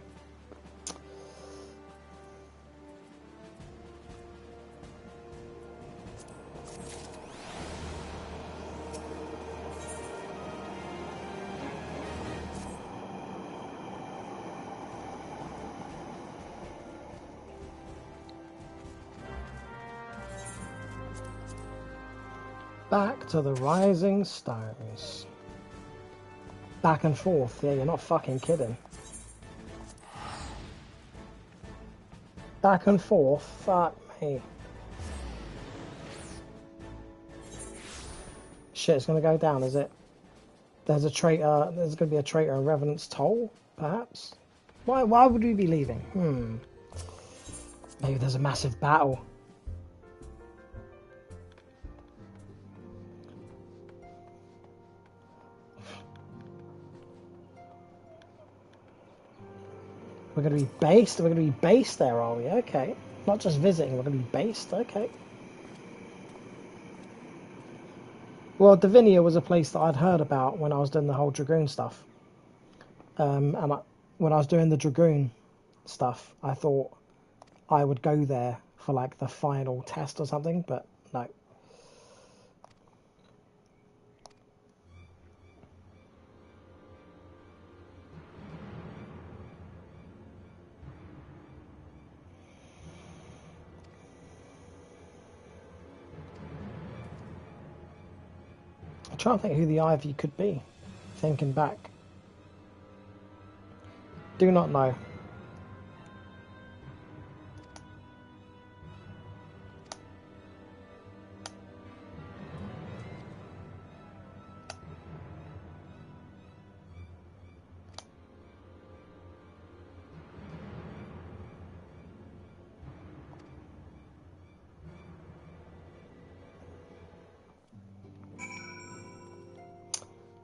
Speaker 5: Back to the Rising Stones. Back and forth. Yeah, you're not fucking kidding. Back and forth. Fuck me. Shit, it's gonna go down, is it? There's a traitor. There's gonna be a traitor in Revenant's Toll, perhaps? Why would we be leaving? Maybe there's a massive battle. We're going to be based? We're going to be based there, are we? Okay. Not just visiting, we're going to be based? Okay. Well, Davinia was a place that I'd heard about when I was doing the whole Dragoon stuff. When I was doing the Dragoon stuff, I thought I would go there for like the final test or something, but no. I'm trying to think who the Ivy could be. Thinking back. Do not know.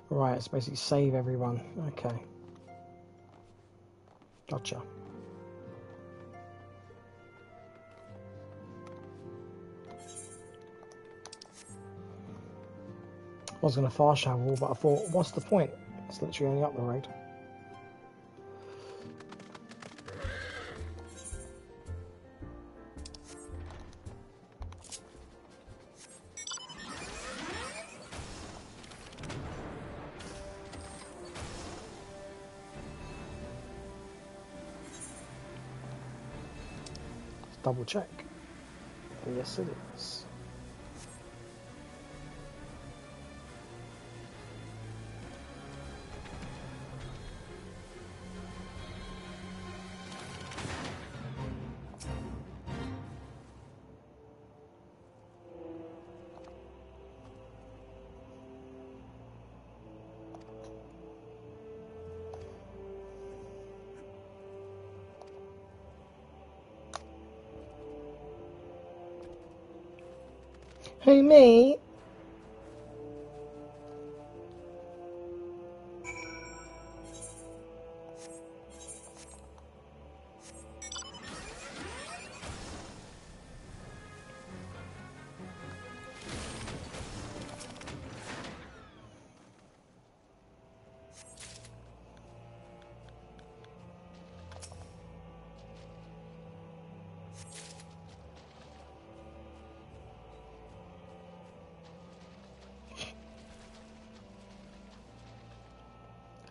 Speaker 5: Right, it's basically save everyone. Okay. Gotcha. I was going to fast travel, but I thought, what's the point? It's literally only up the road. Double check. Yes, it is. Who, me?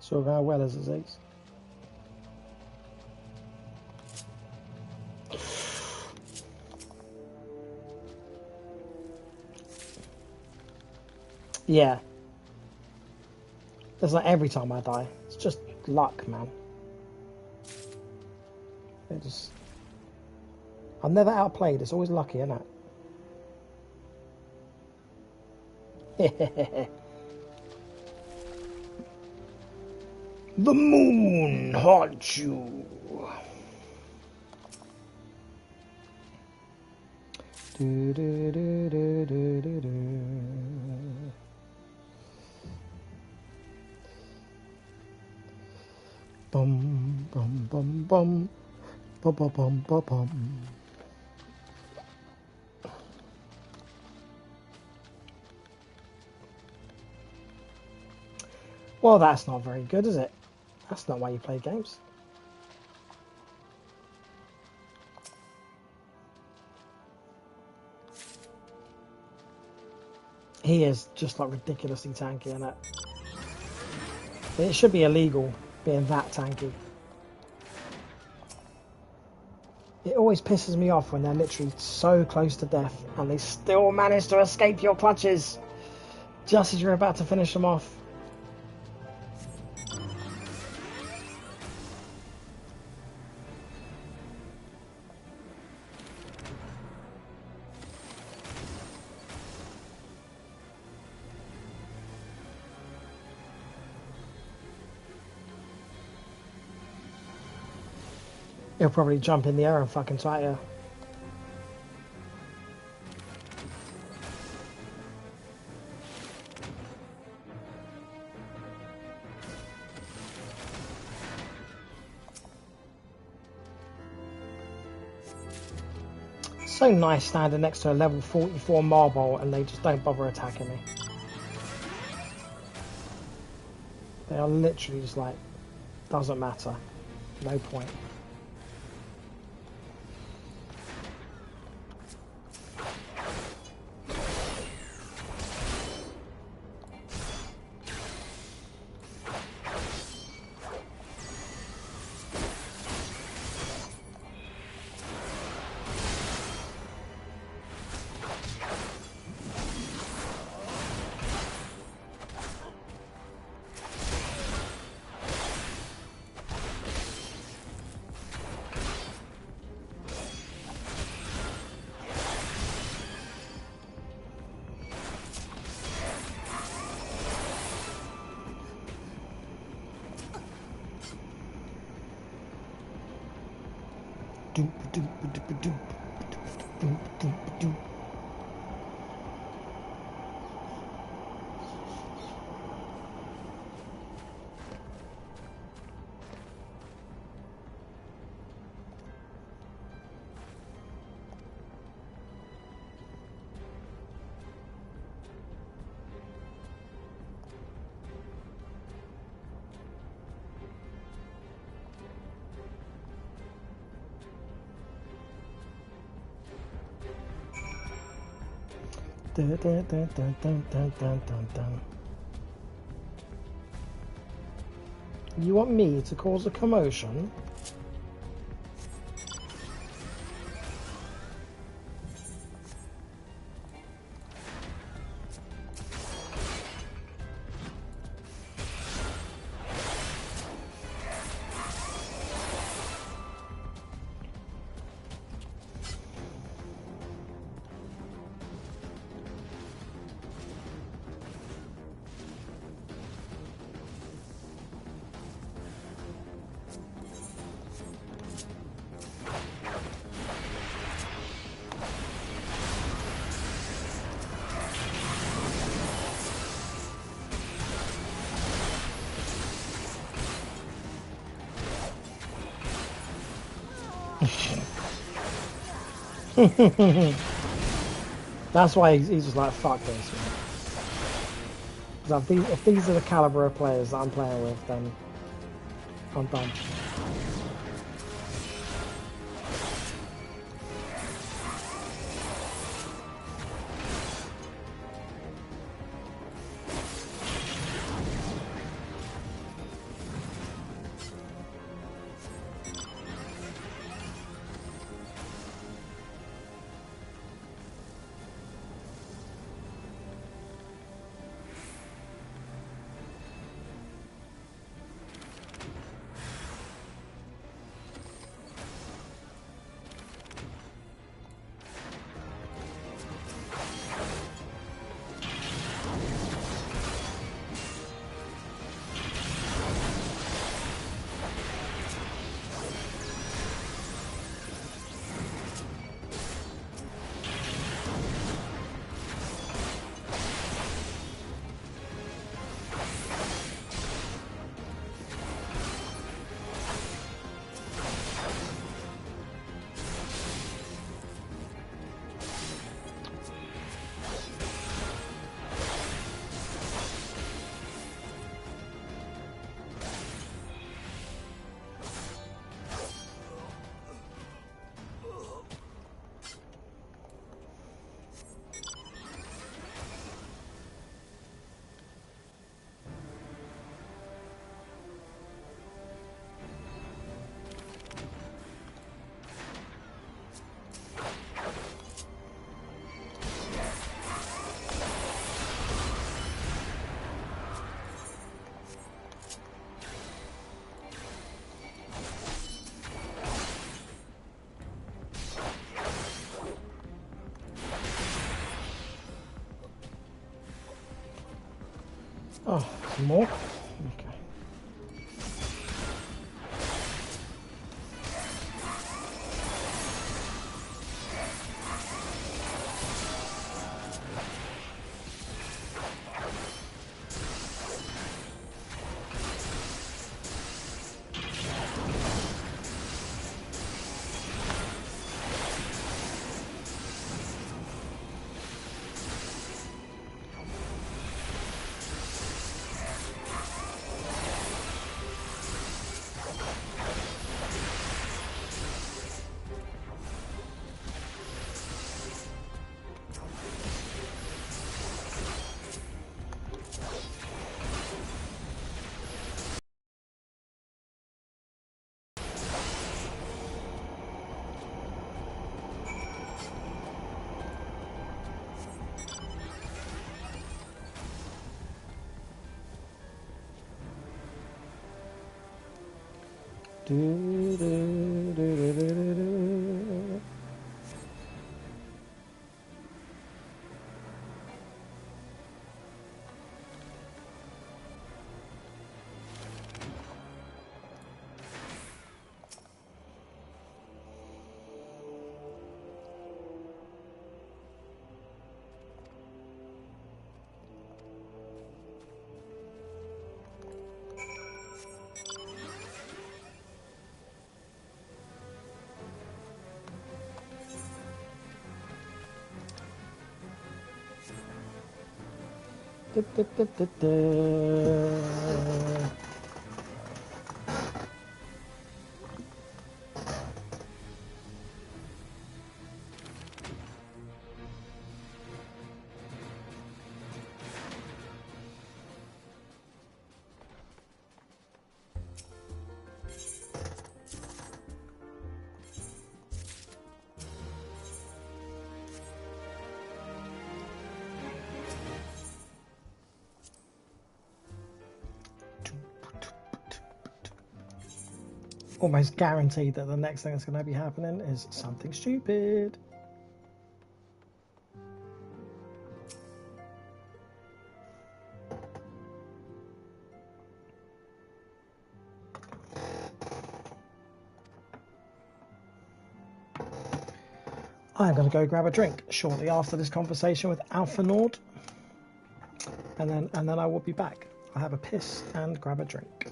Speaker 5: So how well as it is. Yeah. It's like every time I die. It's just luck, man. It just... I'm never outplayed. It's always lucky, isn't it? The moon haunts you. Do, do, do, do, do, do, do. Bum bum bum bum bum bum bum bum bum. Well, that's not very good, is it? That's not why you play games. He is just like ridiculously tanky, isn't it? It should be illegal being that tanky. It always pisses me off when they're literally so close to death and they still manage to escape your clutches just as you're about to finish them off. He'll probably jump in the air and fucking fight you. So nice standing next to a level 44 marble and they just don't bother attacking me. They are literally just like, doesn't matter. No point. Dun, dun, dun, dun, dun, dun, dun, dun, dun. You want me to cause a commotion? That's why he's just like, fuck this. Because if these are the caliber of players that I'm playing with, then I'm done. Oh, some more? Okay. Do, do, do, do, do, do, do. Da, da, da, da, da. Almost guaranteed that the next thing that's going to be happening is something stupid. I'm going to go grab a drink shortly after this conversation with Alpha Nord, and then I will be back. I'll have a piss and grab a drink.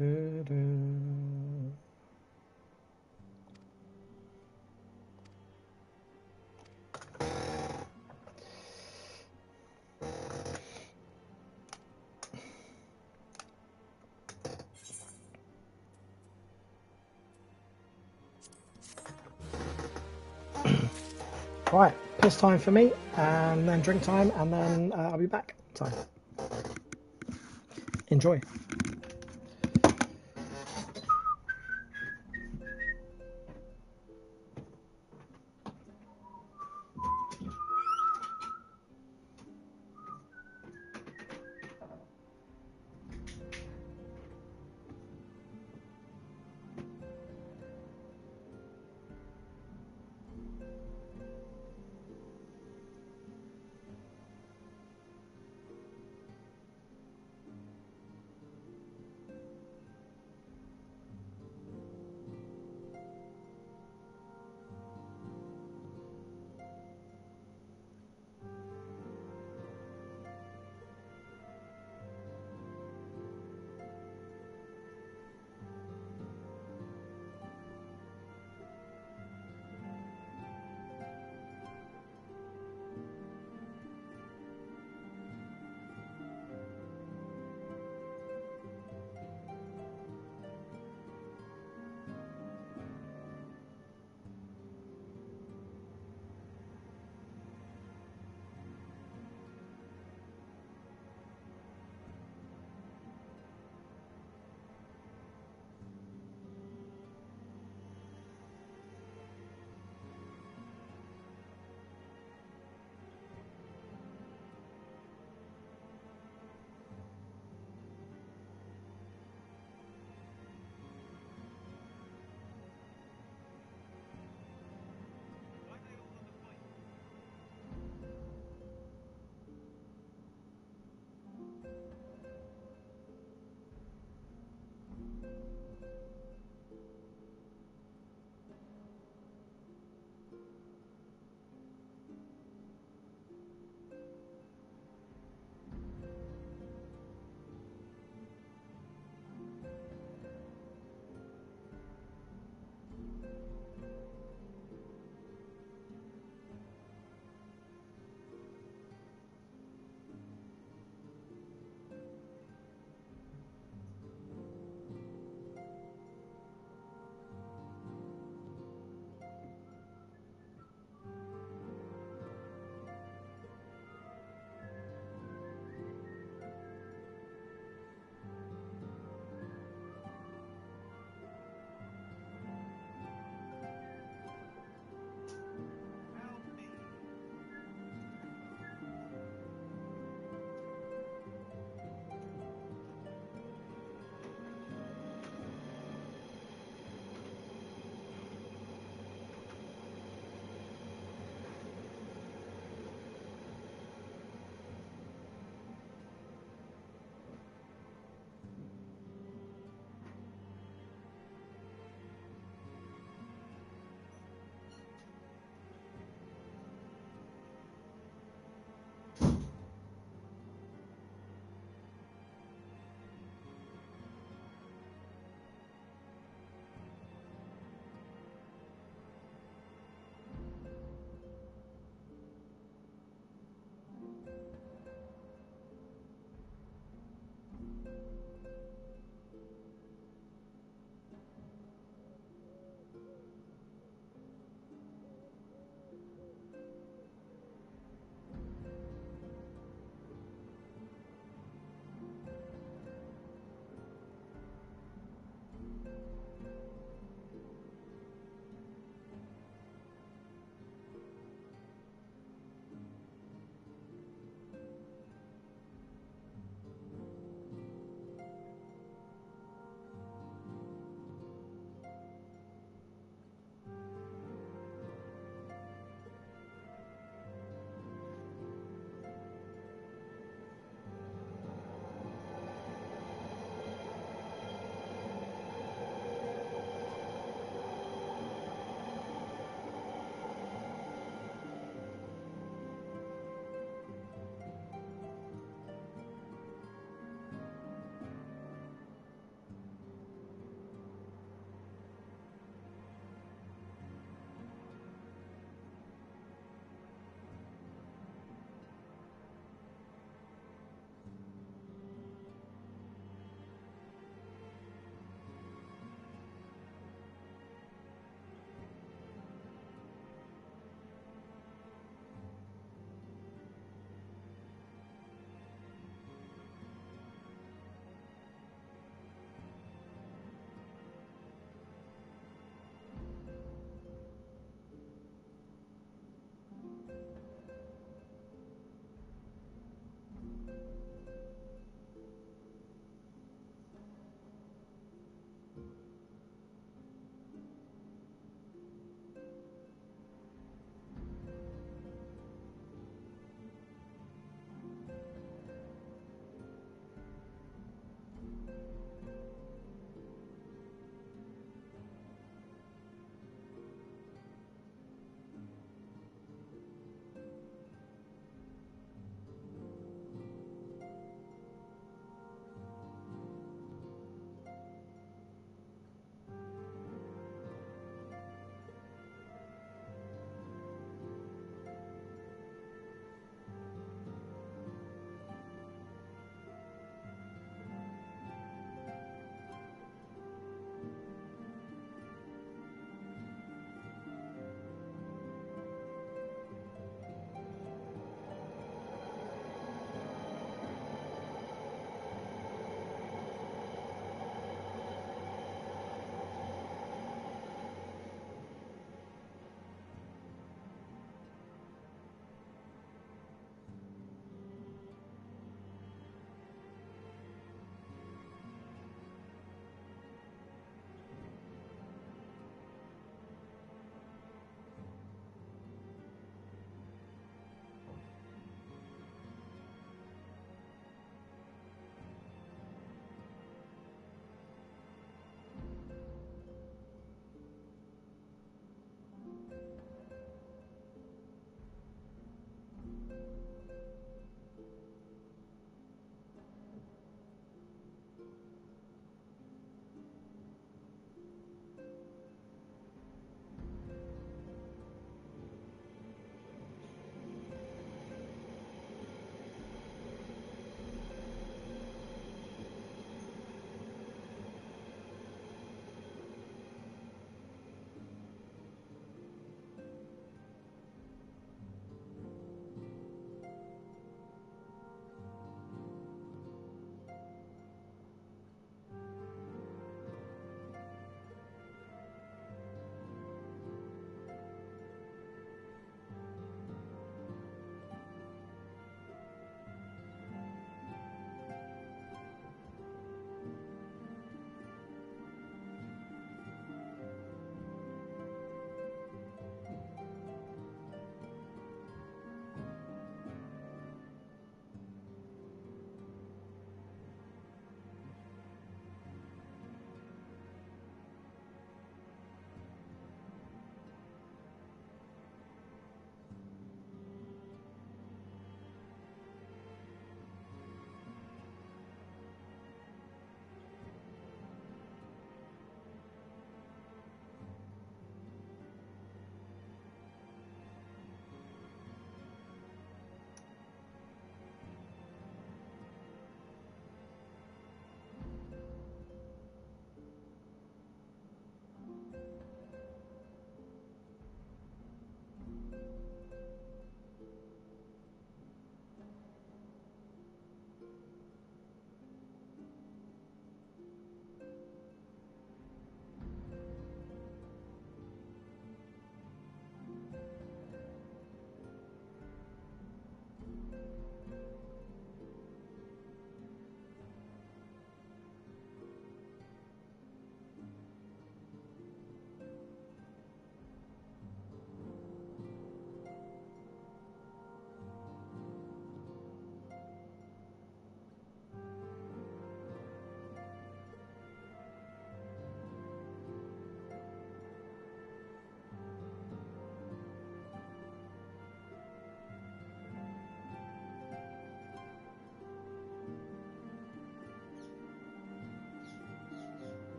Speaker 5: Right, piss time for me, and then drink time, and then I'll be back. Time. Enjoy.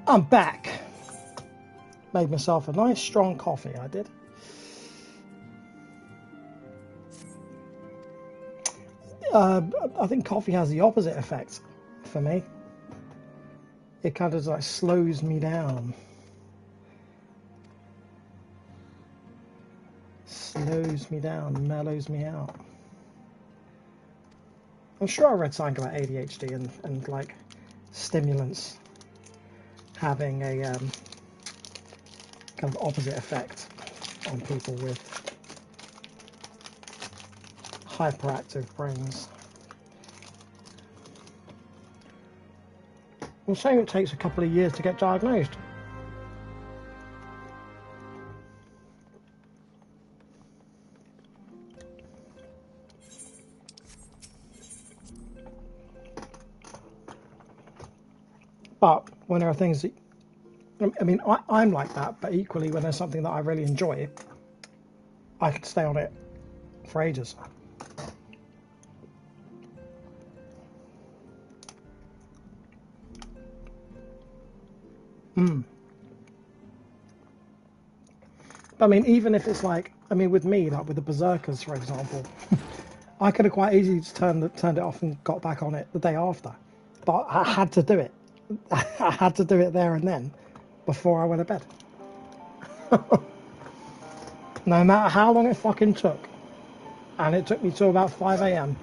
Speaker 5: I'm back. Made myself a nice strong coffee, I did. I think coffee has the opposite effect for me. It kind of like slows me down. Slows me down, mellows me out. I'm sure I read something about ADHD and like stimulants having a kind of opposite effect on people with hyperactive brains. I'm saying it takes a couple of years to get diagnosed. But when there are things that, I mean, I'm like that, but equally when there's something that I really enjoy, I could stay on it for ages. I mean, even if it's like, I mean, with me, like with the Berserkers, for example, I could have quite easily just turned it off and got back on it the day after. But I had to do it. I had to do it there and then, before I went to bed. No matter how long it fucking took. And it took me till about 5 a.m.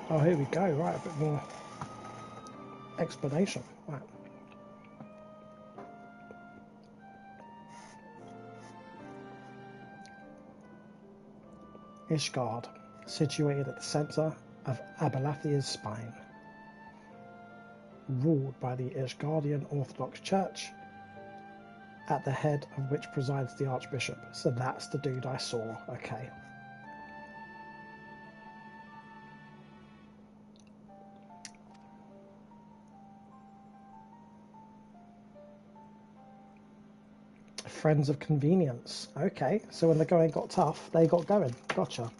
Speaker 5: Oh, here we go. Right, a bit more explanation. Right. Ishgard, situated at the centre of Abalathia's spine, ruled by the Ishgardian Orthodox Church, at the head of which presides the Archbishop. So that's the dude I saw. Okay. Friends of convenience. Okay, so when the going got tough, they got going. Gotcha.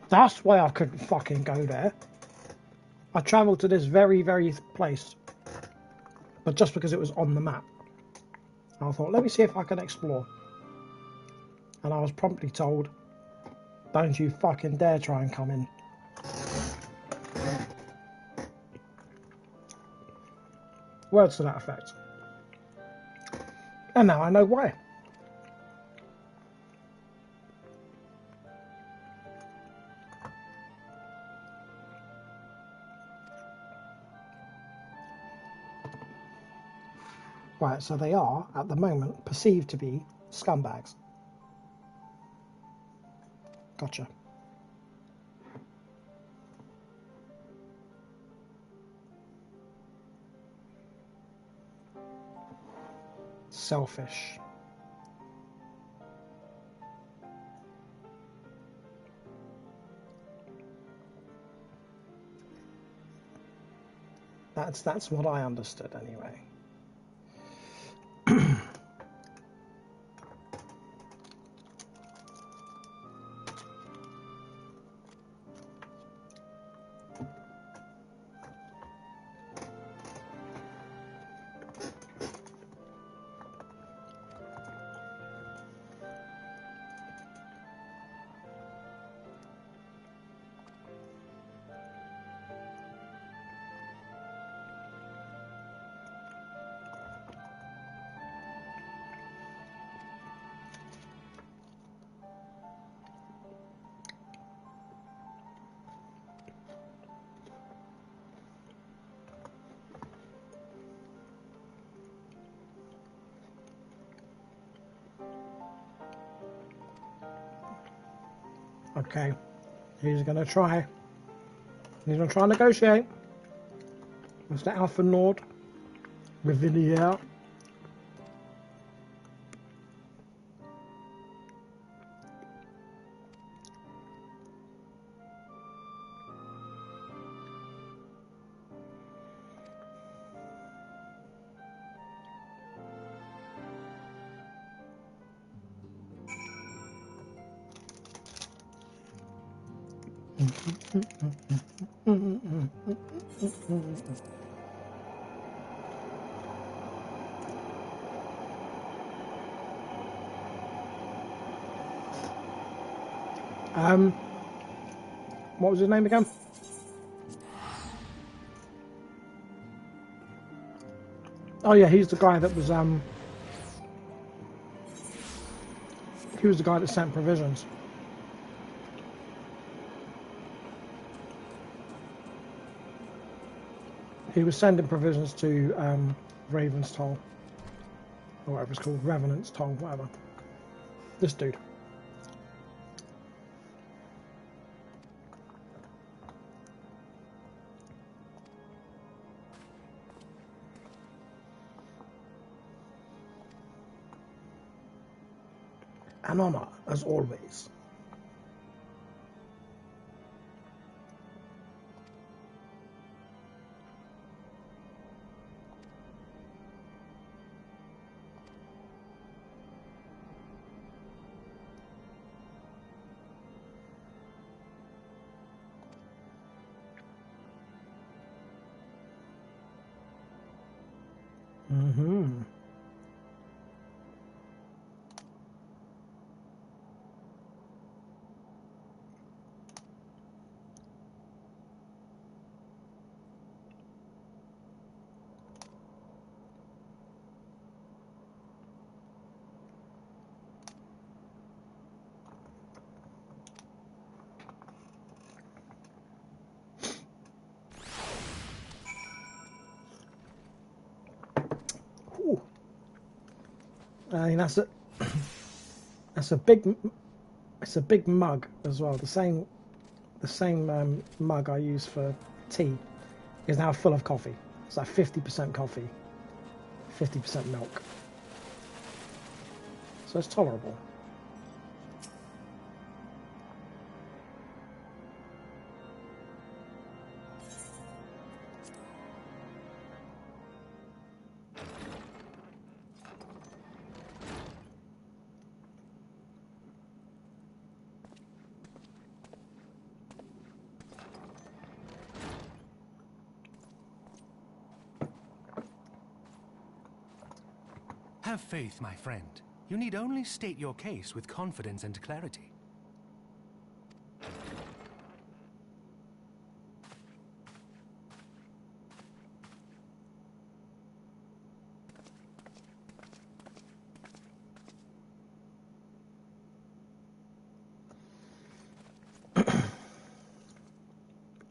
Speaker 5: That's why I couldn't fucking go there. I travelled to this very, very place, but just because it was on the map. I thought, let me see if I can explore. And I was promptly told, don't you fucking dare try and come in. Words to that effect. And now I know why. Right, so they are, at the moment, perceived to be scumbags. Gotcha. Selfish. That's what I understood anyway. Okay, he's gonna try. He's gonna try and negotiate. Mr. Alpha Nord, Riviere. What was his name again? Oh yeah, he's the guy that was he was the guy that sent provisions. He was sending provisions to Raven's Toll, or whatever it's called, Revenant's Toll, whatever. This dude. An honor, as always. Mm-hmm. I mean, that's a big, it's a big mug as well. The same mug I use for tea is now full of coffee. It's like 50% coffee, 50% milk. So it's tolerable.
Speaker 8: Have faith, my friend. You need only state your case with confidence and clarity.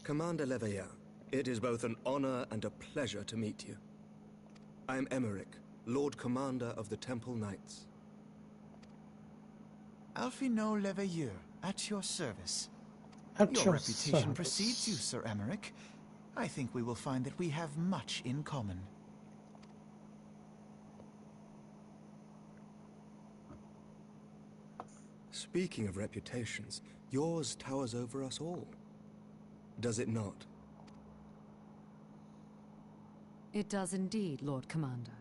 Speaker 11: Commander Leveilleur, it is both an honor and a pleasure to meet you. I am Emmerich, Lord Commander of the Temple Knights.
Speaker 9: Alphino Leveilleur, at your service.
Speaker 5: At
Speaker 9: Your
Speaker 5: your
Speaker 9: reputation
Speaker 5: service.
Speaker 9: precedes you, Sir Emmerich. I think we will find that we have much in common.
Speaker 11: Speaking of reputations, yours towers over us all. Does it not?
Speaker 12: It does indeed, Lord Commander.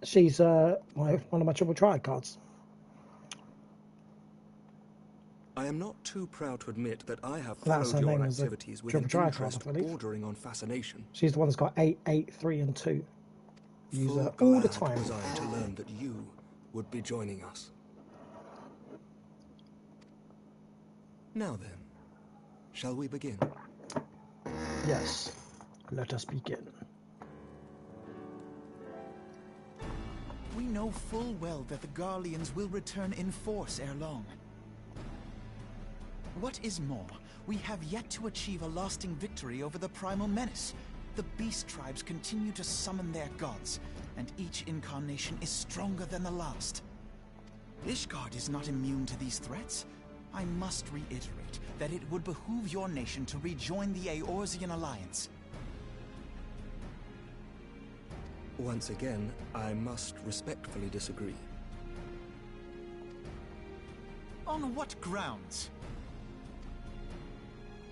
Speaker 5: She's one of my triple triad cards.
Speaker 11: I am not too proud to admit that I have
Speaker 5: That's
Speaker 11: followed
Speaker 5: her
Speaker 11: your
Speaker 5: name as a
Speaker 11: activities with an
Speaker 5: triple triad card,
Speaker 11: interest
Speaker 5: I believe.
Speaker 11: bordering on fascination.
Speaker 5: She's the one that's got 8, 8, 3, and 2. Use
Speaker 11: Full
Speaker 5: her all the
Speaker 11: glad
Speaker 5: time.
Speaker 11: was I to learn that you would be joining us. Now then, shall we begin?
Speaker 5: Yes. Let us begin.
Speaker 9: We know full well that the Garleans will return in force ere long. What is more, we have yet to achieve a lasting victory over the Primal Menace. The beast tribes continue to summon their gods, and each incarnation is stronger than the last. Ishgard is not immune to these threats. I must reiterate that it would behoove your nation to rejoin the Eorzean Alliance.
Speaker 11: Once again, I must respectfully disagree.
Speaker 9: On what grounds?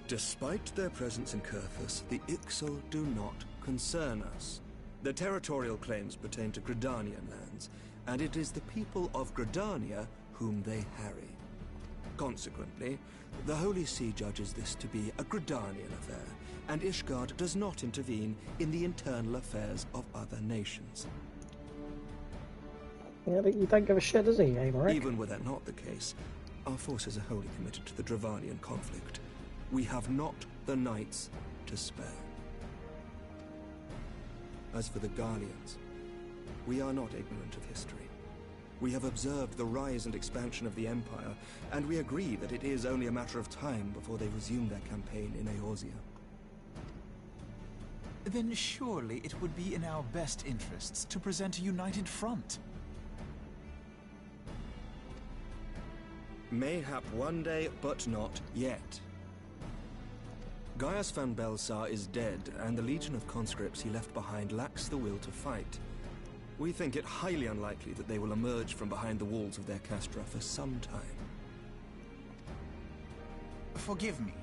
Speaker 11: Despite their presence in Kurthus, the Ixal do not concern us. The territorial claims pertain to Gridanian lands, and it is the people of Gridania whom they harry. Consequently, the Holy See judges this to be a Gridanian affair, and Ishgard does not intervene in the internal affairs of other nations.
Speaker 5: Yeah, you don't give a shit, does he, Amaric?
Speaker 11: Even were that not the case, our forces are wholly committed to the Dravanian conflict. We have not the knights to spare. As for the Garleans, we are not ignorant of history. We have observed the rise and expansion of the Empire, and we agree that it is only a matter of time before they resume their campaign in Eorzea.
Speaker 9: Then surely it would be in our best interests to present a united front.
Speaker 11: Mayhap one day, but not yet. Gaius van Belsar is dead, and the legion of conscripts he left behind lacks the will to fight. We think it highly unlikely that they will emerge from behind the walls of their castra for some time.
Speaker 9: Forgive me,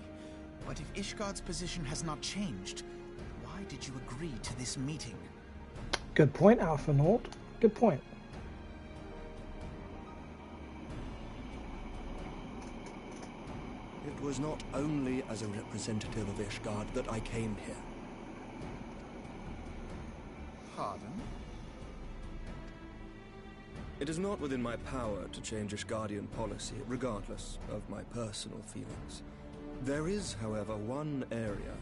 Speaker 9: but if Ishgard's position has not changed, why did you agree to this meeting?
Speaker 5: Good point, Alpha Nord. Good point.
Speaker 11: It was not only as a representative of Ishgard that I came here.
Speaker 9: Pardon?
Speaker 11: It is not within my power to change Ishgardian policy, regardless of my personal feelings. There is, however, one area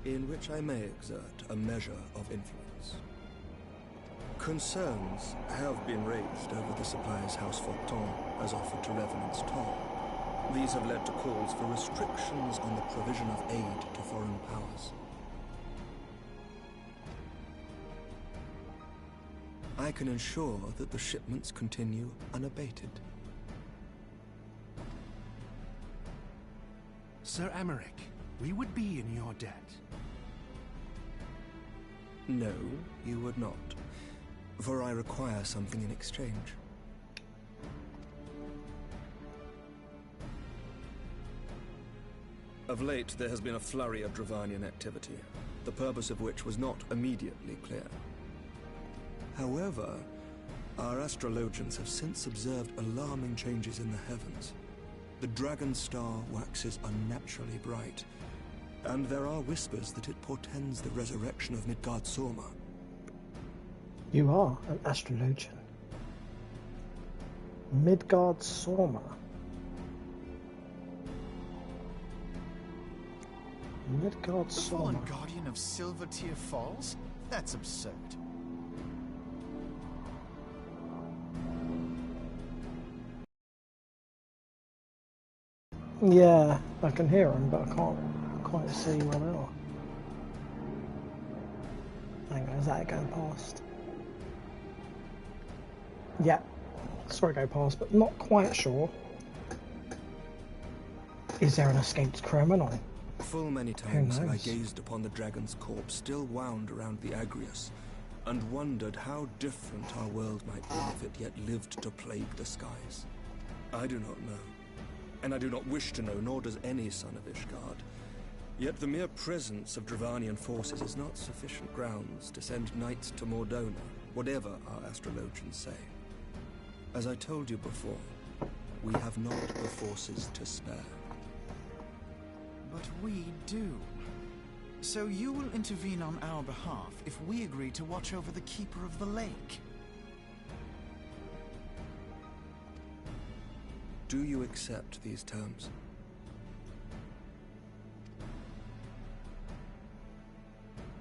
Speaker 11: in which I may exert a measure of influence. Concerns have been raised over the supplies House Forton has offered to Revenant's Toll. These have led to calls for restrictions on the provision of aid to foreign powers. I can ensure that the shipments continue unabated.
Speaker 8: Sir Amaric, we would be in your debt.
Speaker 11: No, you would not, for I require something in exchange. Of late, there has been a flurry of Dravanian activity, the purpose of which was not immediately clear. However, our astrologians have since observed alarming changes in the heavens. The dragon star waxes unnaturally bright, and there are whispers that it portends the resurrection of Midgard-Sorma.
Speaker 5: You are an astrologian. Midgard-Sorma.
Speaker 9: The fallen guardian of Silvertear Falls? That's absurd.
Speaker 5: Yeah, I can hear them, but I can't quite see where they are. Hang on, is that it going past? Yeah, saw it go past, but not quite sure. Is there an escaped criminal?
Speaker 11: Full many times have I gazed upon the dragon's corpse still wound around the Agrius, and wondered how different our world might be if it yet lived to plague the skies. I do not know, and I do not wish to know, nor does any son of Ishgard. Yet the mere presence of Dravanian forces is not sufficient grounds to send knights to Mordona, whatever our astrologians say. As I told you before, we have not the forces to spare.
Speaker 9: But we do. So you will intervene on our behalf if we agree to watch over the Keeper of the Lake.
Speaker 11: Do you accept these terms?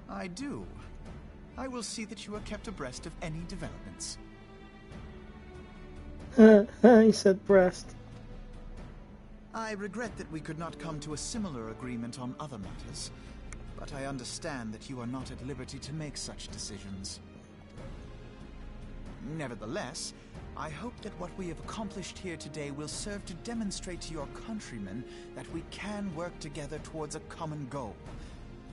Speaker 9: I do. I will see that you are kept abreast of any developments.
Speaker 5: He said breast.
Speaker 9: I regret that we could not come to a similar agreement on other matters, but I understand that you are not at liberty to make such decisions. Nevertheless, I hope that what we have accomplished here today will serve to demonstrate to your countrymen that we can work together towards a common goal.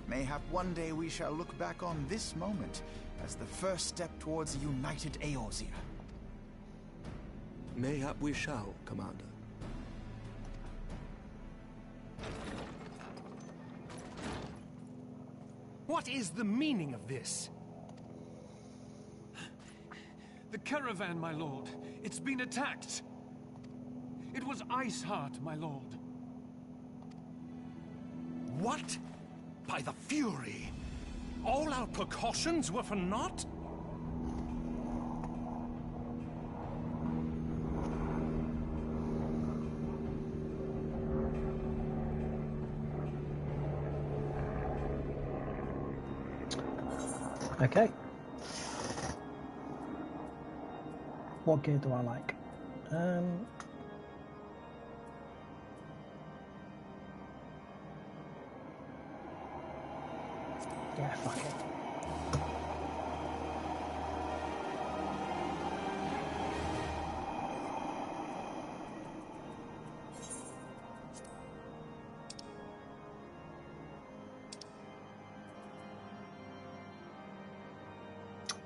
Speaker 9: Mayhap one day we shall look back on this moment as the first step towards a united Eorzea.
Speaker 11: Mayhap we shall, Commander.
Speaker 8: What is the meaning of this?
Speaker 13: The caravan, my lord. It's been attacked.
Speaker 4: It was Iceheart, my lord.
Speaker 10: What? By the Fury!
Speaker 4: All our precautions were for naught?
Speaker 5: Okay. What gear do I like? Yeah, fuck it.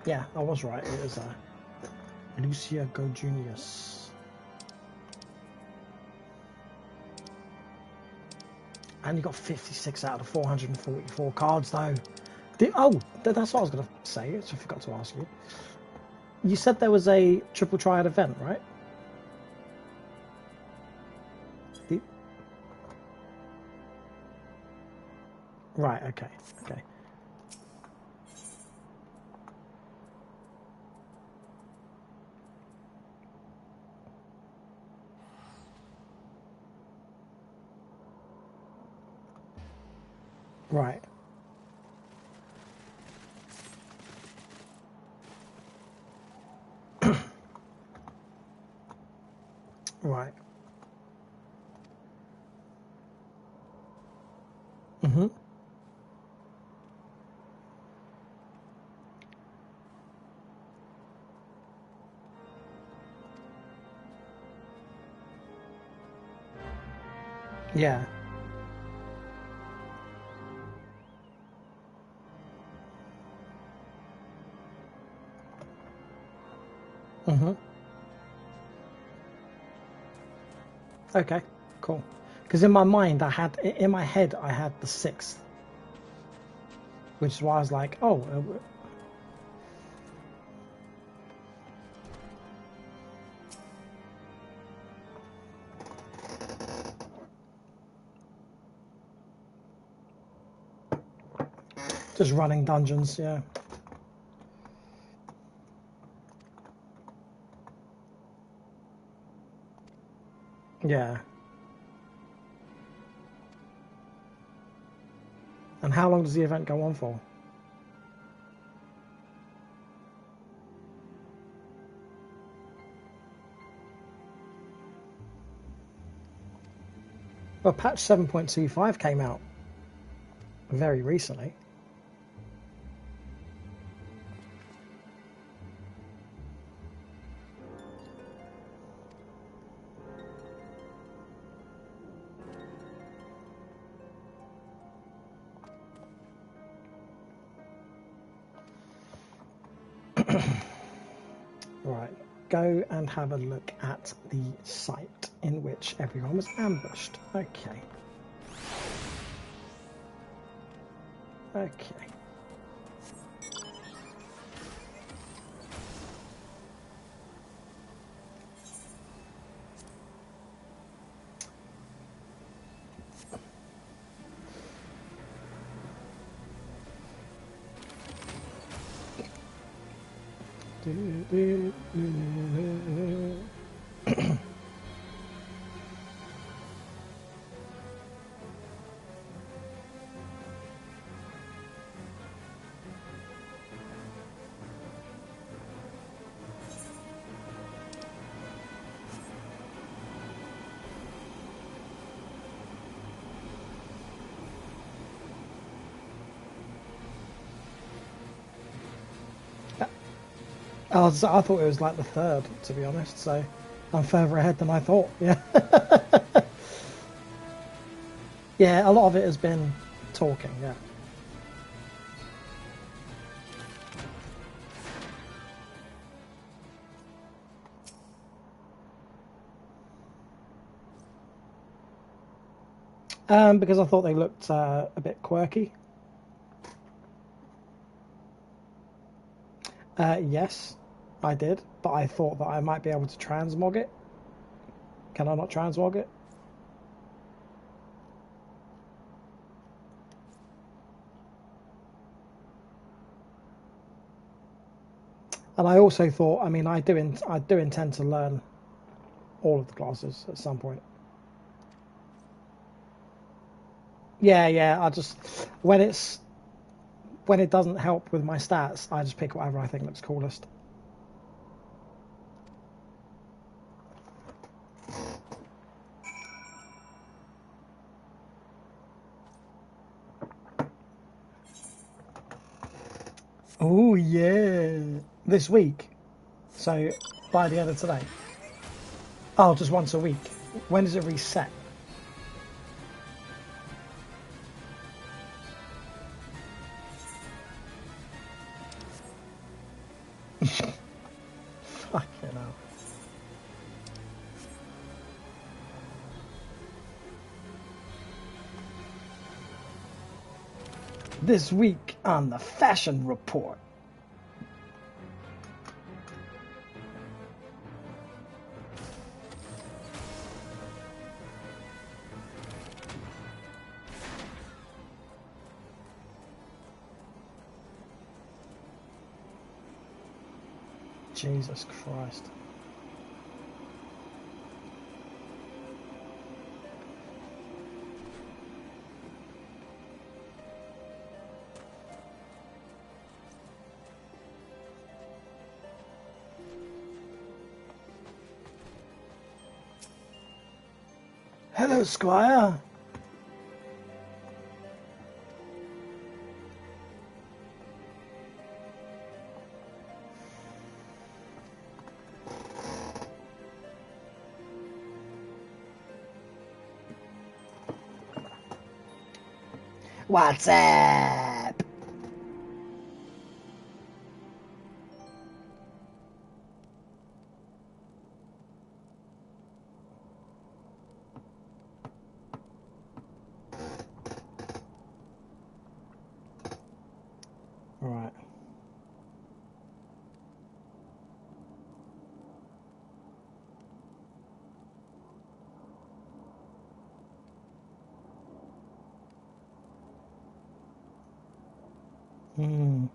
Speaker 5: Yeah, I was right. It is Lucia Gojunius. And you got 56 out of 444 cards, though. That's what I was going to say. I forgot to ask you. You said there was a triple triad event, right? Right, okay. Right. Right. Mm-hmm. Yeah. Mm-hmm. Okay, cool. Because in my mind, in my head, I had the 6th. Which is why I was like, oh. Just running dungeons, yeah. Yeah. And how long does the event go on for? Well, patch 7.25 came out very recently. Right, go and have a look at the site in which everyone was ambushed. Okay. I thought it was like the 3rd, to be honest, so I'm further ahead than I thought, yeah. Yeah, a lot of it has been talking, yeah. Because I thought they looked a bit quirky. Yes, I did, but I thought that I might be able to transmog it. Can I not transmog it? And I also thought, I mean, I do intend to learn all of the classes at some point. Yeah. I just when it doesn't help with my stats, I just pick whatever I think looks coolest. Oh yeah, this week. So by the end of today. Oh, just once a week. When does it reset? Fucking hell. This week on the Fashion Report. Jesus Christ. Hello, Squire. What's up? All right. Hmm.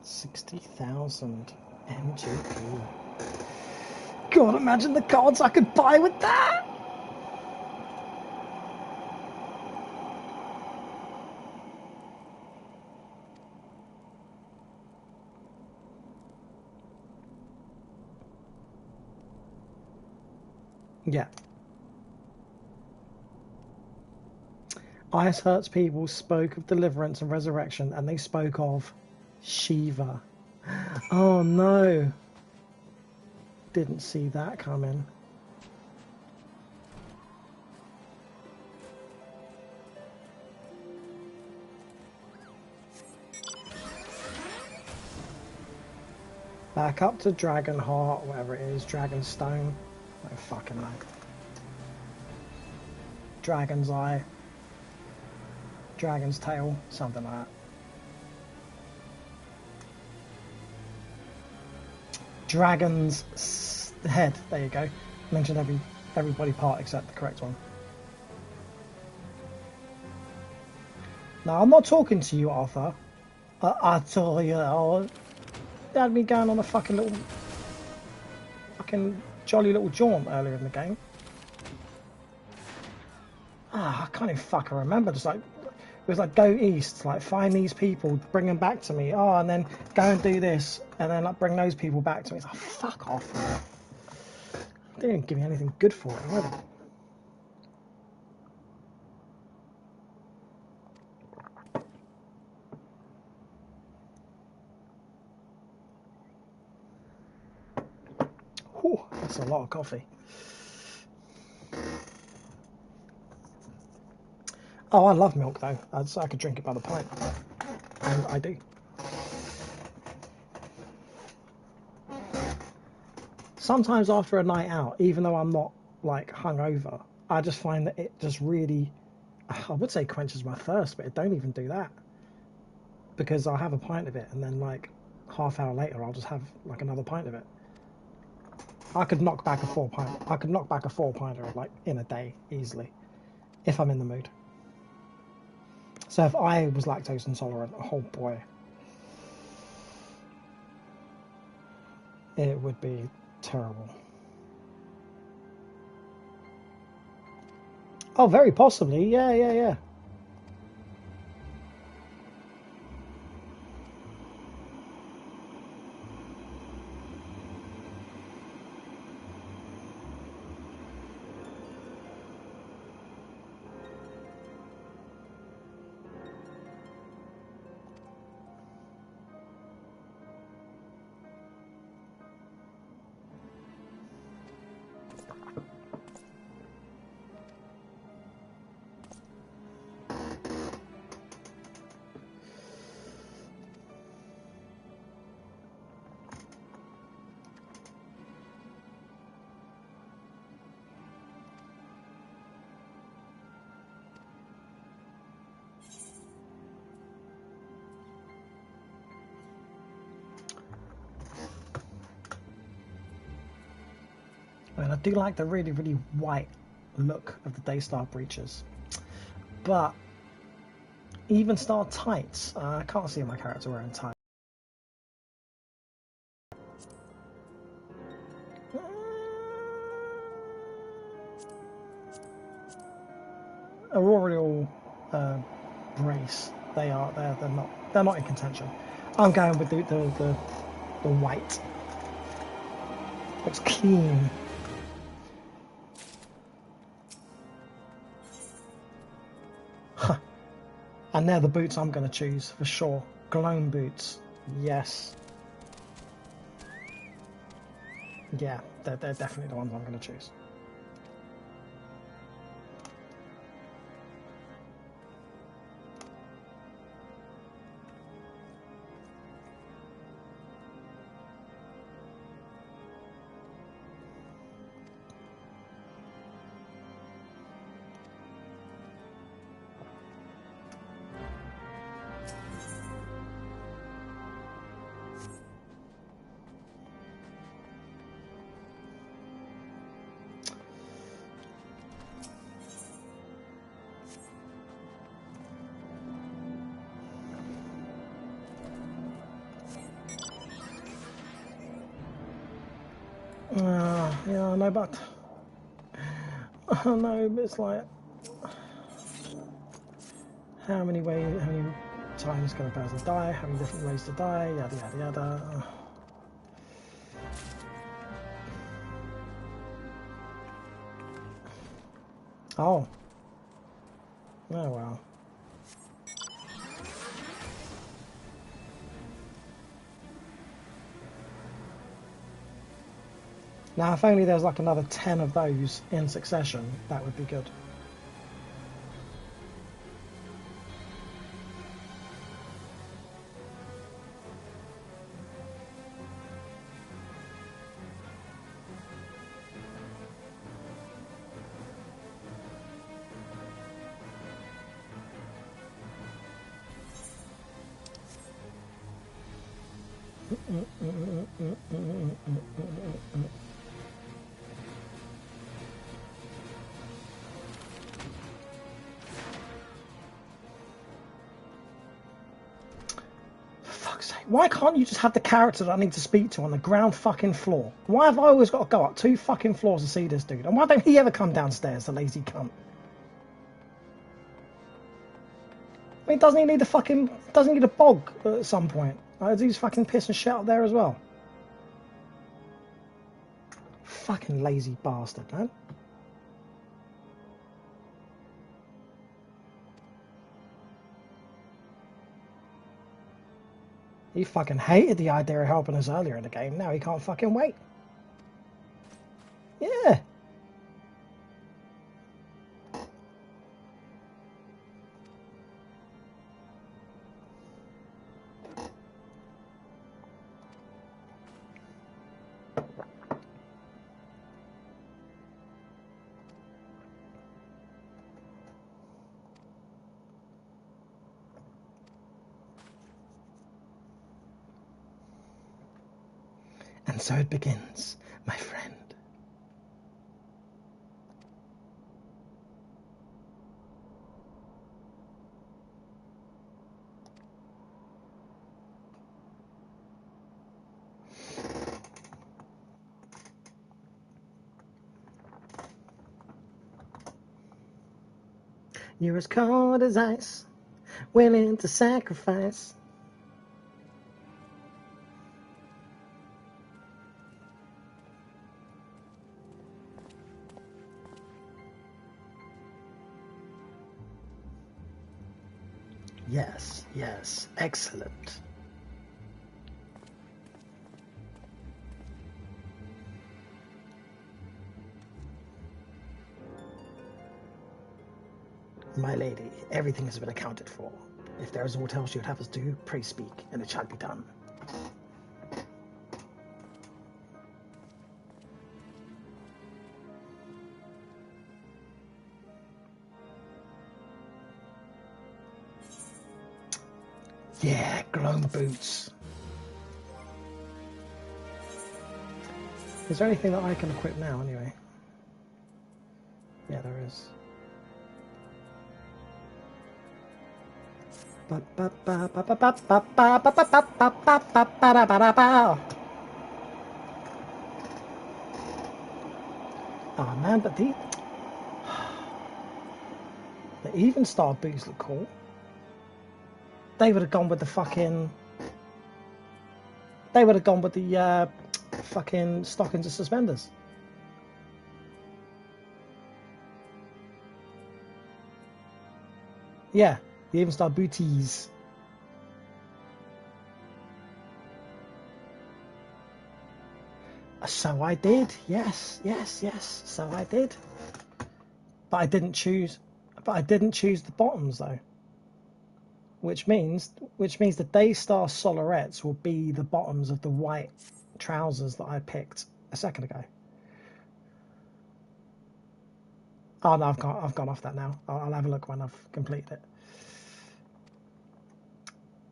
Speaker 5: 60,000 MGP. God, imagine the cards I could buy with that! Yeah. Ice Hurts people spoke of deliverance and resurrection, and they spoke of Shiva. Oh no. Didn't see that coming. Back up to Dragon Heart, whatever it is, Dragon Stone. I don't fucking know. Dragon's Eye. Dragon's Tail, something like that. Dragon's Head, there you go. Mentioned every body part except the correct one. Now, I'm not talking to you, Arthur. I tell you, they had me going on a fucking jolly little jaunt earlier in the game. I can't even fucking remember. Just like, it was like, go east, like find these people, bring them back to me. Oh, and then go and do this, and then like bring those people back to me. It's like, fuck off. They didn't give me anything good for it, really. Whew, that's a lot of coffee. Oh, I love milk though. I could drink it by the pint, and I do. Sometimes after a night out, even though I'm not like hungover, I just find that it just really, I would say quenches my thirst, but it don't even do that. because I'll have a pint of it, and then like half hour later I'll just have like another pint of it. I could knock back a 4 pint. I could knock back a 4 pinter like in a day easily, if I'm in the mood. So if I was lactose intolerant, oh boy, it would be terrible. Oh, very possibly. Yeah. And I do like the really, really white look of the Daystar breeches. But even star tights, I can't see my character wearing tights. Aurorial brace, they're not in contention. I'm going with the white. Looks clean. Huh. And they're the boots I'm going to choose for sure. Gloam boots, yes. Yeah, they're definitely the ones I'm going to choose. Yeah, I know, but I know, but it's like how many times can a person die? How many different ways to die? Yada yada yada. Oh. Oh well. Now, if only there's like another 10 of those in succession, that would be good. Why can't you just have the character that I need to speak to on the ground fucking floor? Why have I always got to go up 2 fucking floors to see this dude? And why don't he ever come downstairs, the lazy cunt? I mean, doesn't he need a bog at some point? Like, he's fucking piss and shit up there as well. Fucking lazy bastard, man. He fucking hated the idea of helping us earlier in the game. Now he can't fucking wait. Yeah. And so it begins, my friend. You're as cold as ice, willing to sacrifice. Yes, yes, excellent. My lady, everything has been accounted for. If there is aught else you would have us do, pray speak, and it shall be done. Yeah, glowing boots. Is there anything that I can equip now, anyway? Yeah, there is. Oh man, but the even star boots look cool. They would have gone with the fucking. They would have gone with the fucking stockings and suspenders. Yeah, the even star booties. So I did. Yes, yes, yes. So I did. But I didn't choose. But I didn't choose the bottoms though. Which means the Daystar Solarettes will be the bottoms of the white trousers that I picked a second ago. Oh no, I've gone off that now. I'll have a look when I've completed it.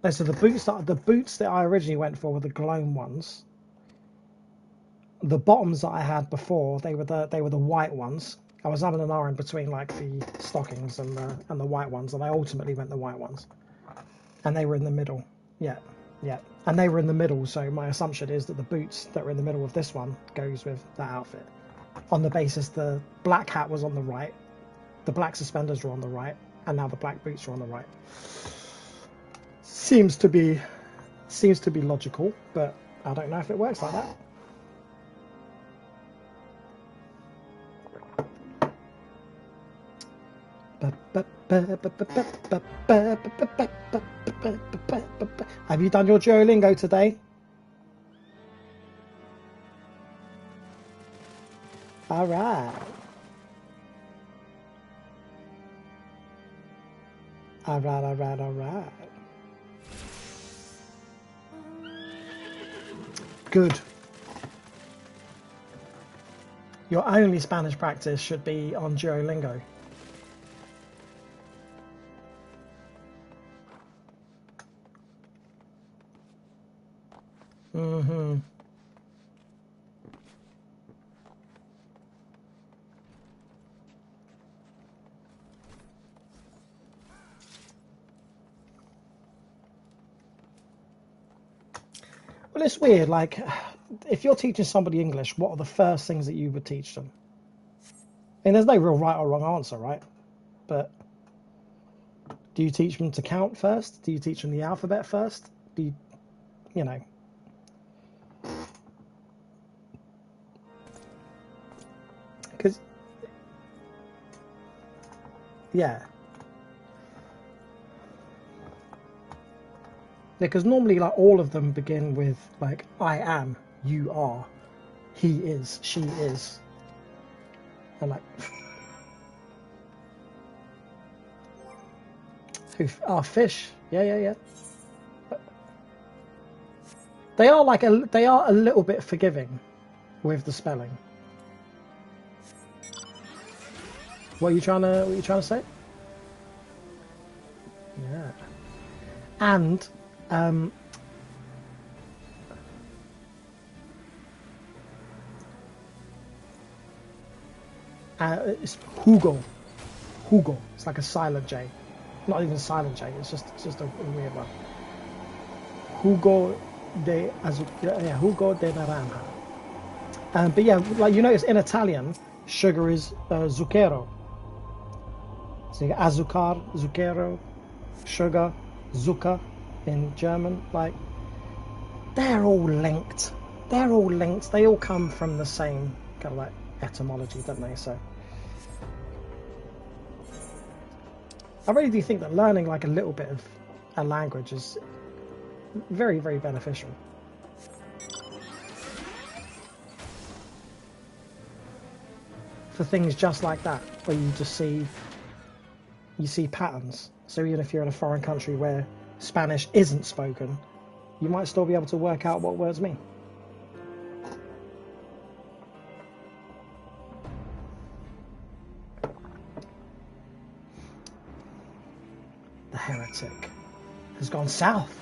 Speaker 5: No, so the boots that I originally went for were the Gloam ones. The bottoms that I had before, they were the white ones. I was having an hour in between like the stockings and the white ones, and I ultimately went the white ones. And they were in the middle. Yeah, yeah. And they were in the middle, so my assumption is that the boots that were in the middle of this one goes with that outfit. On the basis the black hat was on the right, the black suspenders were on the right, and now the black boots are on the right. Seems to be logical, but I don't know if it works like that. Have you done your Duolingo today? All right. All right, all right, all right. Good. Your only Spanish practice should be on Duolingo. Mm-hmm. Well, it's weird, like, if you're teaching somebody English, what are the first things that you would teach them? I mean, there's no real right or wrong answer, right? But do you teach them to count first? Do you teach them the alphabet first? Do you, you know? Because, yeah. Because normally, like, all of them begin with, like, I am, you are, he is, she is. And, like, fish. Yeah, yeah, yeah. They are like they are a little bit forgiving with the spelling. What are you trying to say? Yeah. And It's Hugo. Hugo. It's like a silent J. Not even silent J. It's just a weird one. Hugo de naranja. But yeah, like you notice in Italian, sugar is zucchero. So you get azucar, zucchero, sugar, zucker in German. Like, they're all linked. They're all linked. They all come from the same kind of like etymology, don't they? So I really do think that learning like a little bit of a language is very, very beneficial. For things just like that, where you just see patterns. So even if you're in a foreign country where Spanish isn't spoken, you might still be able to work out what words mean. The heretic has gone south.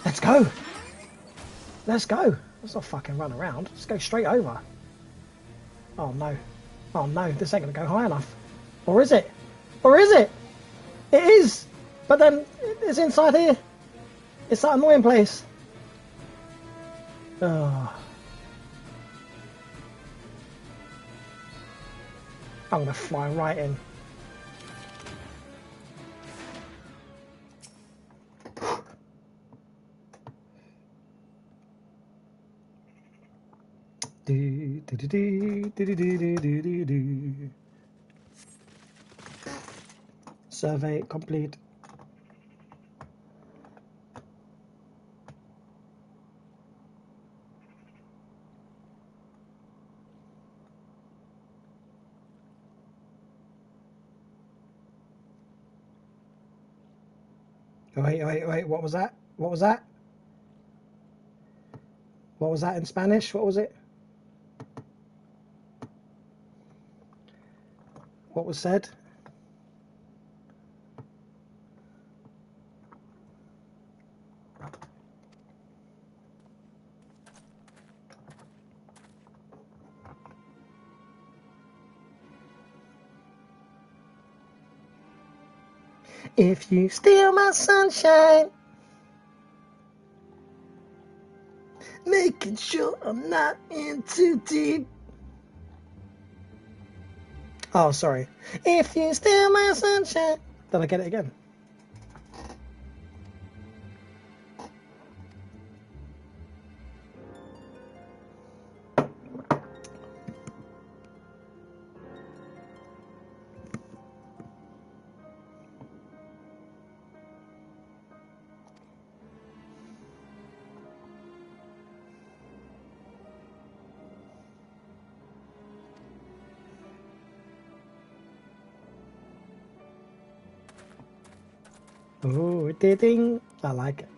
Speaker 5: Let's go. Let's go. Let's not fucking run around. Let's go straight over. Oh no. Oh no, this ain't gonna go high enough. Or is it? Or is it? It is! But then, it's inside here. It's that annoying place. Oh. I'm gonna fly right in. Survey complete. Wait, what was that? What was that? What was that in Spanish? What was it? What was said? If you steal my sunshine, making sure I'm not in too deep. Oh, sorry. If you steal my sunshine. Did I get it again? Oh, ding! I like it.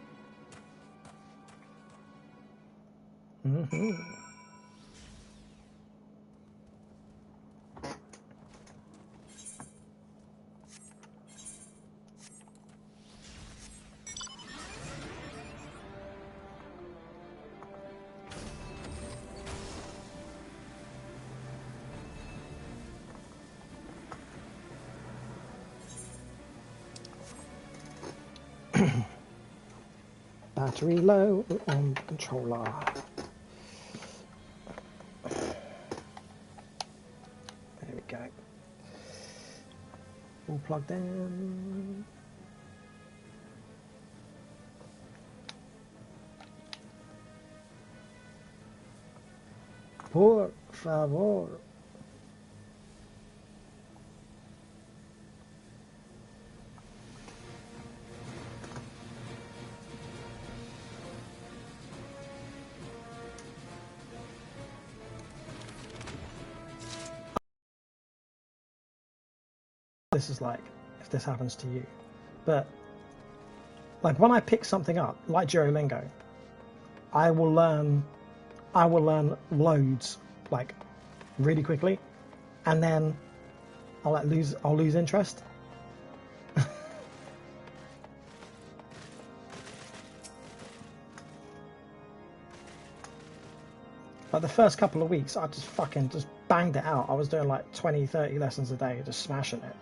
Speaker 5: Battery low on the controller. There we go. All plugged in. Por favor. This is like if this happens to you, but like when I pick something up like Duolingo, I will learn loads like really quickly, and then I'll lose interest. Like the first couple of weeks, I just banged it out. I was doing like 20, 30 lessons a day, just smashing it.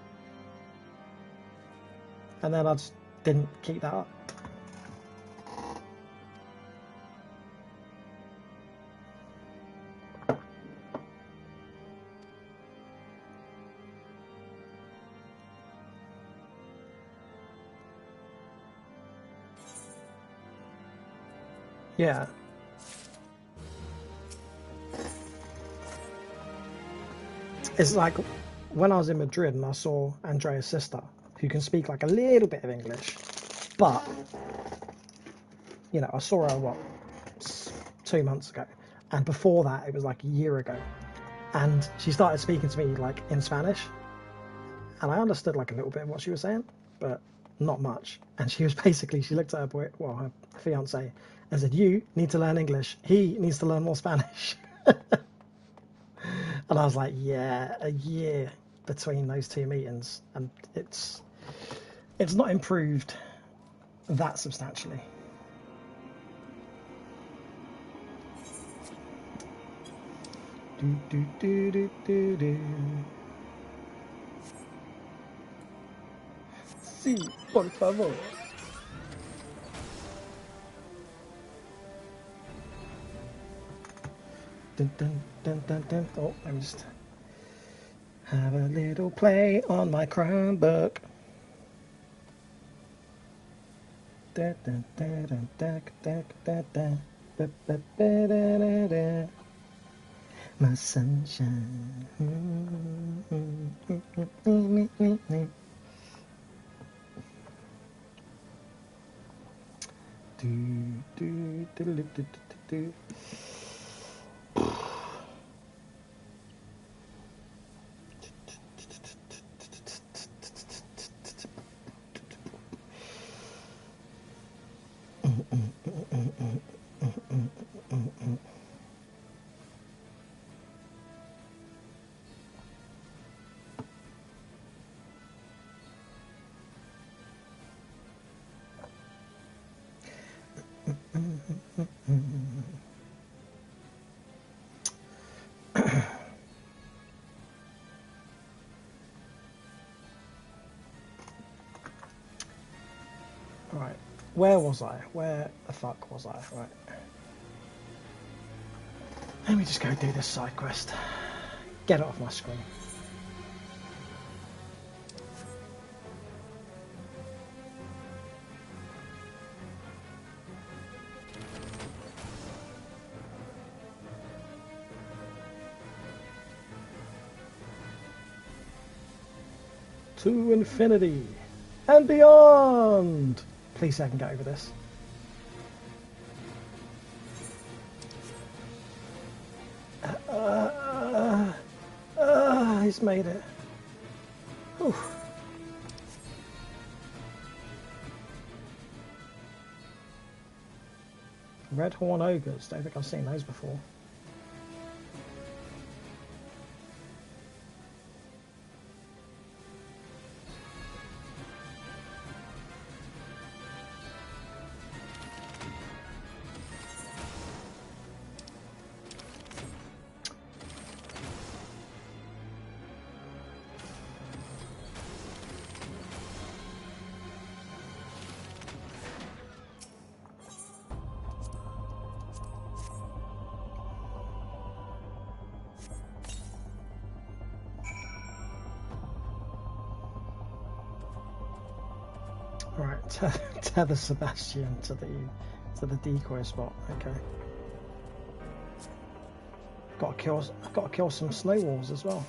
Speaker 5: And then I just didn't keep that up. Yeah. It's like when I was in Madrid and I saw Andrea's sister, who can speak like a little bit of English, but, you know, I saw her, what, 2 months ago. And before that, it was like a year ago. And she started speaking to me like in Spanish. And I understood like a little bit of what she was saying, but not much. And she was basically, she looked at her boy, well, her fiance, and said, "You need to learn English. He needs to learn more Spanish." And I was like, yeah, a year between those two meetings, and it's not improved that substantially. Do do do do do do. Sí, por favor. Dun, dun, dun, dun, dun. Oh, let me just have a little play on my Chromebook. Da, da, da, da, da, da, da, da. Ba, ba, ba, da, da, da. My sunshine. Do, do, do, do, do, do. Right, where was I? Where the fuck was I? Right. Let me just go do this side quest. Get it off my screen. To infinity and beyond! Please say I can get over this. He's made it. Whew. Red Horn Ogres, don't think I've seen those before. Right, tether Sebastian to the decoy spot. Okay. Got to kill some snow walls as well.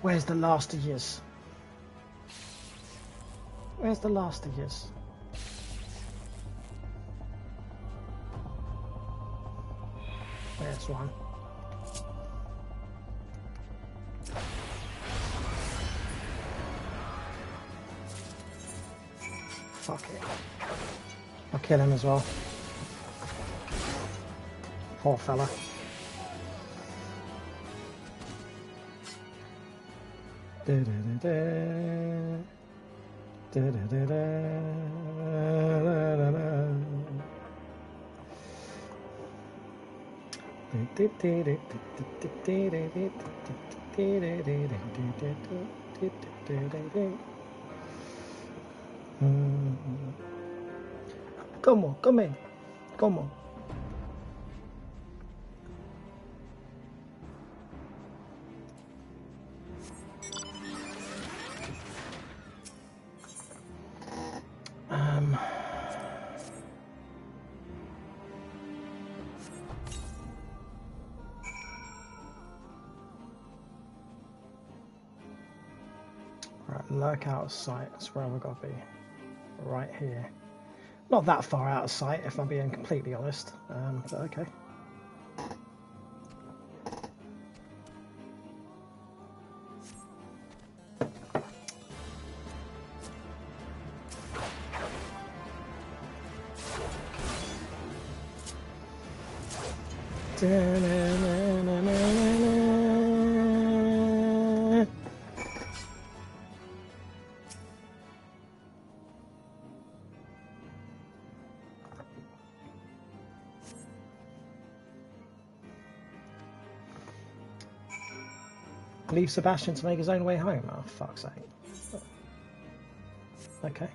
Speaker 5: Where's the last of yous? Where's the last of yous? There's one. Fuck it. I'll kill him as well. Poor fella. ¿Cómo? Come. ¿Cómo? Right, lurk out of sight. That's where we've got to be. Right here. Not that far out of sight, if I'm being completely honest. But okay. Leave Sebastian to make his own way home. Oh, fuck's sake. Okay.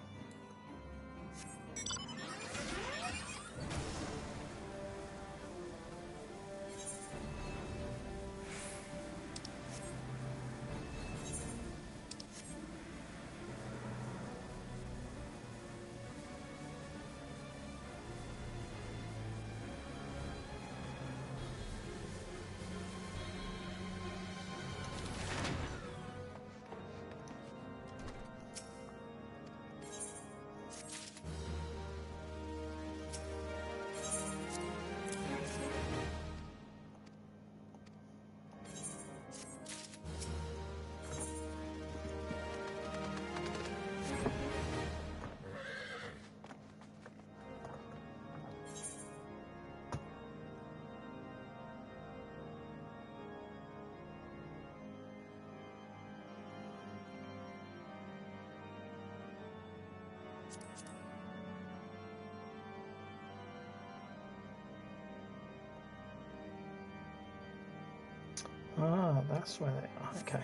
Speaker 5: Ah, that's where they are. Okay.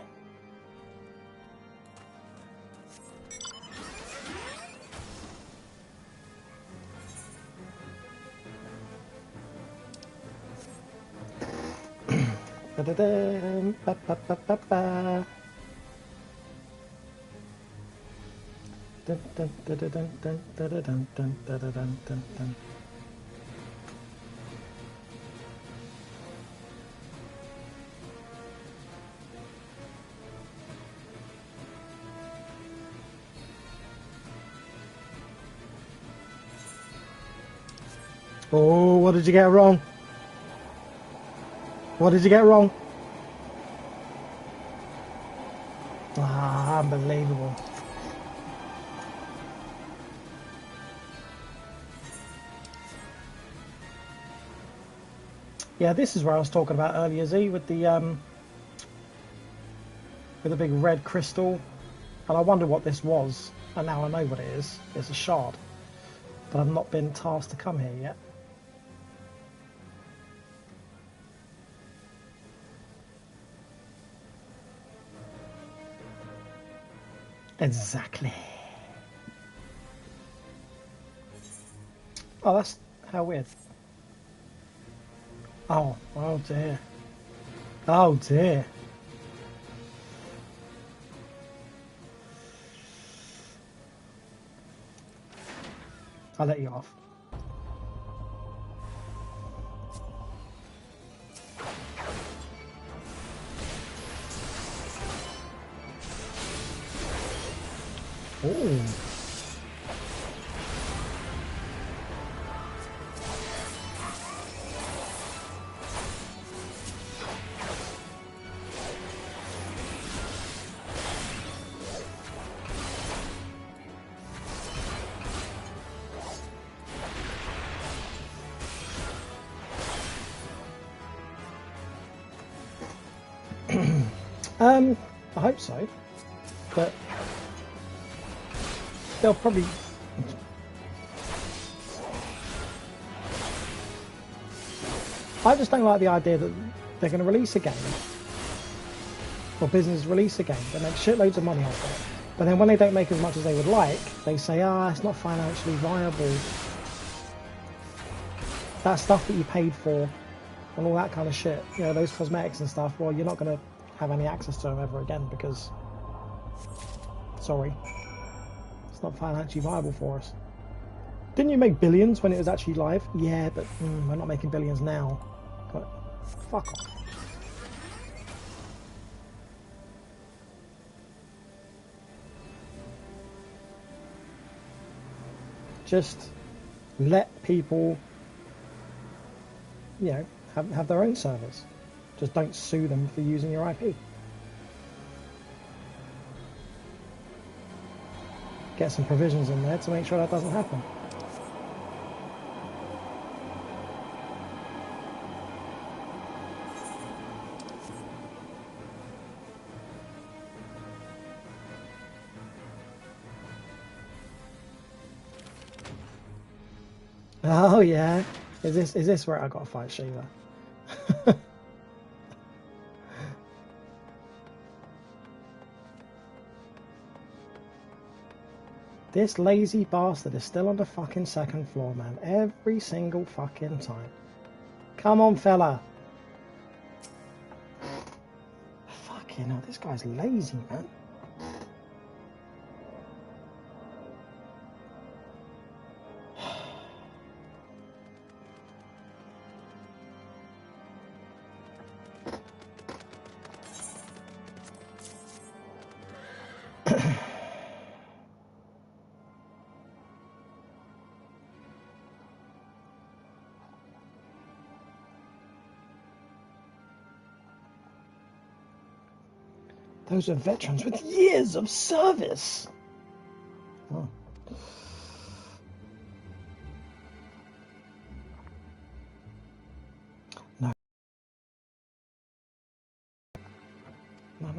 Speaker 5: Ba-da-dum, ba-ba-ba-ba-ba. Dun, dun, dun, dun, dun, dun, dun, dun, dun, dun, dun, dun. Oh, what did you get wrong? What did you get wrong? Ah, unbelievable. Yeah, this is where I was talking about earlier, Z, with the big red crystal. And I wonder what this was. And now I know what it is. It's a shard. But I've not been tasked to come here yet. Exactly. Oh, that's how weird. Oh, oh dear. Oh dear. I'll let you off. Oh. I hope so, but they'll probably. I just don't like the idea that they're going to release a game, or businesses release a game, they make shitloads of money off it, but then when they don't make as much as they would like, they say, it's not financially viable. That stuff that you paid for, and all that kind of shit, you know, those cosmetics and stuff, well, you're not going to have any access to them ever again because, sorry, it's not financially viable for us. Didn't you make billions when it was actually live? Yeah, but we're not making billions now. But fuck off. Just let people, you know, have their own servers. Just don't sue them for using your IP. Get some provisions in there to make sure that doesn't happen. Oh yeah, is this where I got to fight Shiva? This lazy bastard is still on the fucking second floor, man. Every single fucking time. Come on, fella. Fucking hell, this guy's lazy, man. Those are veterans with years of service. Oh. No. No.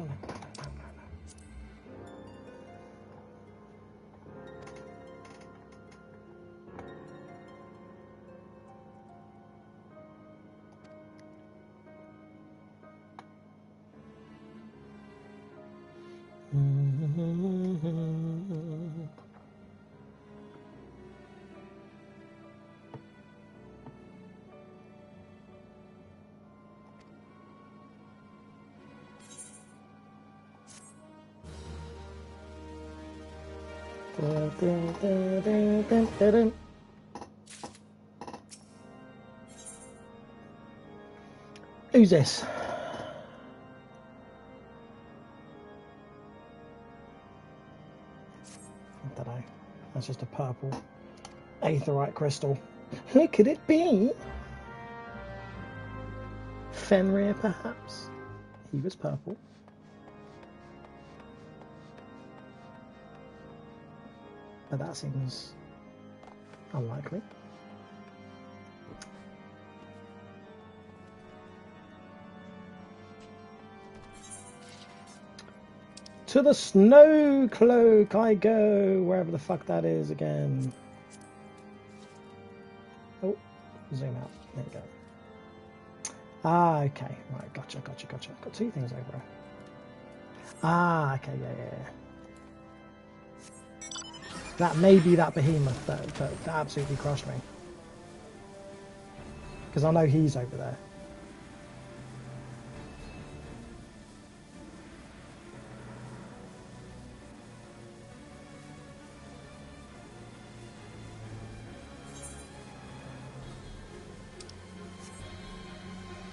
Speaker 5: Who's this? I don't know. That's just a purple aetherite crystal. Who could it be? Fenrir, perhaps? He was purple. But that seems unlikely. To the snow cloak I go, wherever the fuck that is again. Oh, zoom out. There you go. Ah, okay. Right, gotcha. Got two things over there. Ah, okay, yeah. That may be that behemoth that absolutely crushed me. Because I know he's over there.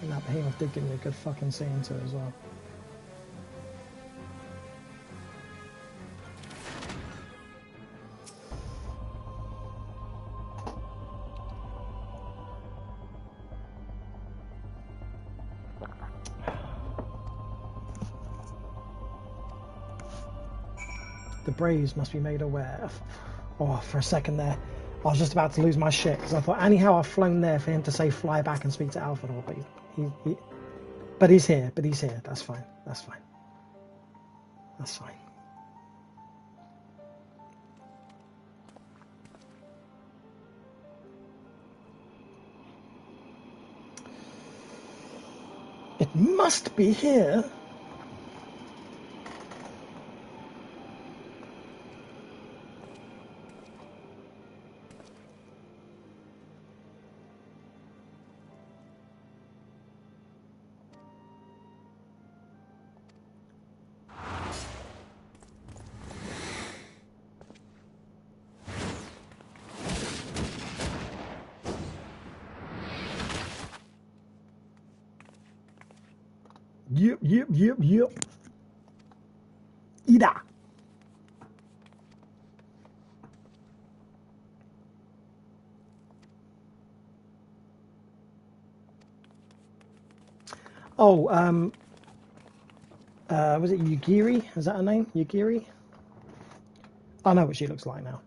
Speaker 5: And that behemoth did give me a good fucking see into it as well. The Braves must be made aware. Oh, for a second there, I was just about to lose my shit because I thought anyhow I've flown there for him to say fly back and speak to Alphador, but he's here. That's fine. That's fine. It must be here. Yep. Ida. Oh, was it Yugiri? Is that her name? Yugiri? I know what she looks like now.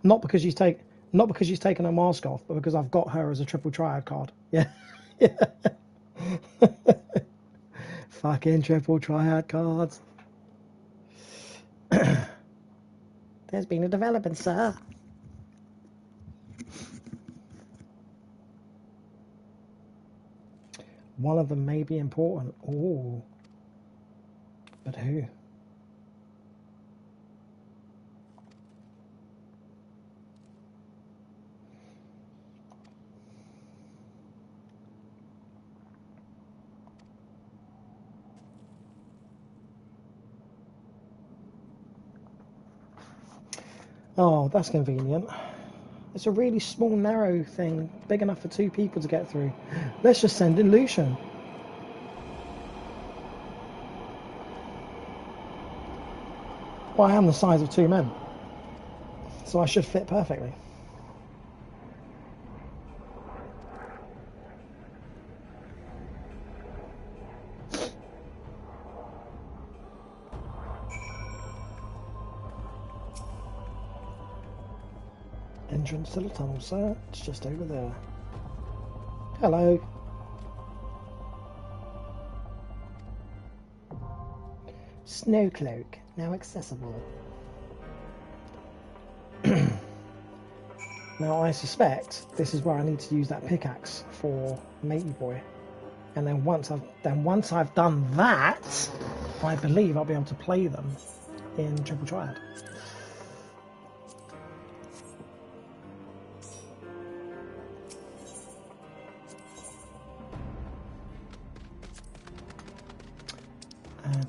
Speaker 5: Not because she's taken her mask off, but because I've got her as a triple triad card. Yeah. Yeah. Fucking triple triad cards. There's been a development, sir. One of them may be important. Oh. But who? Oh, that's convenient. It's a really small, narrow thing, big enough for 2 people to get through. Let's just send in Lucian. Well, I am the size of 2 men, so I should fit perfectly. Entrance to the tunnel, sir. It's just over there. Hello. Snowcloak, now accessible. Now I suspect this is where I need to use that pickaxe for Matey Boy. And then once I've done that, I believe I'll be able to play them in Triple Triad.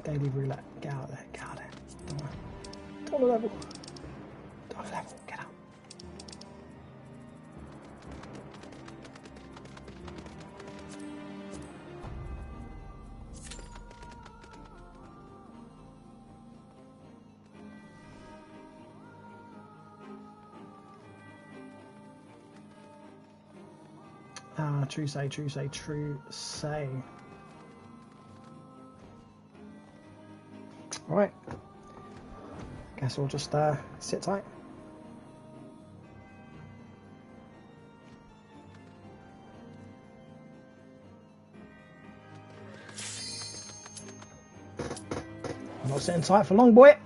Speaker 5: Daily roulette. Get out of there. Get out of there. Don't level. Don't level. Get out. True say, true say, true say. Alright. Guess we'll just sit tight. I'm not sitting tight for long, boy.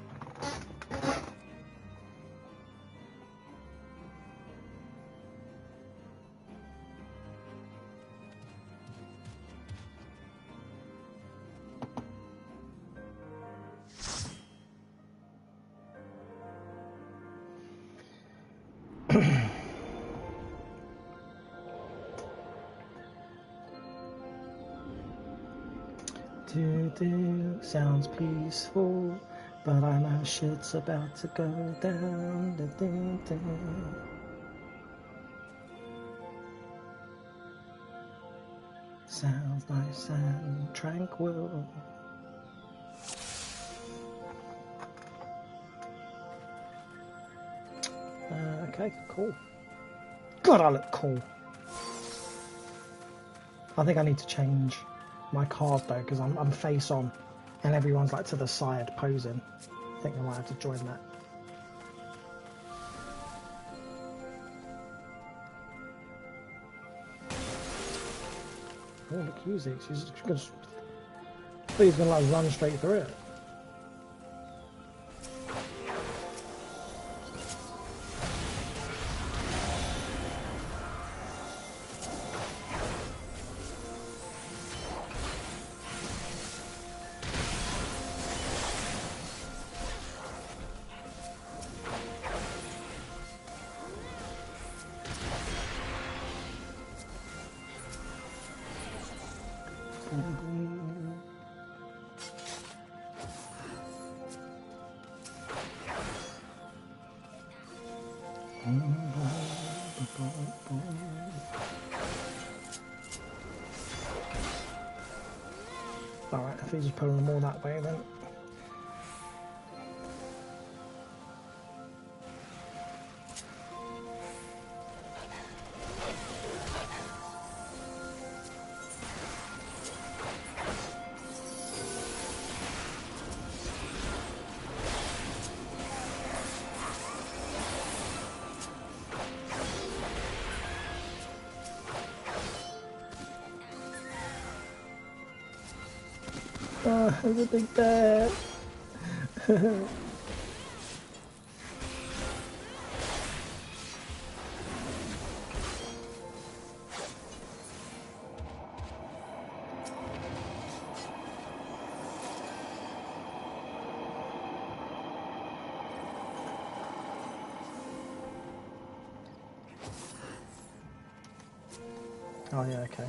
Speaker 5: Sounds peaceful, but I know shit's about to go down. Sounds nice and tranquil. Okay, cool. God, I look cool. I think I need to change my card though, because I'm face on and everyone's like to the side posing. I think I might have to join that. Oh, look, Husey. He's gonna like run straight through it. boom, boom. Alright, if he's just pulling them all that way then. Oh, there's a big bear. Oh yeah, okay.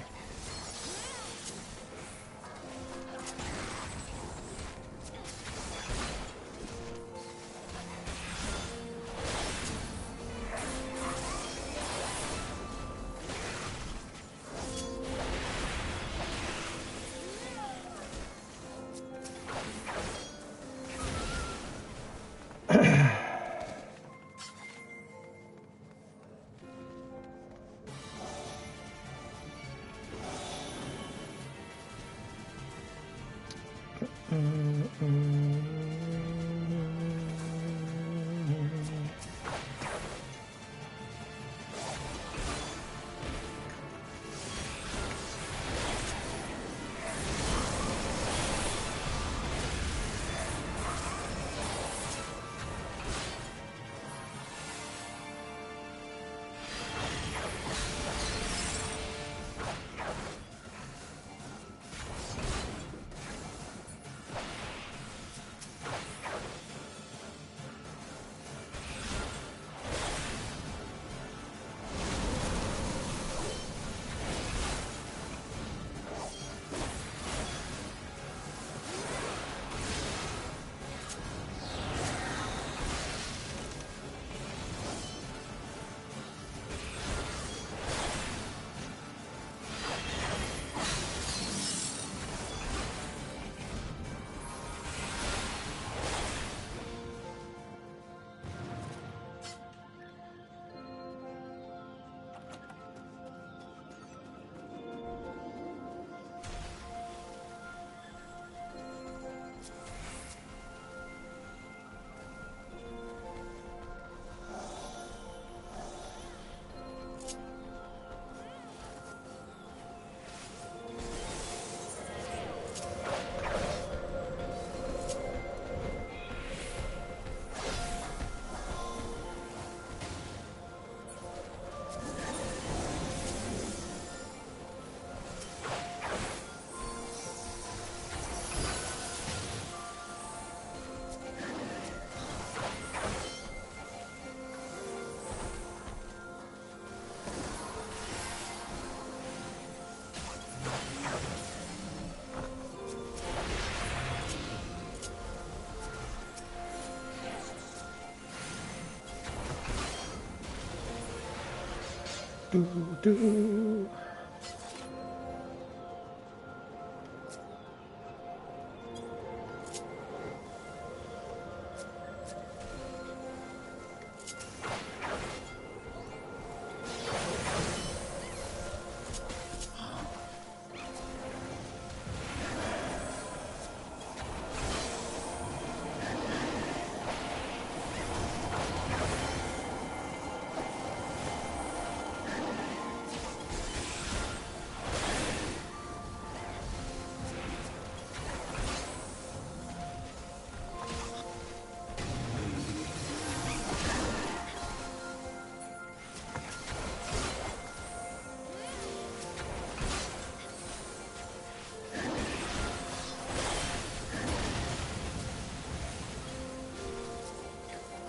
Speaker 5: Do.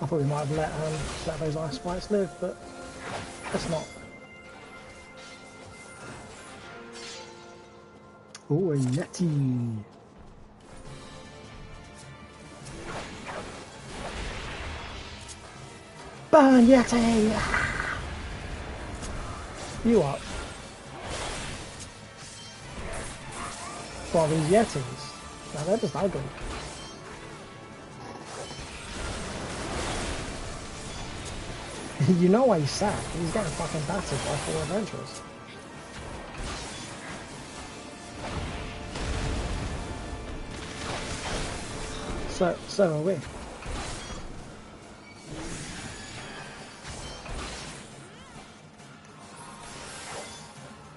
Speaker 5: I thought we might have let those ice sprites live, but guess not. Oh, a Yeti. Burn, Yeti! You up? What, these Yetis? No, they're just ugly. You know why he's sad? He's getting fucking battered by 4 adventurers. So are we.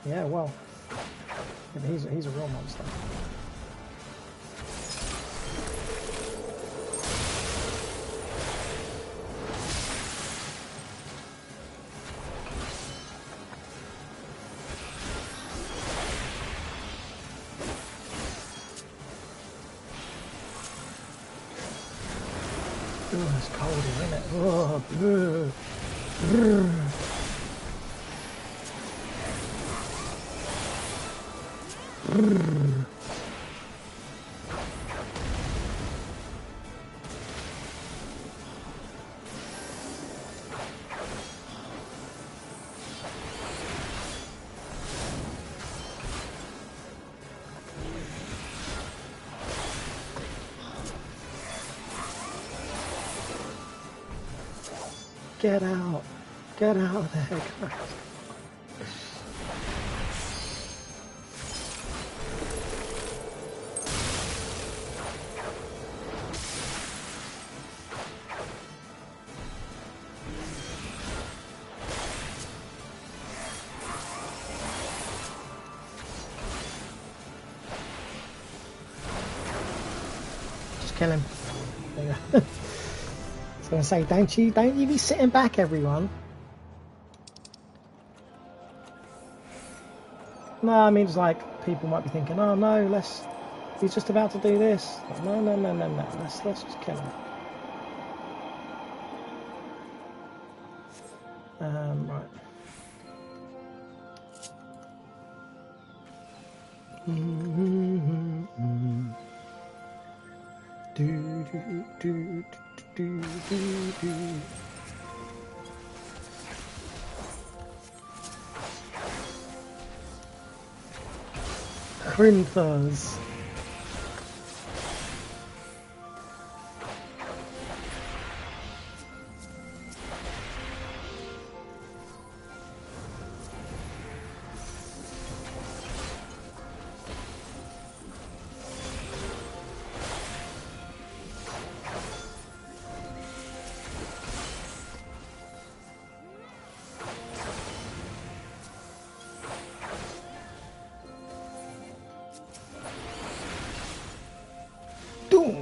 Speaker 5: Yeah, well, yeah, he's a real monster. Oh, it's cold, isn't it? Oh, brr, brr. Brr. Get out! Get out of there, guys! Just kill him. There you go. I was going to say, don't you be sitting back, everyone. No, I mean, it's like, people might be thinking, oh no, he's just about to do this. Like, no, let's just kill him. Right. Crinthers.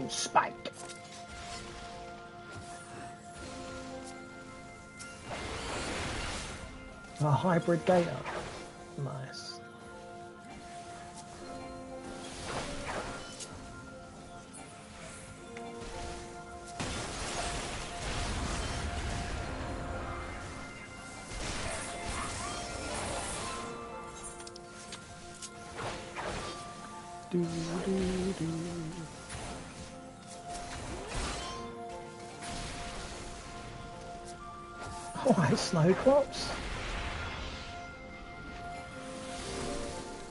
Speaker 5: Spike. A hybrid gator. Nice. Alright, Snowclops.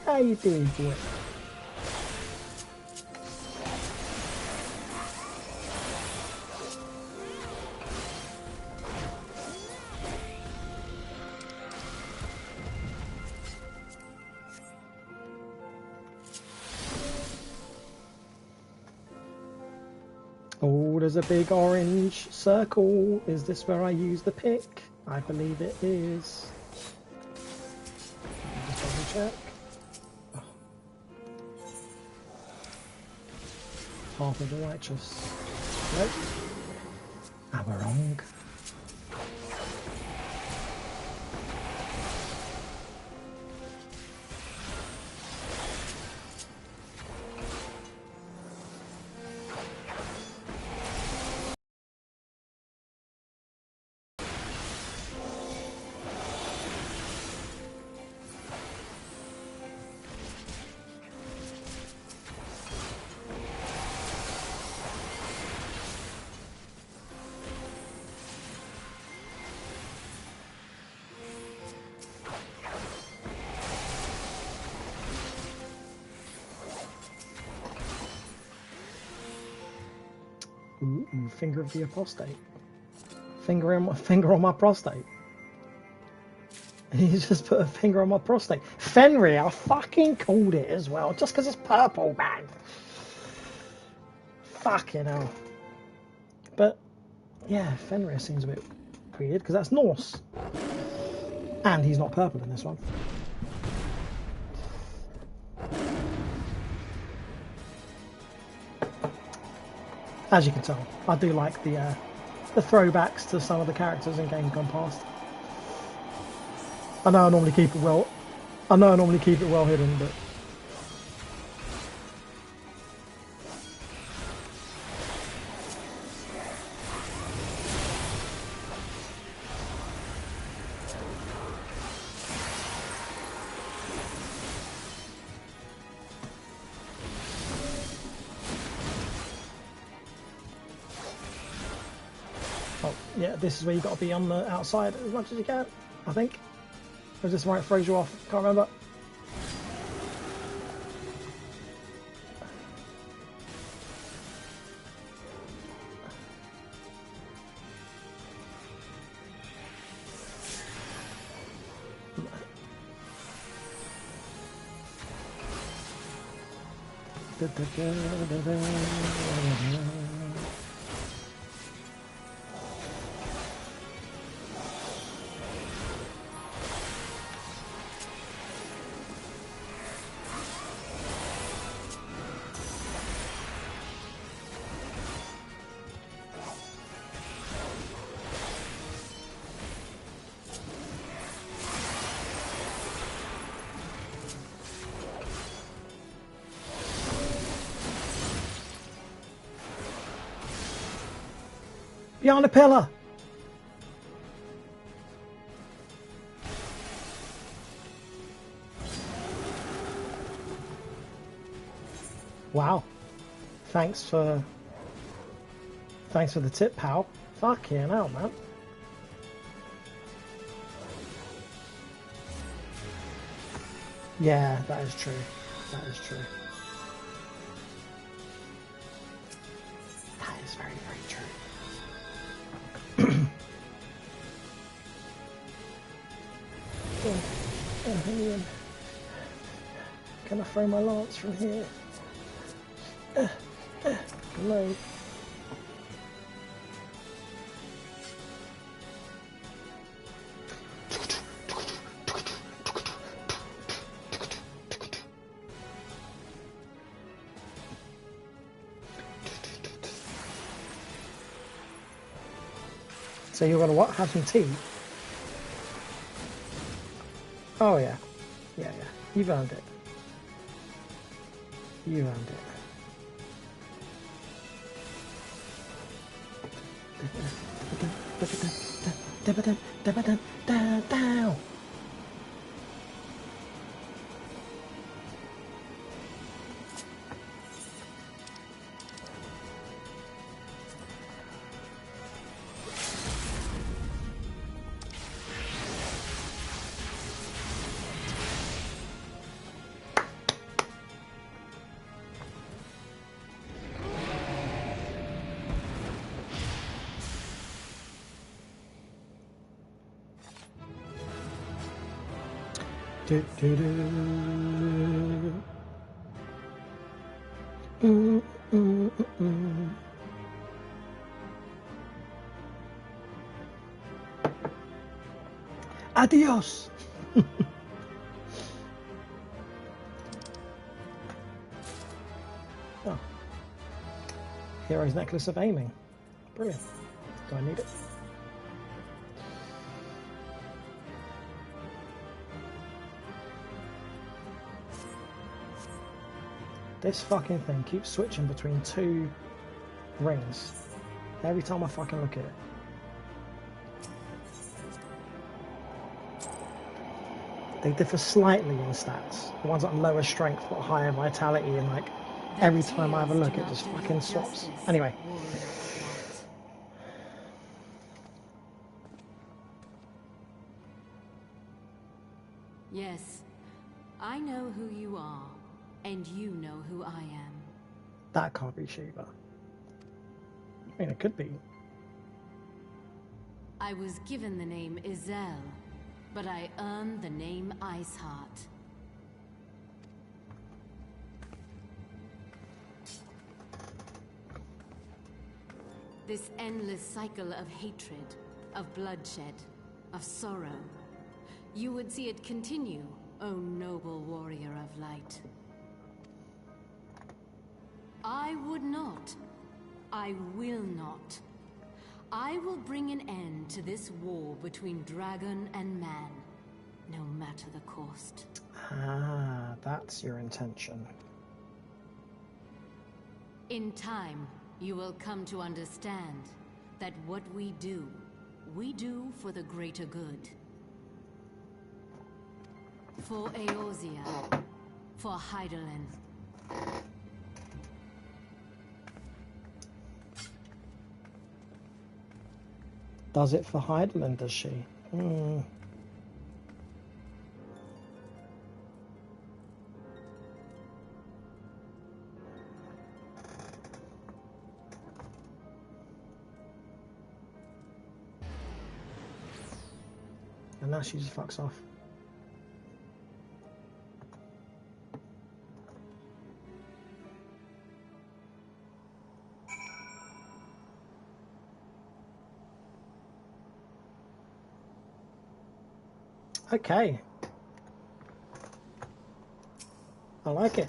Speaker 5: How you doing, boy? Oh, there's a big orange circle. Is this where I use the pick? I believe it is. Just double check. Oh. Path of the righteous. Nope. I was wrong. Ooh, finger of the apostate. Finger on my prostate. He's just put a finger on my prostate. Fenrir, I fucking called it as well, just because it's purple, man. Fucking hell. But, yeah, Fenrir seems a bit weird, because that's Norse. And he's not purple in this one. As you can tell, I do like the throwbacks to some of the characters in games gone past. I know I normally keep it well hidden, but oh yeah, this is where you got to be on the outside as much as you can, I think. Or is this right? Throws you off? Can't remember. Behind a pillar! Wow. Thanks for the tip, pal. Fucking hell, man. Yeah, that is true. That is true. That is very, very true. Can I throw my lance from here? No. So you're gonna what? Have some tea? Oh yeah. Yeah, yeah. You've earned it. You earned it. Down. Adios. Oh. Hero's necklace of aiming. Brilliant. Do I need it? This fucking thing keeps switching between two rings every time I fucking look at it. They differ slightly in stats. The ones that are lower strength but higher vitality, and like every time I have a look it just fucking swaps. Anyway.
Speaker 12: Yes, I know who you are, and you know who I am.
Speaker 5: That can't be Shiva. mean, it could be.
Speaker 12: I was given the name Izel, but I earned the name Iceheart. This endless cycle of hatred, of bloodshed, of sorrow. You would see it continue, O noble warrior of light. I would not. I will not. I will bring an end to this war between dragon and man, no matter the cost.
Speaker 5: Ah, that's your intention.
Speaker 12: In time, you will come to understand that what we do for the greater good. For Eorzea, for Hydaelyn.
Speaker 5: Does it for Hydaelyn, does she? And now she just fucks off. Okay. I like it.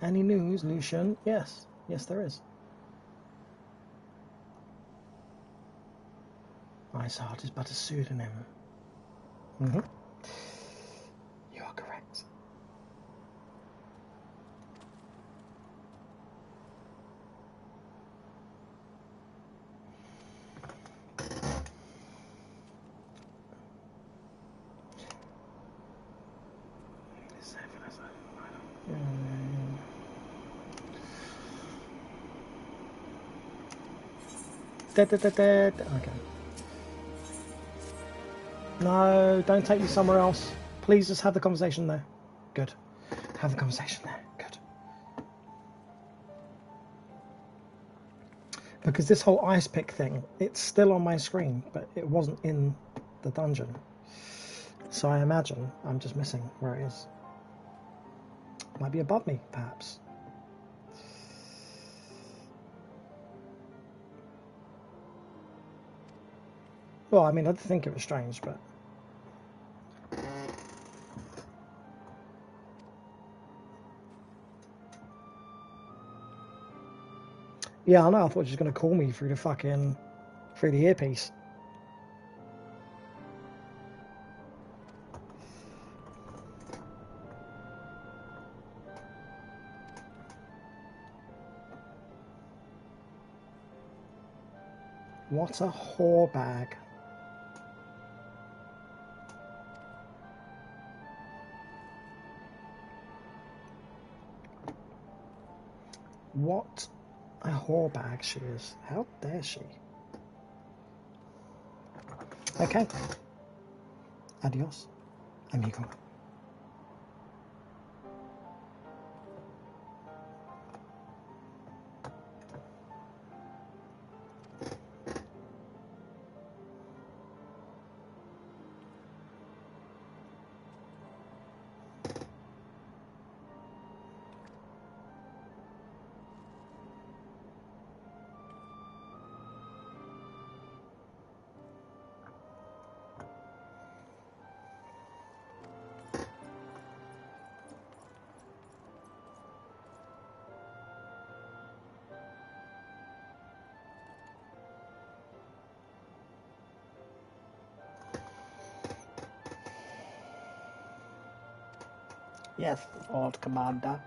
Speaker 5: Any news, Lucian? Yes. Yes, there is. Iceheart is but a pseudonym. You are correct. Okay. No, don't take me somewhere else. Please just have the conversation there. Good. Have the conversation there. Good. Because this whole ice pick thing, it's still on my screen, but it wasn't in the dungeon. So I imagine I'm just missing where it is. Might be above me, perhaps. Well, I mean, I did think it was strange, but... Yeah, I know, I thought she was going to call me through the earpiece. What a whore bag. What a whore bag she is. How dare she? Okay. Adios, amigo. Yes, Lord Commander.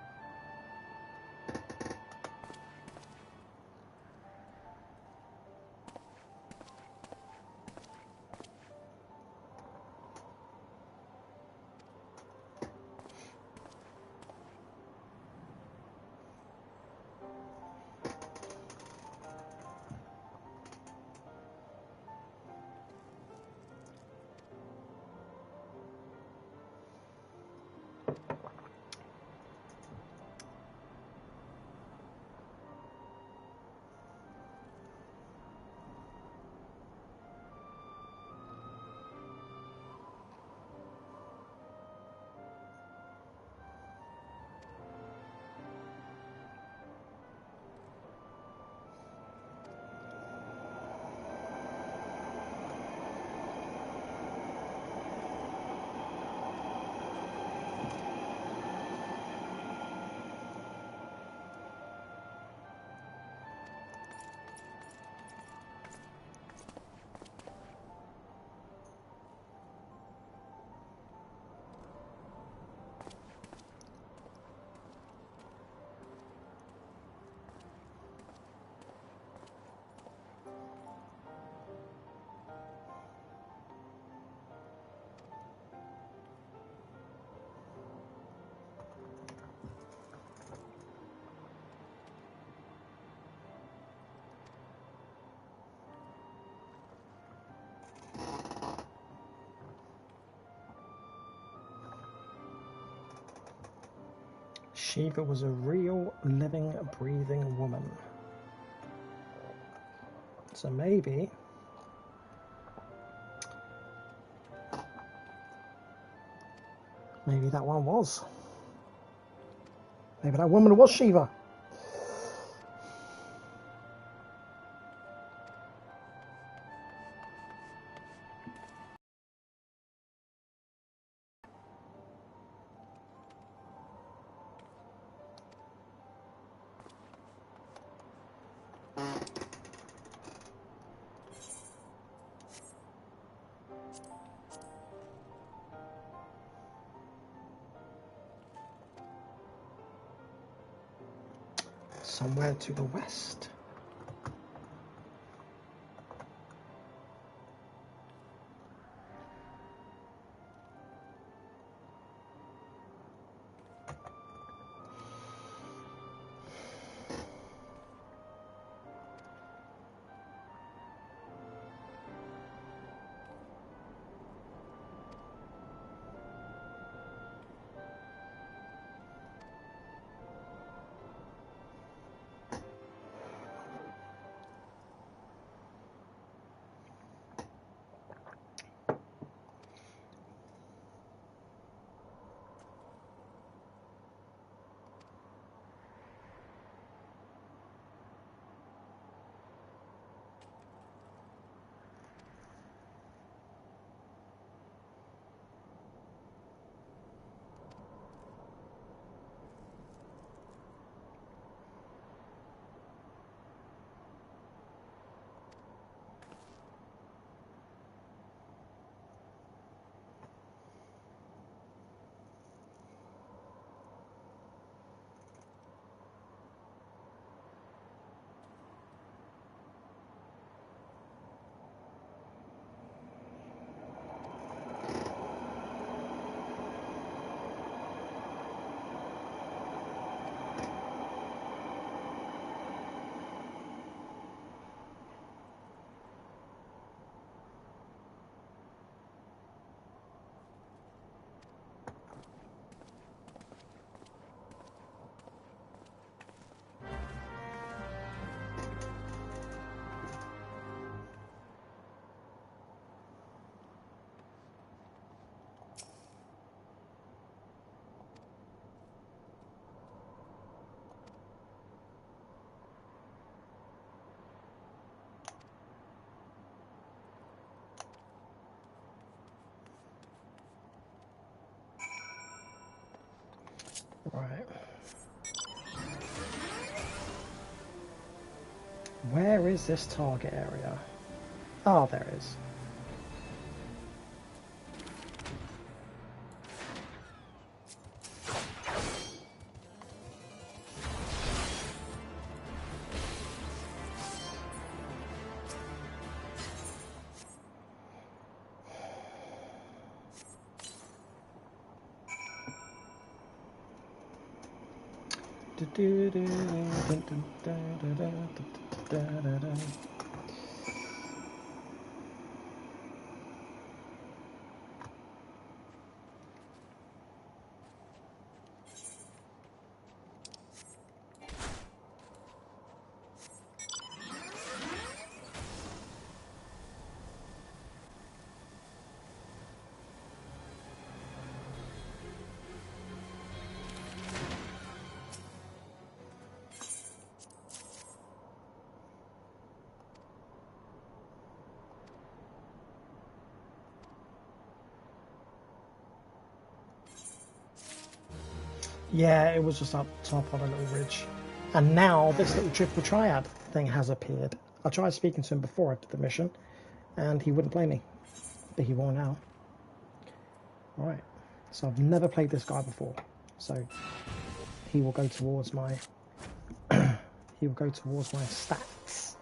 Speaker 5: Shiva was a real, living, breathing woman. So maybe that one was. Maybe that woman was Shiva. Somewhere to the west. Right. Where is this target area? Oh, there it is. Yeah, it was just up top on a little ridge. And now this little triple triad thing has appeared. I tried speaking to him before I did the mission, and he wouldn't play me. But he will now. Alright. So I've never played this guy before. So he will go towards my he will go towards my stats.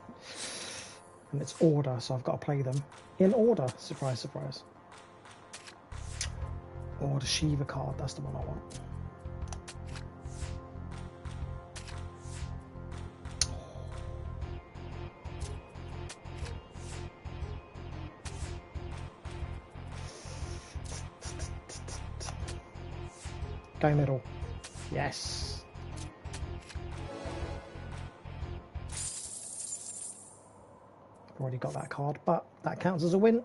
Speaker 5: And it's order, so I've got to play them in order. Surprise, surprise. Or the Shiva card, that's the one I want. Go middle. Yes. I've already got that card, but that counts as a win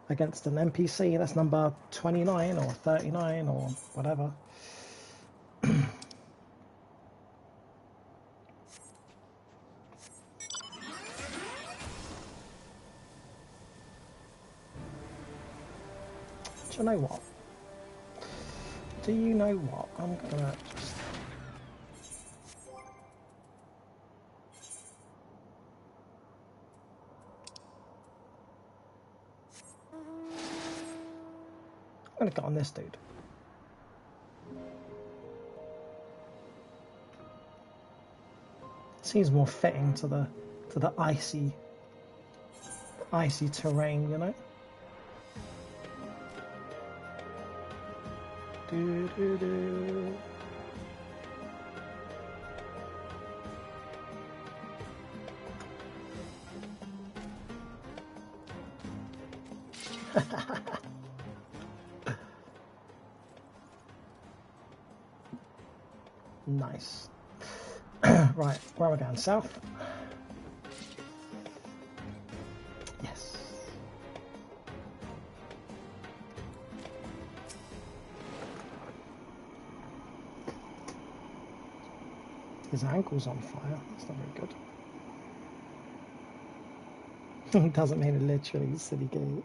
Speaker 5: against an NPC. That's number 29 or 39 or whatever. Do you know what? Do you know what? I'm gonna just... I'm gonna get on this dude. Seems more fitting to the icy terrain, you know? Do, do, do. Nice. Right, where are we going? South? Yes. His ankle's on fire. That's not very good. Doesn't mean it literally, silly goose.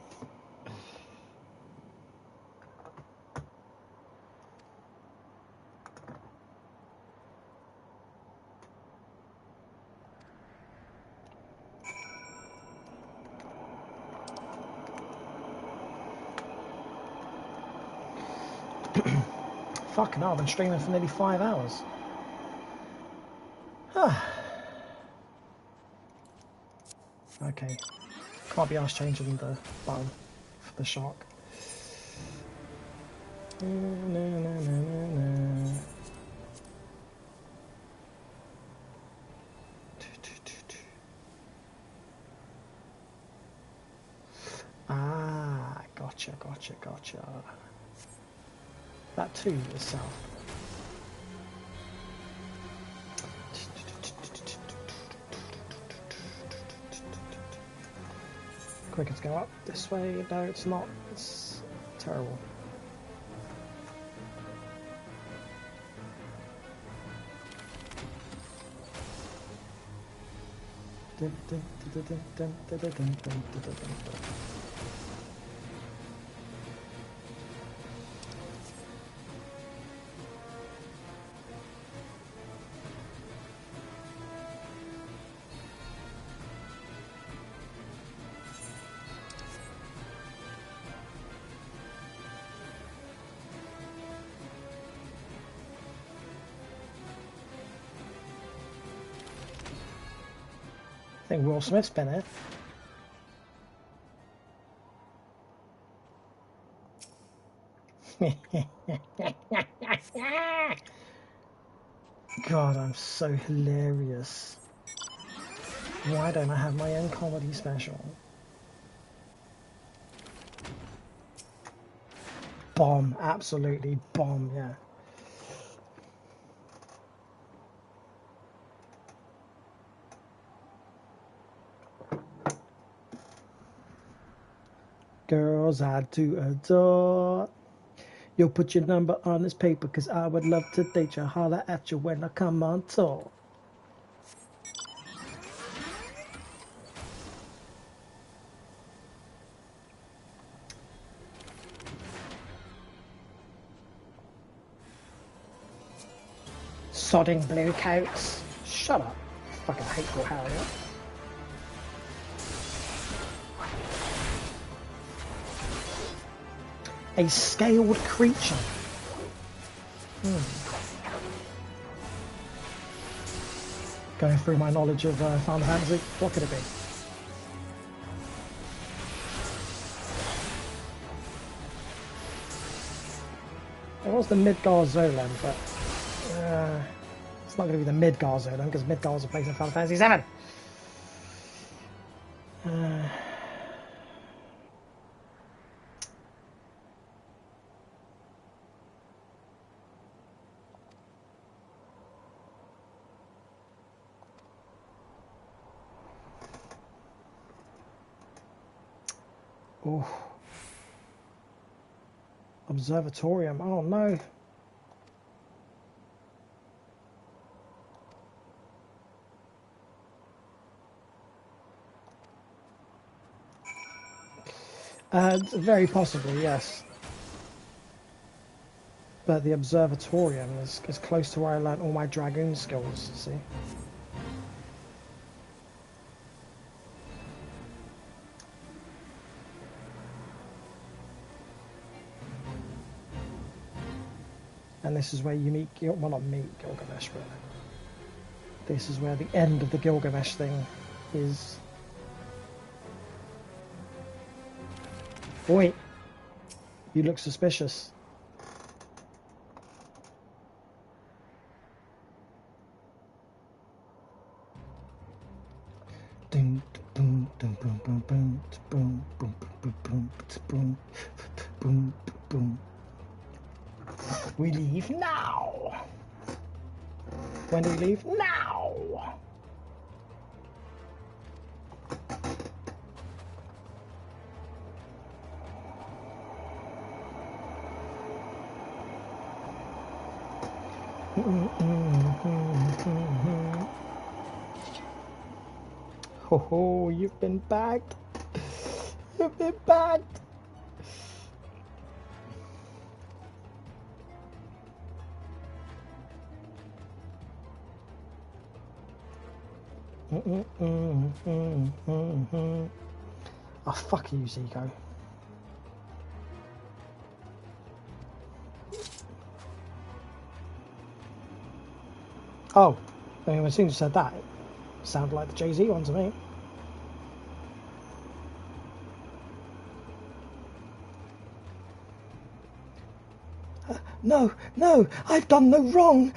Speaker 5: Fucking hell, I've been streaming for nearly 5 hours. Okay. Can't be arsed changing the button for the shark. Ah, gotcha. That too is south. Quickest go up this way. No, it's not. It's terrible. I think Will Smith's been here. God, I'm so hilarious. Why don't I have my own comedy special? Bomb, absolutely bomb, yeah. Girls I do adore. You'll put your number on this paper, cause I would love to date you. Holler at you when I come on tour. Sodding blue coats. Shut up. Fucking hateful Harriet. A scaled creature. Going through my knowledge of Final Fantasy, what could it be? It was the Midgar Zolan, but it's not going to be the Midgar Zolan because Midgar is a place in Final Fantasy VII. Oh. Observatorium. Oh no. Very possibly, yes. But the observatorium is close to where I learnt all my dragoon skills, see? And this is where you meet, well, not meet Gilgamesh, but this is where the end of the Gilgamesh thing is. Wait, you look suspicious. Boom, boom, boom, boom, boom, boom, boom, boom, boom, boom, boom, boom, boom. We leave now. When do we leave? Now. Oh, you've been bagged. You've been bagged. Oh, fuck you, Zico. Oh, I mean, as soon as you said that, it sounded like the Jay-Z one to me. No, no, I've done no wrong.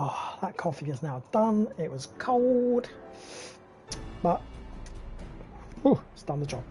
Speaker 5: Oh, that coffee is now done. It was cold, but it's done the job.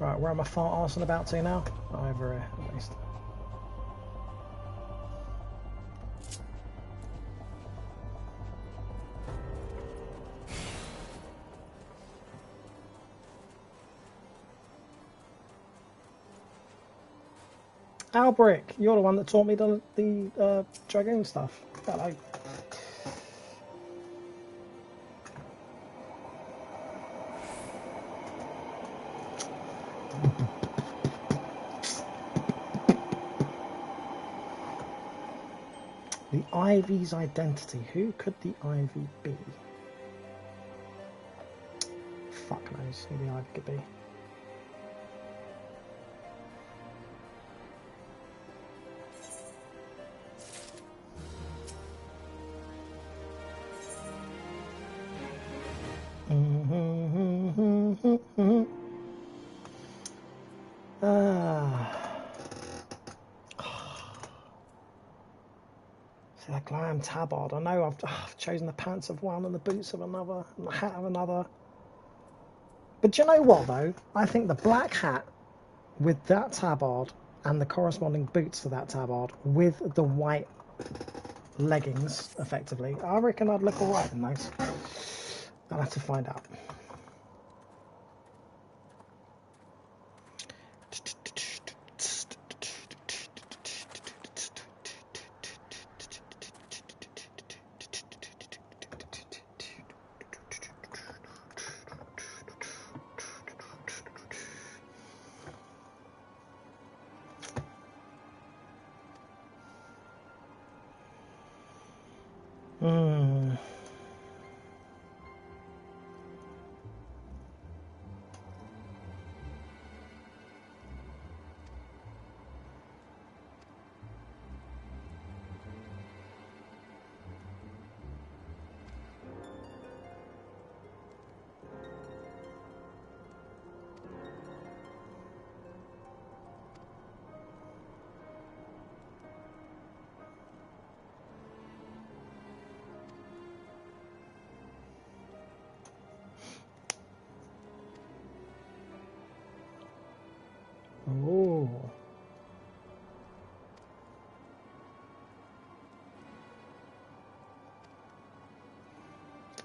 Speaker 5: Right, where am I fart arsing about to now? Oh, over here, at least. Albrick, you're the one that taught me the dragoon stuff. Hello. The Ivy's identity. Who could the Ivy be? Fuck knows who the Ivy could be. See that glam tabard. I know I've chosen the pants of one and the boots of another and the hat of another. But do you know what though? I think the black hat with that tabard and the corresponding boots to that tabard with the white leggings, effectively, I reckon I'd look alright in those. I'll have to find out.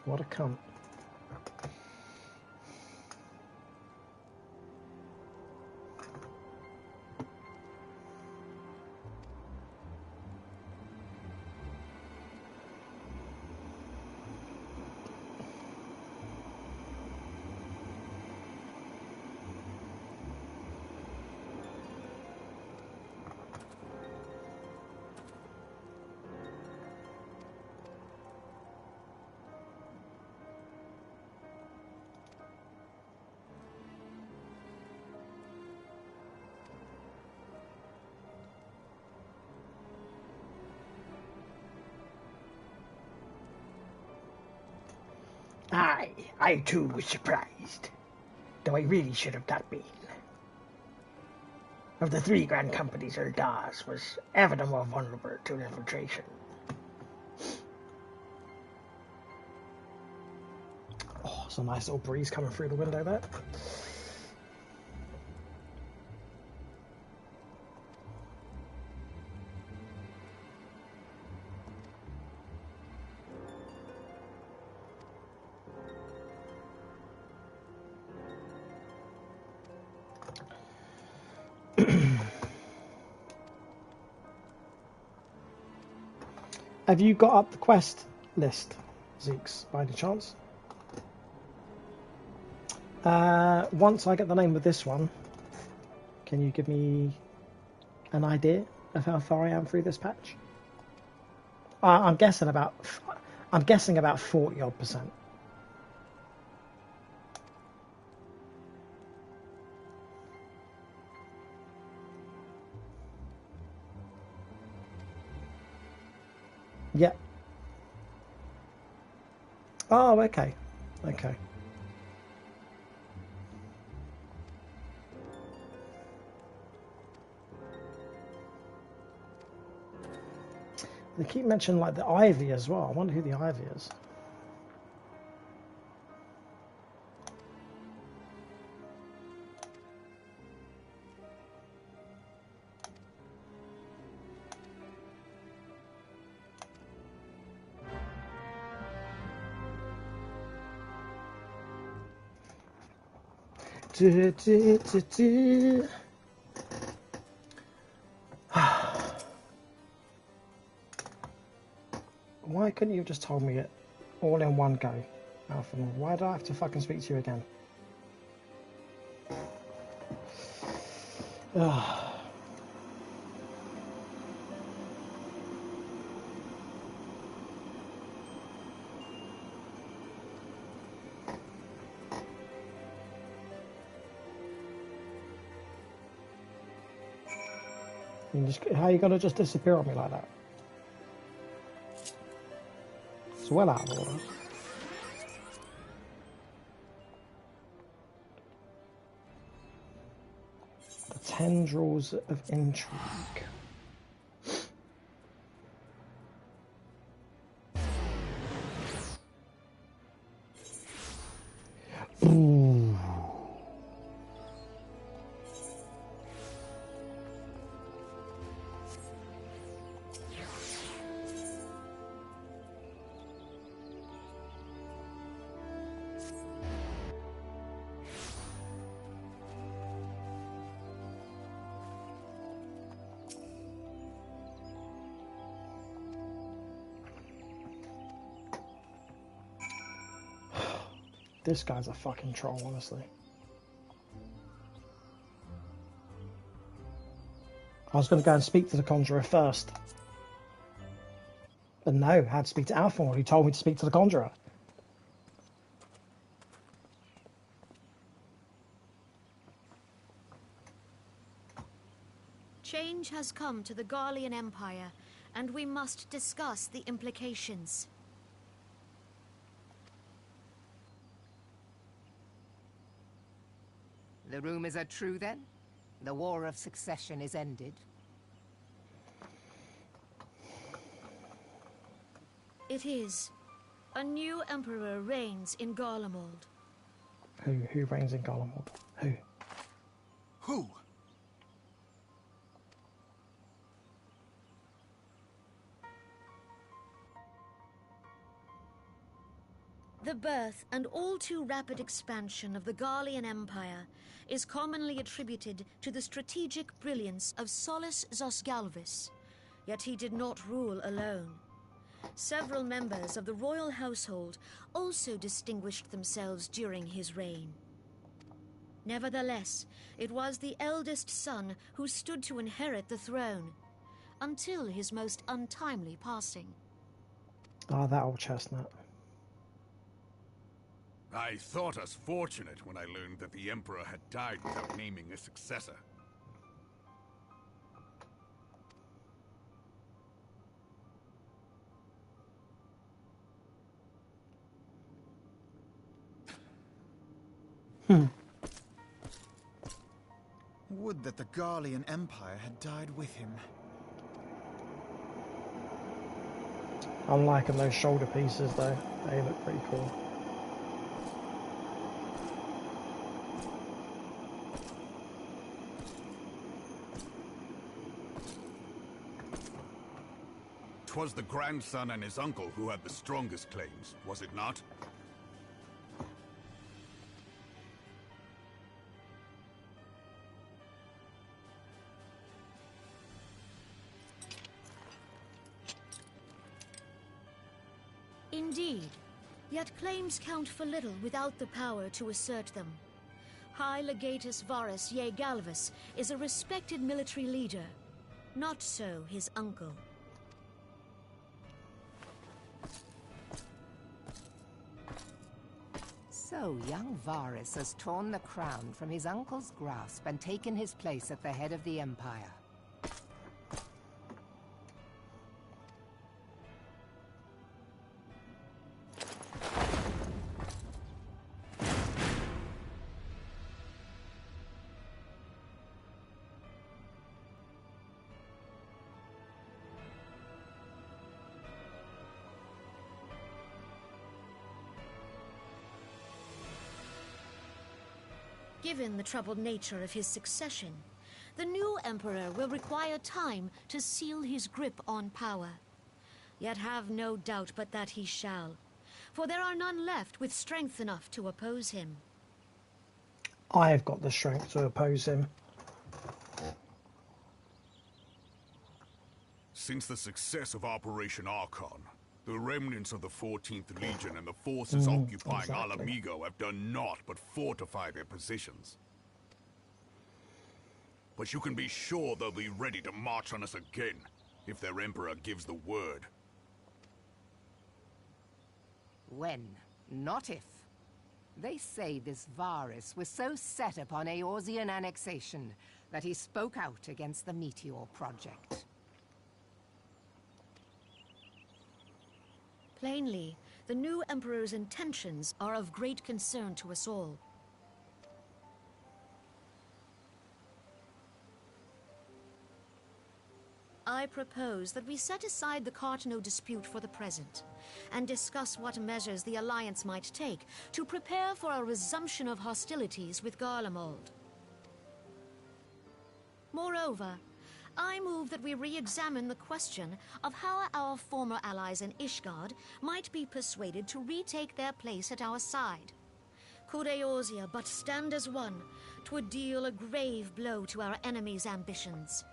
Speaker 5: What a cunt. I too was surprised, though I really should have not been. Of the three grand companies, Erdaz was ever the more vulnerable to infiltration. Oh, it's a nice little breeze coming through the window there. Have you got up the quest list, Zeeks, by any chance? Once I get the name of this one, can you give me an idea of how far I am through this patch? I'm guessing about 40 odd percent. Yeah. Oh, okay. Okay. They keep mentioning like the Ivy as well. I wonder who the Ivy is. Why couldn't you have just told me it all in one go, Alpha? Why do I have to fucking speak to you again? How are you gonna just disappear on me like that? It's well out of order. The tendrils of intrigue. Ooh. This guy's a fucking troll, honestly. I was going to go and speak to the Conjurer first. But no, I had to speak to Alphonse, who told me to speak to the Conjurer.
Speaker 3: Change has come to the Garlean Empire, and we must discuss the implications.
Speaker 13: The rumors are true, then? The War of Succession is ended?
Speaker 3: It is. A new emperor reigns in Garlemald.
Speaker 5: Who reigns in Garlemald? Who?
Speaker 10: Who?
Speaker 14: The birth and all too rapid expansion of the Garlean Empire is commonly attributed to the strategic brilliance of Solus Zosgalvis, yet he did not rule alone. Several members of the royal household also distinguished themselves during his reign. Nevertheless, it was the eldest son who stood to inherit the throne, until his most untimely passing.
Speaker 5: Ah, that old chestnut.
Speaker 7: I thought us fortunate when I learned that the Emperor had died without naming a successor.
Speaker 9: Would that the Garlean Empire had died with him.
Speaker 5: I'm liking those shoulder pieces though. They look pretty cool.
Speaker 7: Twas the grandson and his uncle who had the strongest claims, was it not?
Speaker 14: Indeed, yet claims count for little without the power to assert them. High Legatus Varus Ye Galvus is a respected military leader. Not so his uncle.
Speaker 13: So young Varus has torn the crown from his uncle's grasp and taken his place at the head of the Empire.
Speaker 14: Given the troubled nature of his succession, the new emperor will require time to seal his grip on power. Yet have no doubt but that he shall, for there are none left with strength enough to oppose him.
Speaker 5: I have got the strength to oppose him.
Speaker 7: Since the success of Operation Archon, the remnants of the 14th Legion and the forces occupying Alamigo have done naught but fortify their positions. But you can be sure they'll be ready to march on us again, if their Emperor gives the word.
Speaker 13: When, not if. They say this Varus was so set upon Eorzean annexation that he spoke out against the Meteor Project.
Speaker 14: Plainly, the new emperor's intentions are of great concern to us all. I propose that we set aside the Cartano dispute for the present, and discuss what measures the Alliance might take to prepare for a resumption of hostilities with Garlemald. Moreover, I move that we re-examine the question of how our former allies in Ishgard might be persuaded to retake their place at our side. Could Eorzea but stand as one, 'twould deal a grave blow to our enemies' ambitions.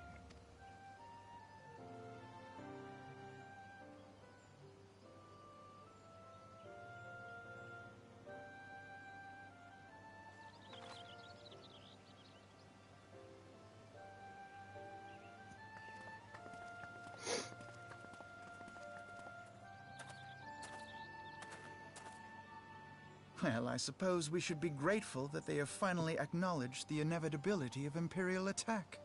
Speaker 9: Well, I suppose we should be grateful that they have finally acknowledged the inevitability of Imperial attack.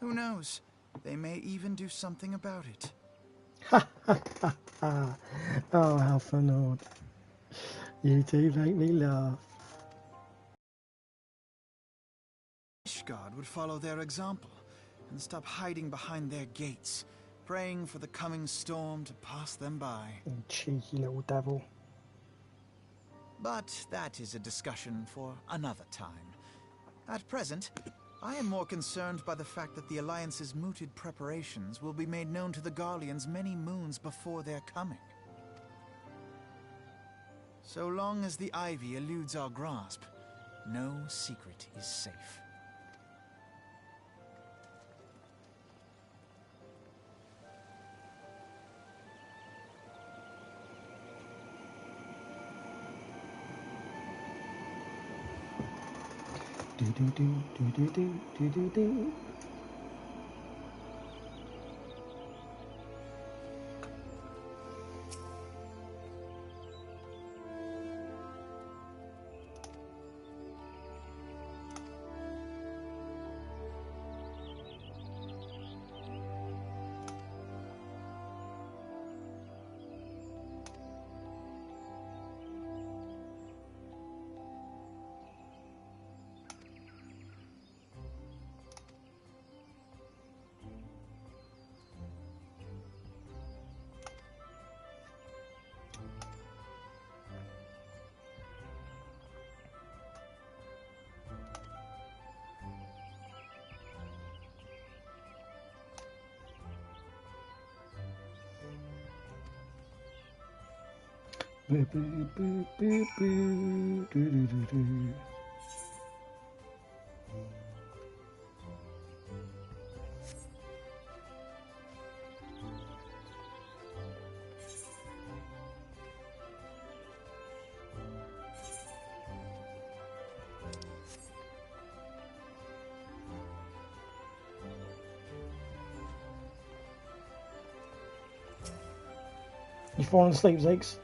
Speaker 9: Who knows? They may even do something about it.
Speaker 5: Oh, how funny. You two make me laugh.
Speaker 9: Ishgard would follow their example and stop hiding behind their gates, praying for the coming storm to pass them by.
Speaker 5: You cheeky little devil.
Speaker 9: But that is a discussion for another time. At present, I am more concerned by the fact that the Alliance's mooted preparations will be made known to the Garleans many moons before their coming. So long as the ivy eludes our grasp, no secret is safe.
Speaker 5: You falling asleep, Zeeks?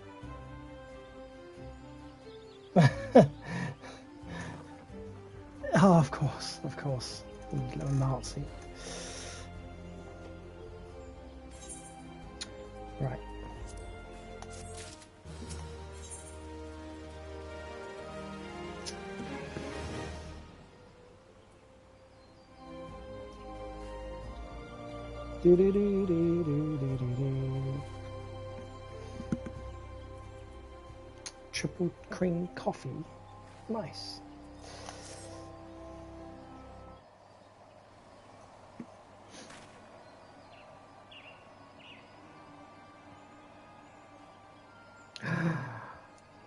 Speaker 5: Oh, of course, of course. You little Nazi. Right. Triple cream coffee. Nice.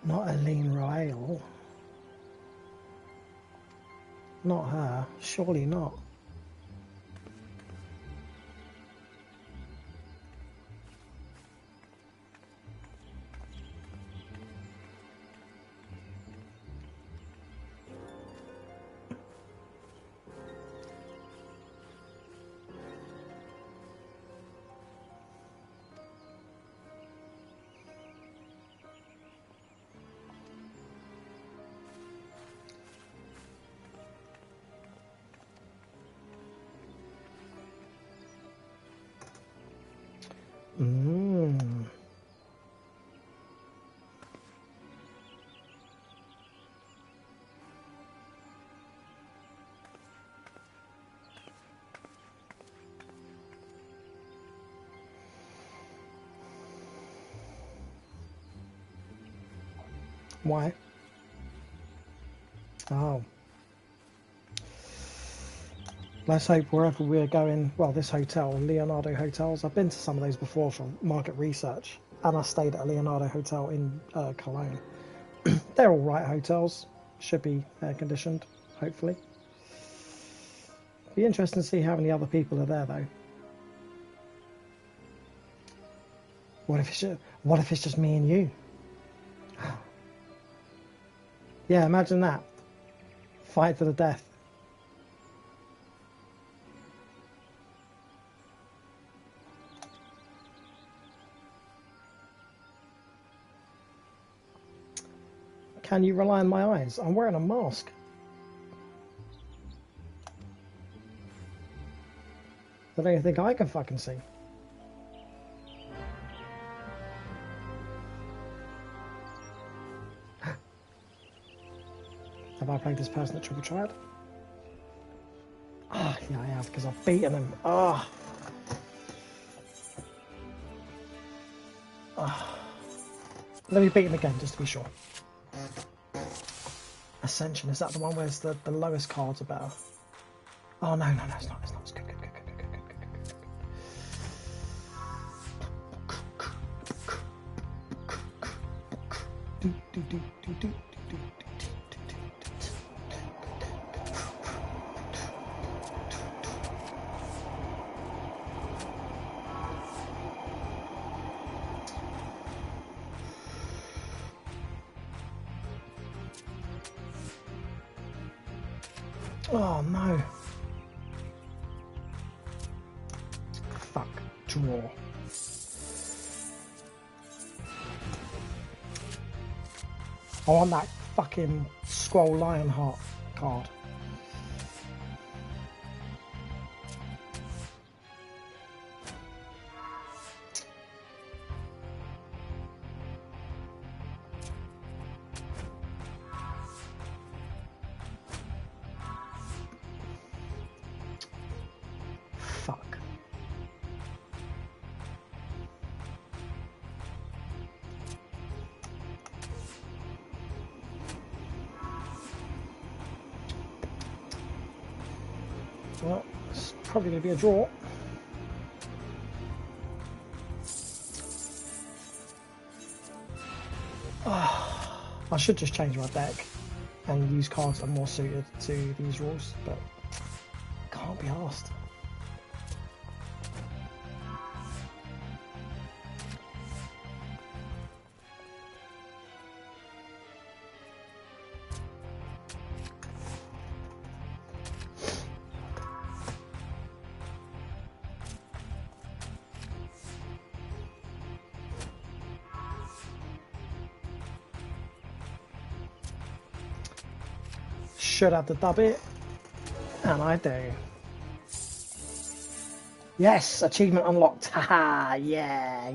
Speaker 5: Not Aline Ryle. Not her. Surely not. Why? Oh. Let's hope wherever we're going, well, this hotel, Leonardo Hotels, I've been to some of those before for market research, and I stayed at a Leonardo Hotel in Cologne. They're all right hotels, should be air conditioned, hopefully. Be interesting to see how many other people are there, though. What if it's just me and you? Yeah, imagine that. Fight to the death. Can you rely on my eyes? I'm wearing a mask. I don't even think I can fucking see. Have I played this person at Triple Triad? Ah, yeah, I have, because I've beaten him. Ah. Let me beat him again, just to be sure. Ascension, is that the one where it's the lowest cards are better? Oh, no, it's not. It's good. Oh no. Fuck. Draw. I want that fucking Scroll Lionheart card. Fuck. Well, it's probably going to be a draw. I should just change my deck and use cards that are more suited to these rules, but can't be asked. Should have to dub it, and I do. Yes, achievement unlocked. Haha, yeah.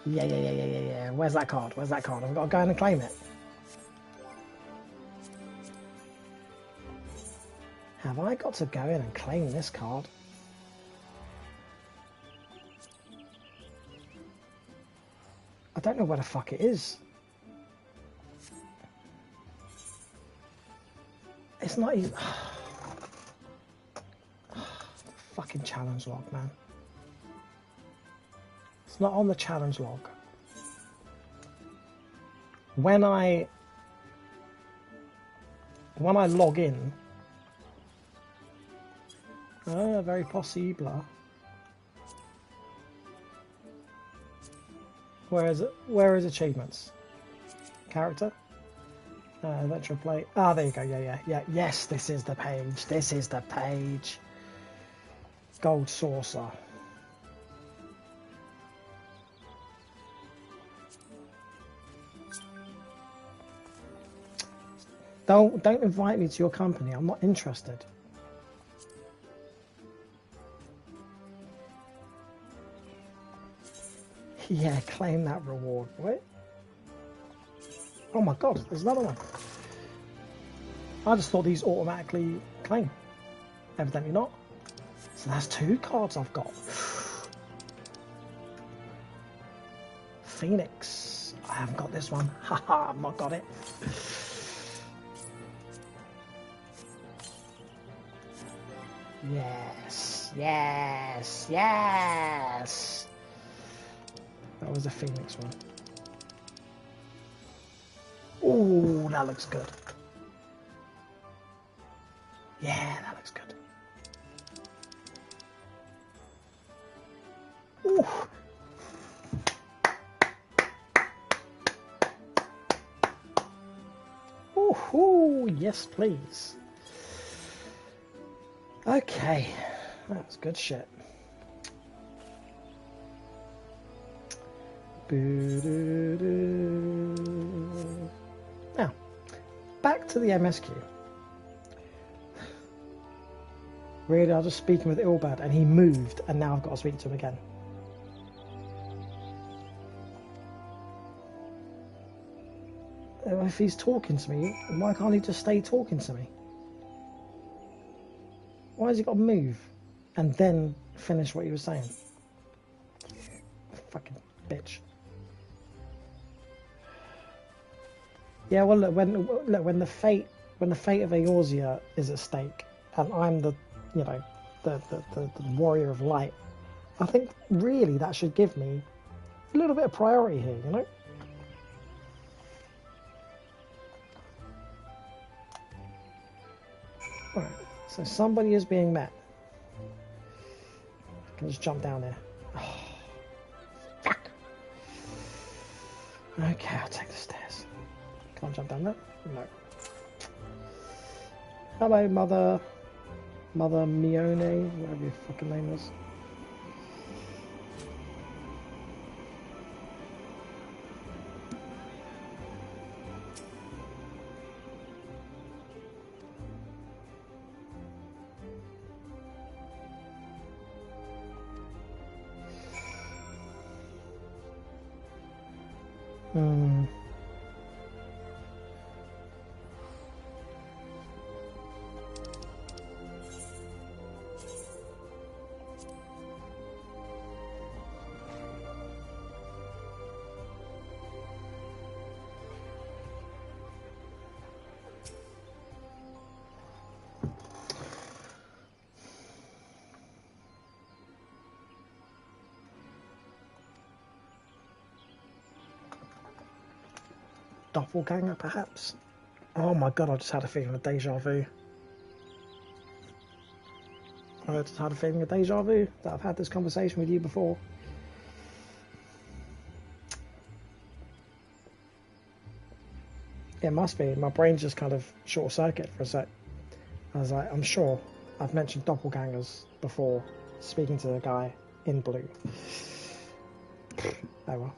Speaker 5: Yeah. Where's that card? Where's that card? I've got to go in and claim it. Have I got to go in and claim this card? I don't know where the fuck it is. It's not even... Fucking challenge log, man. It's not on the challenge log. When I log in... Oh, very possible. Where is it? Where is achievements? Character? Electro plate. Ah, there you go. Yeah. Yes, this is the page. This is the page. Gold saucer. Don't invite me to your company. I'm not interested. Yeah, claim that reward. Wait. Oh my god, there's another one. I just thought these automatically claim. Evidently not. So that's 2 cards I've got. Phoenix. I haven't got this one. Haha, I've not got it. Yes. That was the Phoenix one. Oh, that looks good. Yeah, that looks good. Ooh. Ooh, yes, please. Okay, that's good shit. Now, back to the MSQ. Really, I was just speaking with Ilbad and he moved, and now I've got to speak to him again. If he's talking to me, why can't he just stay talking to me? Why has he got to move and then finish what he was saying? Fucking bitch. Yeah, well, look, when the fate of Eorzea is at stake, and I'm the warrior of light, I think really that should give me a little bit of priority here, you know. Alright, so somebody is being met. I can just jump down there. Oh, fuck. Okay, I'll take the stairs. Can't jump down there? No. Hello, Mother Mione, whatever your fucking name is. Doppelganger, perhaps? Oh my god, I just had a feeling of deja vu. I just had a feeling of deja vu that I've had this conversation with you before. It must be. My brain just kind of short-circuited for a sec. I was like, I'm sure I've mentioned doppelgangers before, speaking to the guy in blue. Oh well.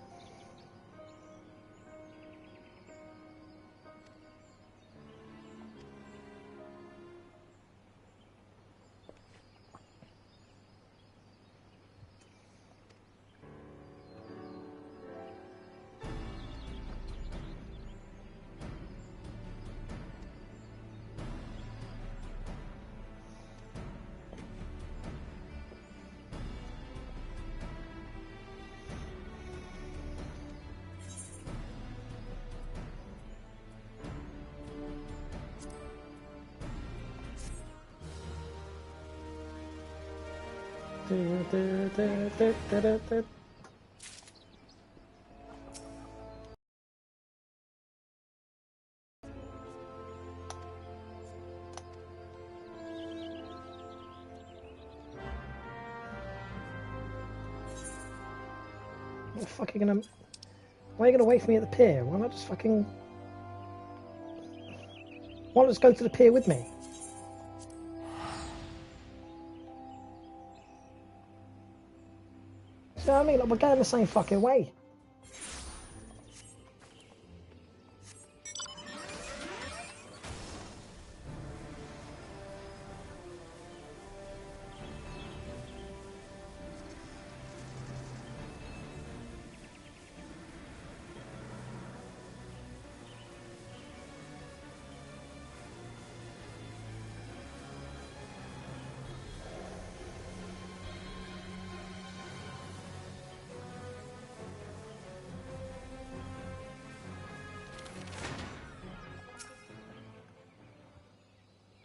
Speaker 5: What the fuck are you gonna... Why are you gonna wait for me at the pier? Why not just fucking... Why not just go to the pier with me? You know what I mean? Like, we're going the same fucking way.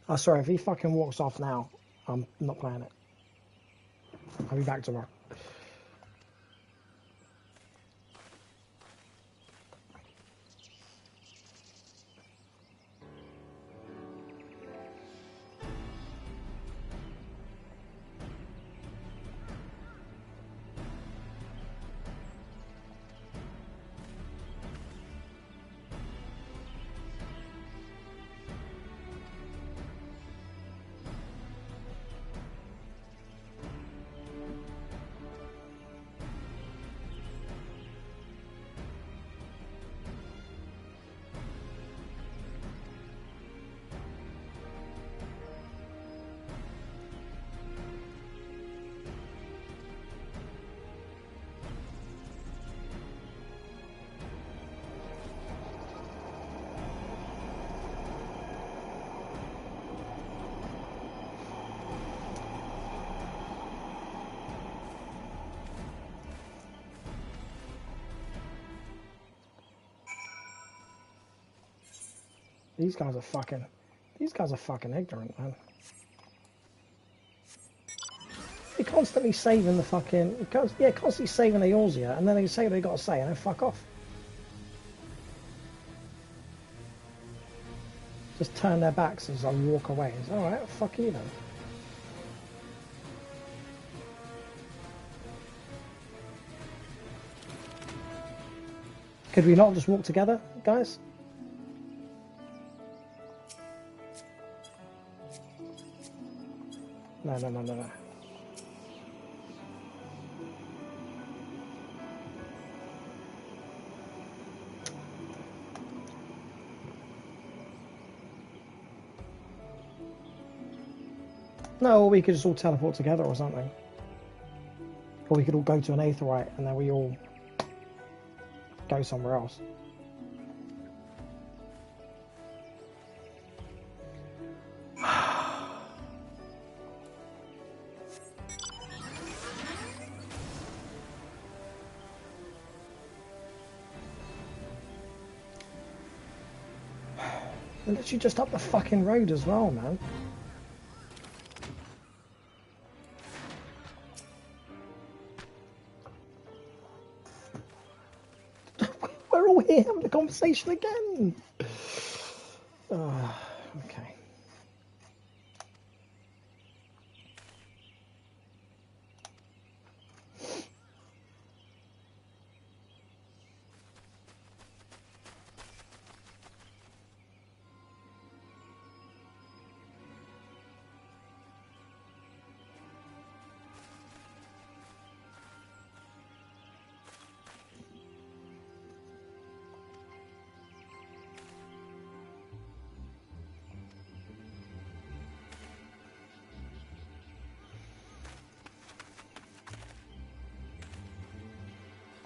Speaker 5: Oh, sorry, if he fucking walks off now, I'm not playing it. I'll be back tomorrow. These guys are fucking ignorant, man. They're constantly saving the fucking, constantly saving Eorzea, and then they say what they got to say, and then fuck off. Just turn their backs as I walk away. It's alright, fuck you then. Could we not just walk together, guys? No. No, or we could just all teleport together or something. Or we could all go to an Aetheryte and then we all go somewhere else. They're literally just up the fucking road as well, man. We're all here having the conversation again. Okay.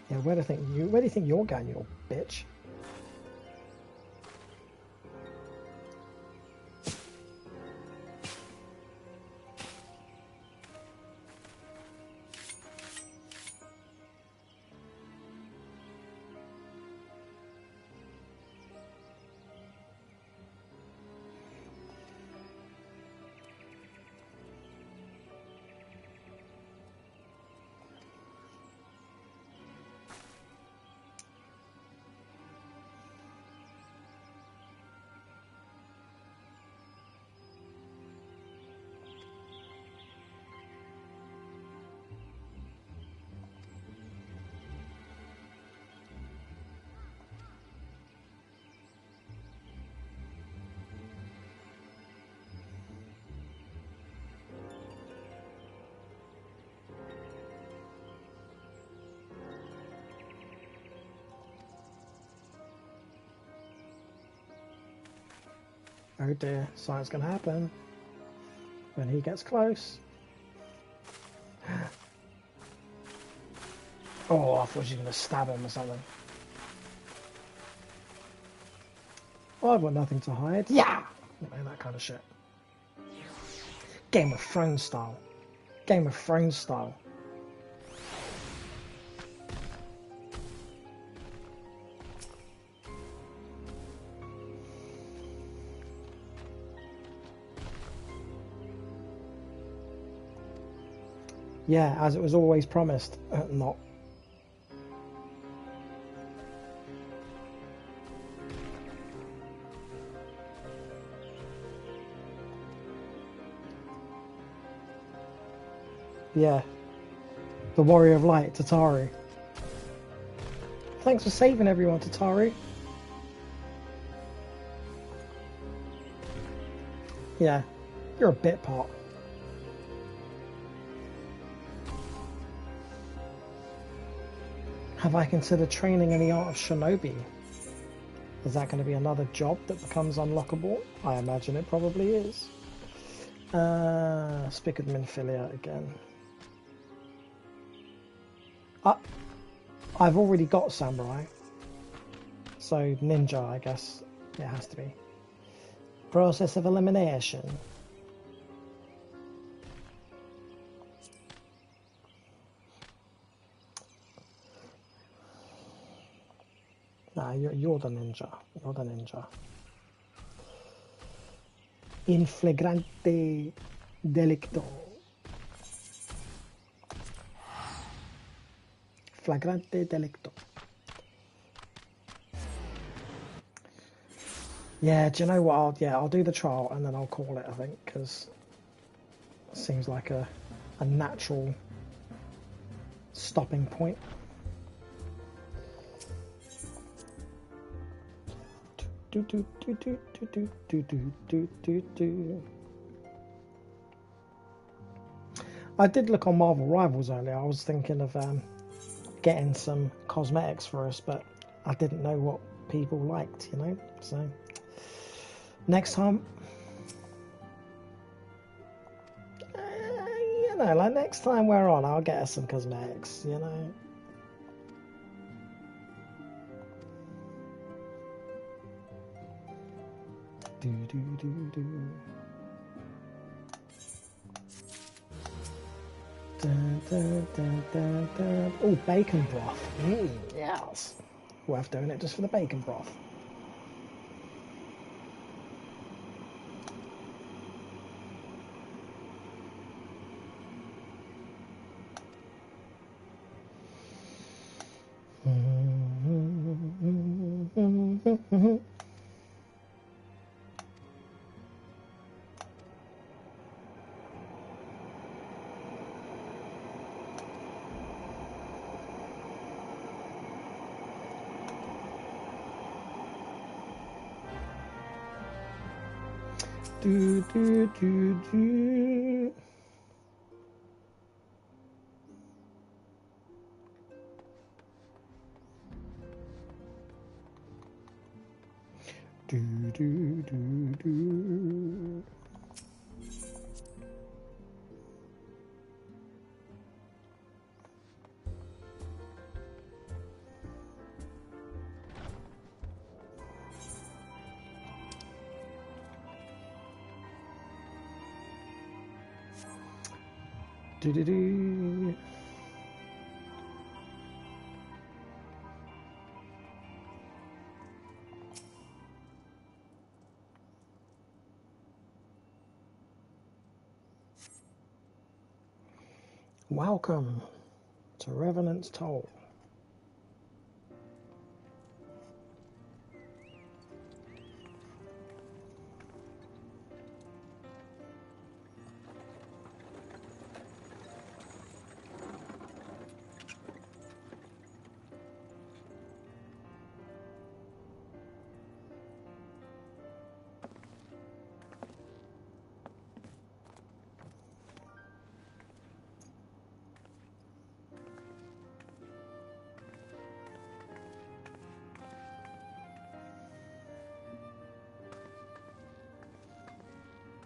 Speaker 5: Yeah, where do you think you're going, you little bitch? Oh dear, something's gonna happen when he gets close. Oh, I thought she was gonna stab him or something. Oh, I've got nothing to hide. Yeah! That kind of shit. Game of Thrones style. Game of Thrones style. Yeah, as it was always promised. Not. Yeah. The Warrior of Light, Tatari. Thanks for saving everyone, Tatari. Yeah, you're a bit pot. Have I considered training in the art of shinobi? Is that going to be another job that becomes unlockable? I imagine it probably is. Spigot Minfilia again. I've already got samurai. So ninja, I guess it has to be. Process of elimination. Nah, you're the ninja. You're the ninja. In flagrante delicto. Flagrante delicto. Yeah, do you know what? I'll do the trial and then I'll call it, I think, because it seems like a natural stopping point. I did look on Marvel Rivals earlier. I was thinking of getting some cosmetics for us, but I didn't know what people liked, you know. So next time, you know, like next time we're on, I'll get us some cosmetics, you know. Oh, bacon broth. Yes. Worth doing it just for the bacon broth. Do, do, do, do. Do, do, do, do. Do, do, do. Welcome to Revenant's Toll.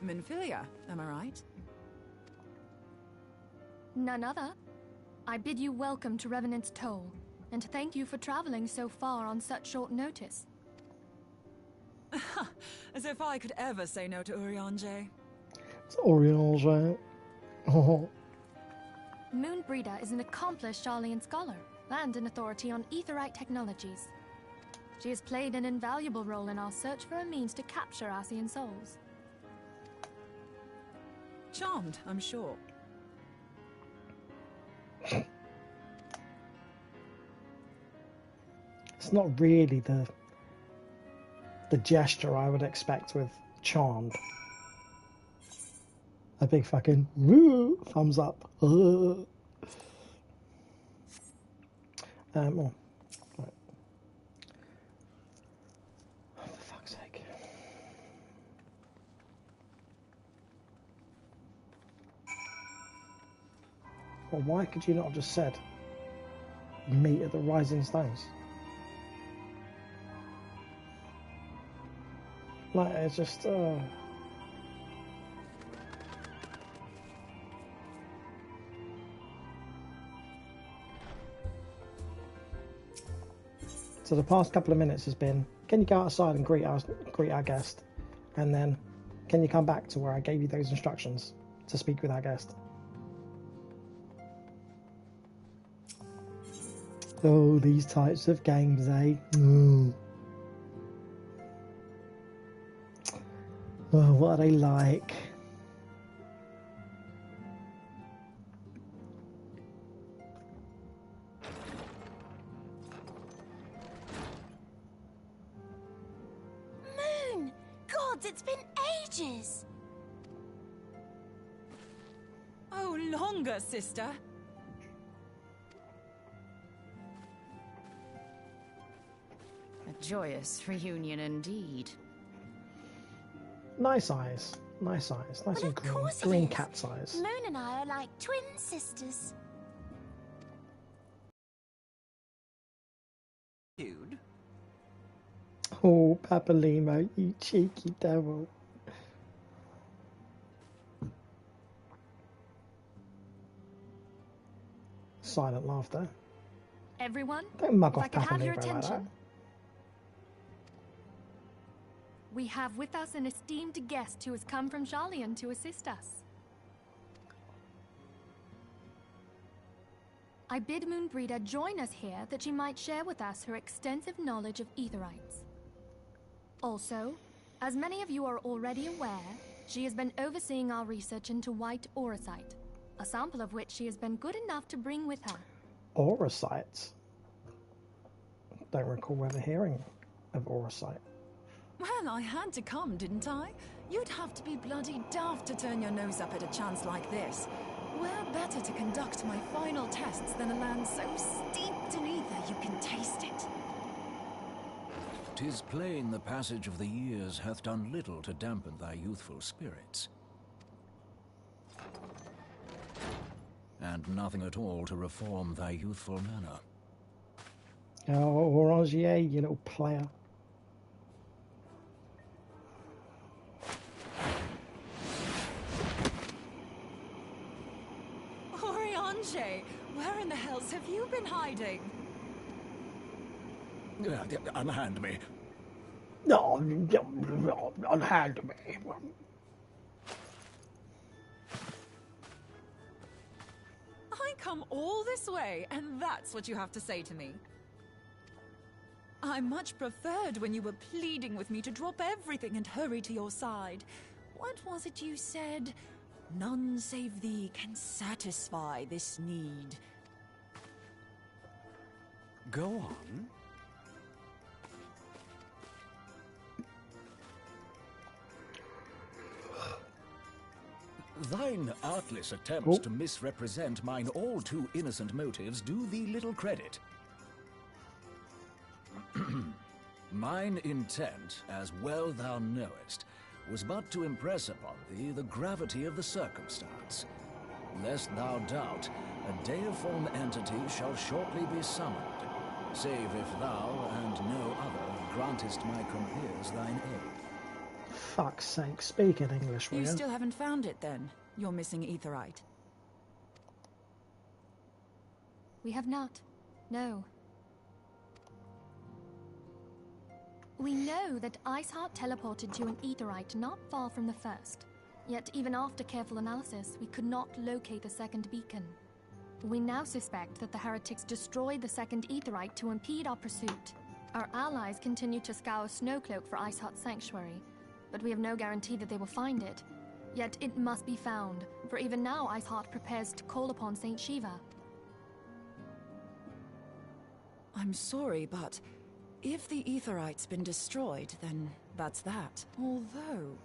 Speaker 15: Minfilia, am I right?
Speaker 1: None other. I bid you welcome to Revenant's Toll, and thank you for traveling so far on such short notice.
Speaker 15: As if I could ever say no to Urianger.
Speaker 5: It's Urianger. Oh.
Speaker 1: Moonbreeder is an accomplished Sharlayan scholar and an authority on aetheryte technologies. She has played an invaluable role in our search for a means to capture Ascian souls.
Speaker 15: Charmed, I'm sure.
Speaker 5: It's not really the gesture I would expect with Charmed. A big fucking woo, thumbs up. Oh, right. Oh, for fuck's sake. Well, why could you not have just said meet at the Rising Stones? Like, it's just, So the past couple of minutes has been, can you go outside and greet our guest? And then, can you come back to where I gave you those instructions to speak with our guest? Oh, these types of games, eh? Oh, what are they like?
Speaker 6: Moon! gods, it's been ages!
Speaker 15: Oh, longer, sister.
Speaker 3: A joyous reunion indeed.
Speaker 5: Nice eyes. Nice eyes. Nice and green.
Speaker 6: Course it
Speaker 5: Green
Speaker 6: is.
Speaker 5: cat's eyes.
Speaker 6: Moon and I are like twin sisters.
Speaker 15: Dude.
Speaker 5: Oh, Papalimo, you cheeky devil. Silent laughter.
Speaker 1: Everyone,
Speaker 5: Don't mug
Speaker 1: if
Speaker 5: off
Speaker 1: I could have your
Speaker 5: Papalimo like that.
Speaker 1: attention. We have with us an esteemed guest who has come from Sharlayan to assist us. I bid Moonbreeder join us here that she might share with us her extensive knowledge of Aetherites. Also, as many of you are already aware, she has been overseeing our research into white auracite, a sample of which she has been good enough to bring with her.
Speaker 5: Auracite? Don't recall ever hearing of auracite.
Speaker 15: Well, I had to come, didn't I? You'd have to be bloody daft to turn your nose up at a chance like this. Where better to conduct my final tests than a land so steeped in ether you can taste it?
Speaker 2: 'Tis plain the passage of the years hath done little to dampen thy youthful spirits. And nothing at all to reform thy youthful manner.
Speaker 5: Oh, Orangier, you little player.
Speaker 15: Oriange, where in the hells have you been hiding?
Speaker 2: Unhand me.
Speaker 5: No, unhand me.
Speaker 15: I come all this way, and that's what you have to say to me. I much preferred when you were pleading with me to drop everything and hurry to your side. What was it you said? None save thee can satisfy this need.
Speaker 4: Go on.
Speaker 2: Thine artless attempts to misrepresent mine all too innocent motives do thee little credit. Mine intent, as well thou knowest, was but to impress upon thee the gravity of the circumstance. Lest thou doubt, a deiform entity shall shortly be summoned, save if thou and no other grantest my compeers thine aid.
Speaker 5: Fuck's sake, speak in English, will
Speaker 15: You
Speaker 5: you?
Speaker 15: still haven't found it, then? Your missing Aetherite?
Speaker 1: We have not. No. We know that Iceheart teleported to an Aetherite not far from the first. Yet even after careful analysis, we could not locate the second beacon. We now suspect that the heretics destroyed the second Aetherite to impede our pursuit. Our allies continue to scour Snowcloak for Iceheart's sanctuary, but we have no guarantee that they will find it. Yet it must be found, for even now Iceheart prepares to call upon Saint Shiva.
Speaker 15: I'm sorry, but if the Aetherite's been destroyed, then that's that. Although,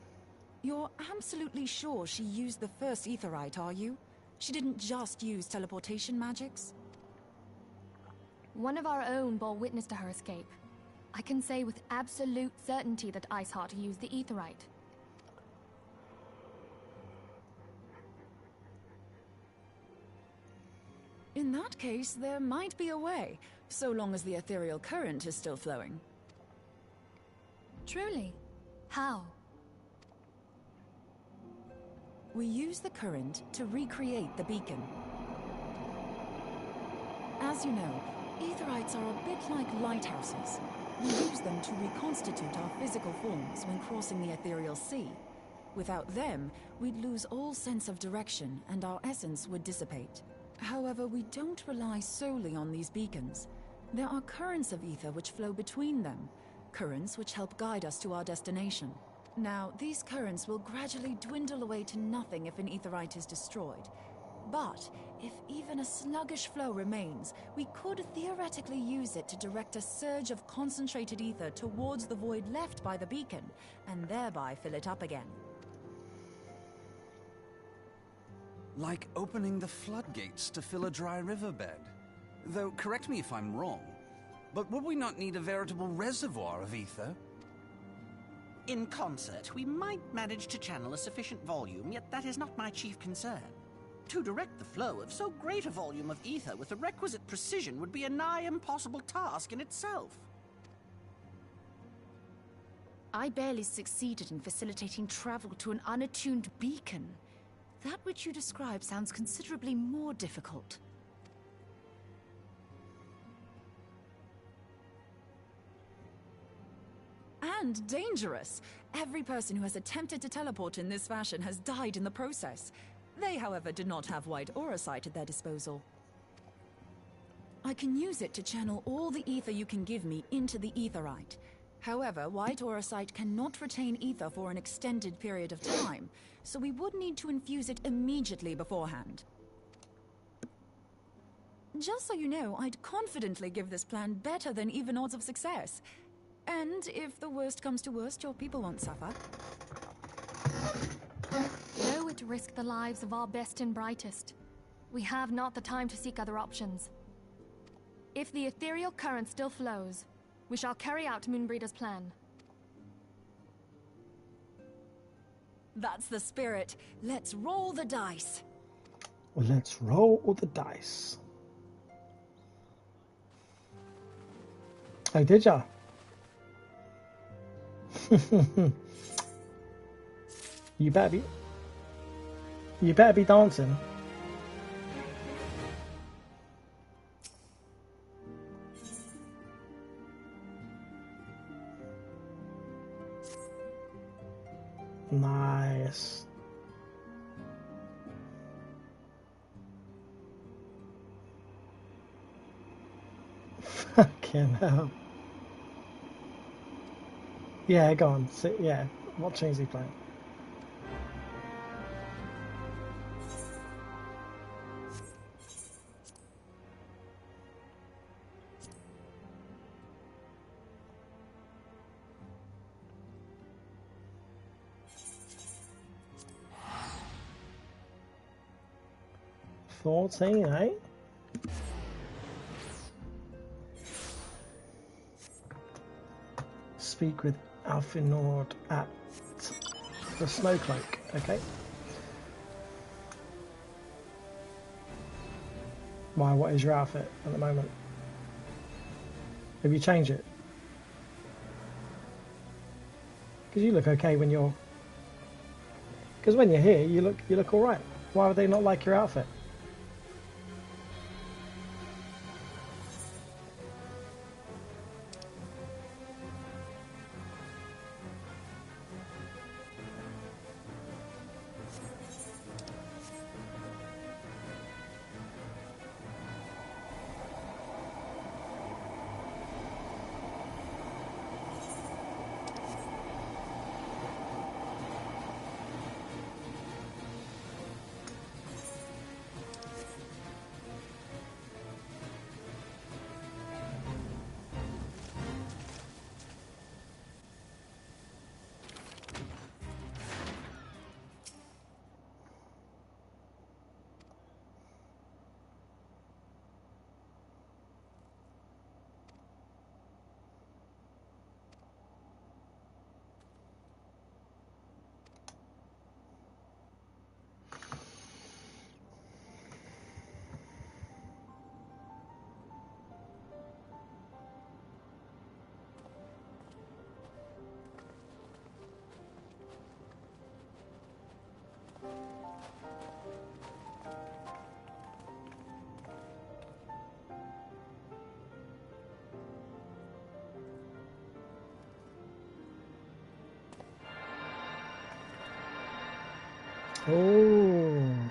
Speaker 15: you're absolutely sure she used the first Aetherite, are you? She didn't just use teleportation magics?
Speaker 1: One of our own bore witness to her escape. I can say with absolute certainty that Iceheart used the Aetherite.
Speaker 15: In that case, there might be a way, so long as the ethereal current is still flowing.
Speaker 1: Truly? How?
Speaker 15: We use the current to recreate the beacon. As you know, Aetherites are a bit like lighthouses. We use them to reconstitute our physical forms when crossing the ethereal sea. Without them, we'd lose all sense of direction and our essence would dissipate. However, we don't rely solely on these beacons. There are currents of ether which flow between them, currents which help guide us to our destination. Now, these currents will gradually dwindle away to nothing if an Aetherite is destroyed. But if even a sluggish flow remains, we could theoretically use it to direct a surge of concentrated ether towards the void left by the beacon, and thereby fill it up again.
Speaker 4: Like opening the floodgates to fill a dry riverbed. Though, correct me if I'm wrong, but would we not need a veritable reservoir of ether?
Speaker 16: In concert, we might manage to channel a sufficient volume, yet that is not my chief concern. To direct the flow of so great a volume of ether with the requisite precision would be a nigh impossible task in itself.
Speaker 3: I barely succeeded in facilitating travel to an unattuned beacon. That which you describe sounds considerably more difficult.
Speaker 15: And dangerous. Every person who has attempted to teleport in this fashion has died in the process. They, however, did not have white aura sight at their disposal. I can use it to channel all the ether you can give me into the aetheryte. However, white aura sight cannot retain ether for an extended period of time, so we would need to infuse it immediately beforehand. Just so you know, I'd confidently give this plan better than even odds of success. And if the worst comes to worst, your people won't suffer.
Speaker 1: Though it risk the lives of our best and brightest, we have not the time to seek other options. If the ethereal current still flows, we shall carry out Moonbreeder's plan.
Speaker 15: That's the spirit. Let's roll the dice.
Speaker 5: Well, let's roll the dice. Oh, did ya? You better be dancing. Nice. Fucking hell. Yeah, go on. Yeah, what tunes he playing? $14, eh? Speak with Alfinord at the Snowcloak. Okay. Why? What is your outfit at the moment? Have you changed it? Because you look okay when you're. Because when you're here, you look all right. Why would they not like your outfit? Oh.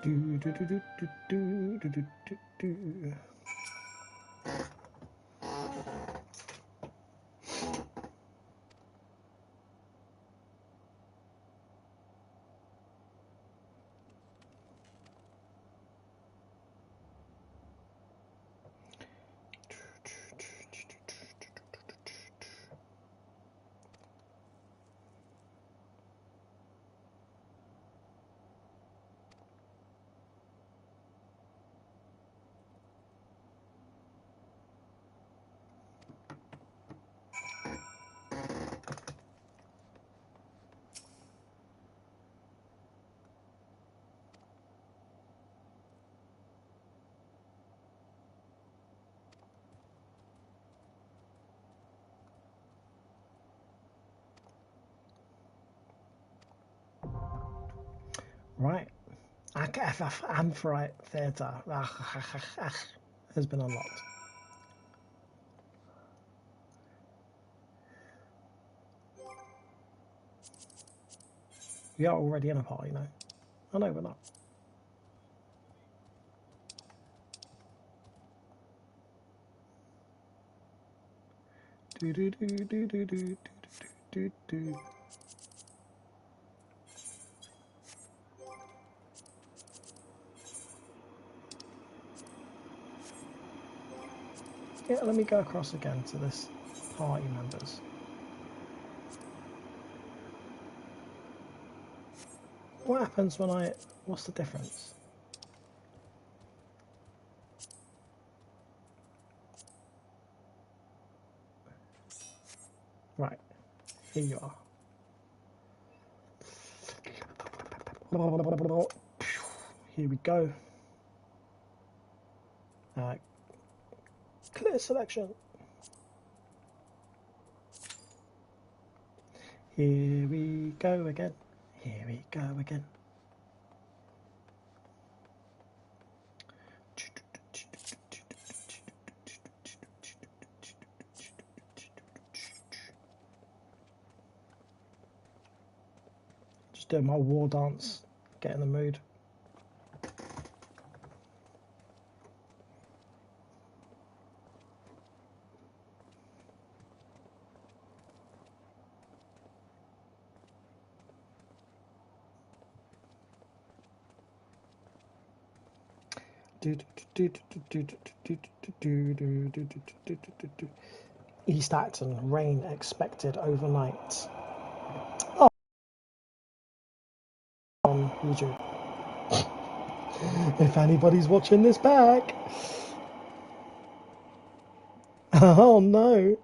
Speaker 5: Do do do do do do do do do do. Right. Amphitrite Theatre has been unlocked. We are already in a party, you know. Oh no, we're not. Do do do do do do do do. Yeah, let me go across again to this party members. What happens when I... What's the difference? Right, here you are. Here we go. Clear selection. Here we go again. Here we go again. Just doing my war dance, get in the mood. East Acton, rain expected overnight. Oh, on YouTube. If anybody's watching this back. Oh no.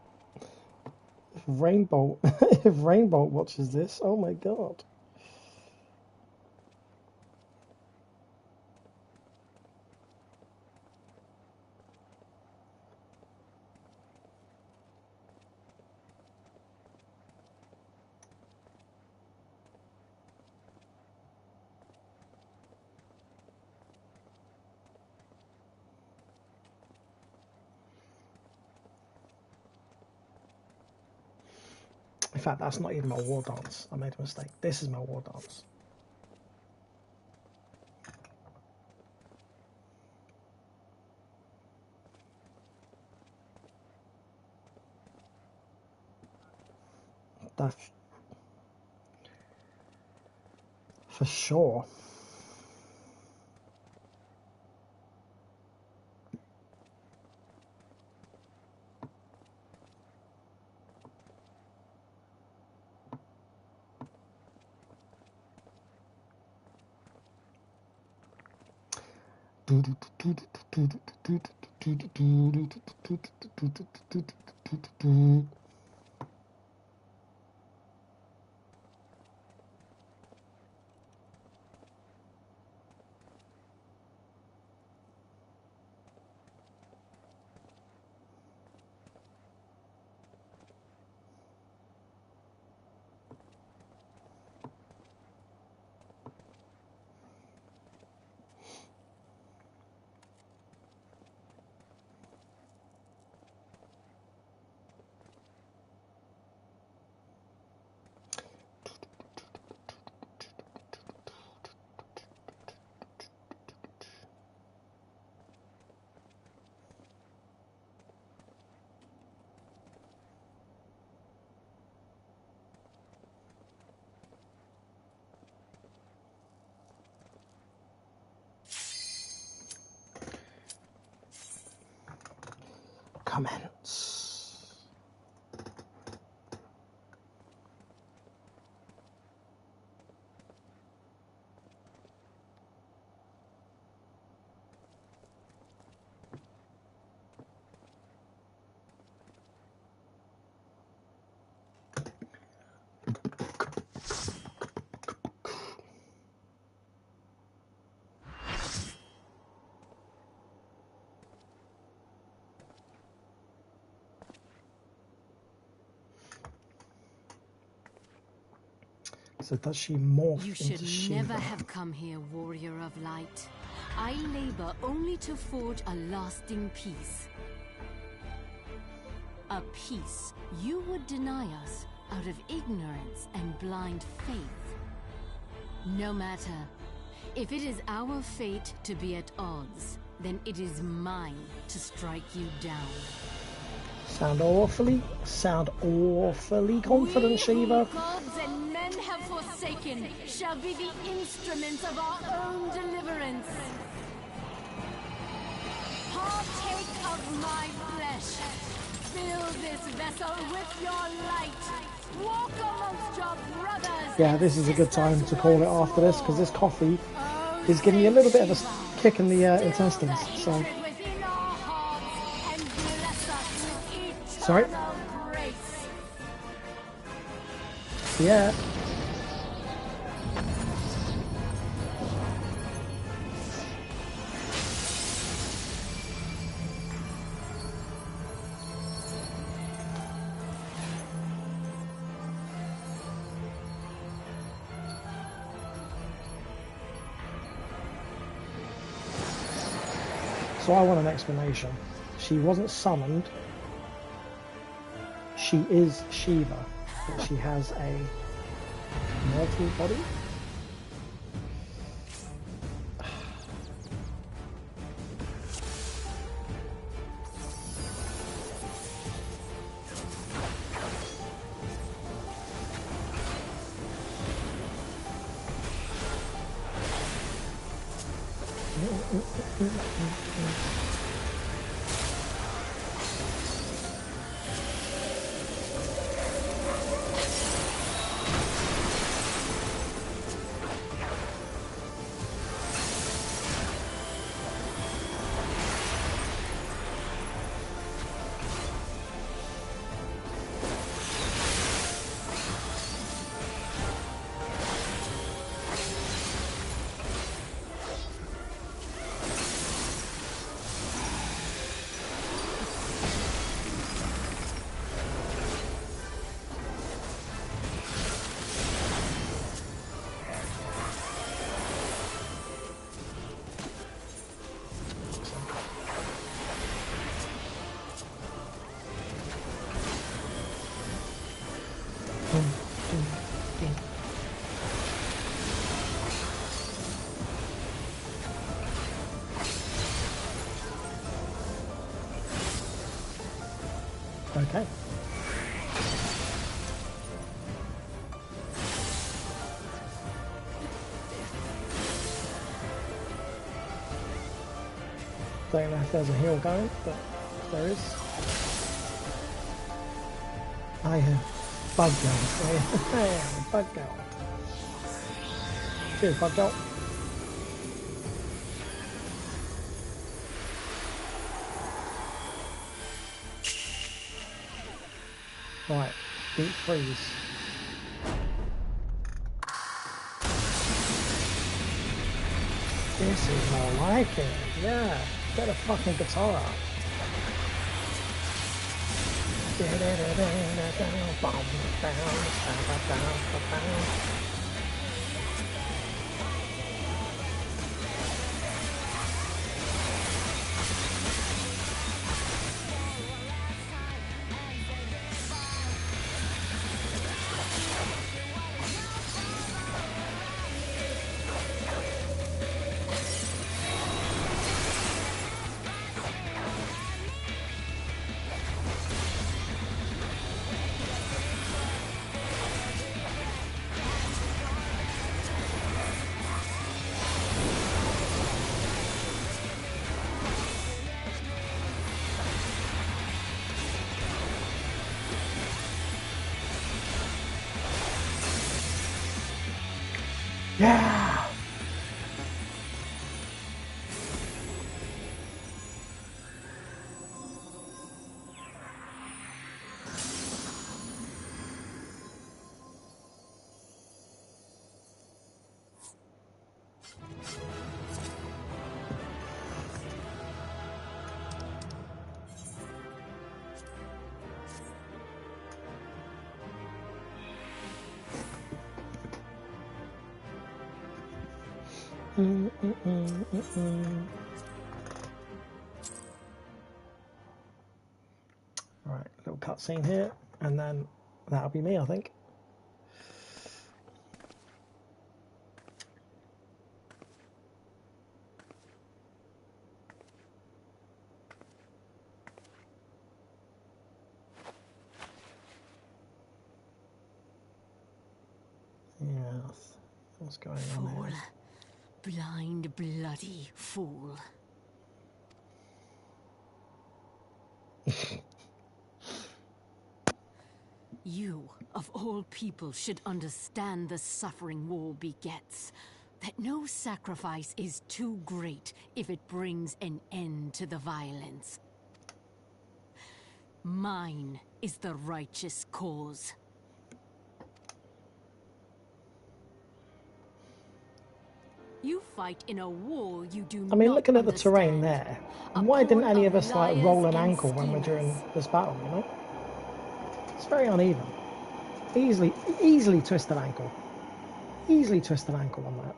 Speaker 5: If Rainbow watches this, oh my god. In fact, that's not even my war dance. I made a mistake. This is my war dance. That's for sure. commence. So does she morph
Speaker 12: You
Speaker 5: into
Speaker 12: should
Speaker 5: Shiva?
Speaker 12: never have come here, warrior of light. I labor only to forge a lasting peace. A peace you would deny us out of ignorance and blind faith. No matter. If it is our fate to be at odds, then it is mine to strike you down.
Speaker 5: Sound awfully confident, Shiva.
Speaker 12: Whom gods and men have forsaken shall be the instruments of our own deliverance. Partake of my flesh. Fill this vessel with your light. Walk amongst your brothers.
Speaker 5: Yeah, this is a good time to call it after this, because this coffee is giving me a little bit of a kick in the intestines. So, sorry. Yeah. So I want an explanation. She wasn't summoned. She is Shiva, but she has a mortal body. Okay. Don't know if there's a heal going, but there is. I am bug girl. I am bug girl. Cheers, bug girl. Right, deep freeze. This is more like it. Yeah, get a fucking guitar out. Yeah! Right, little cutscene here, and then that'll be me, I think. Yes, what's going on
Speaker 12: Fool.
Speaker 5: here?
Speaker 12: Blind, bloody fool. You, of all people, should understand the suffering war begets. That no sacrifice is too great if it brings an end to the violence. Mine is the righteous cause. You fight in a war you do
Speaker 5: I mean,
Speaker 12: not
Speaker 5: looking at the
Speaker 12: understand.
Speaker 5: terrain there, why didn't any of us like roll an ankle when we're during this battle, you know? It's very uneven. Easily twist an ankle. Easily twist an ankle on that.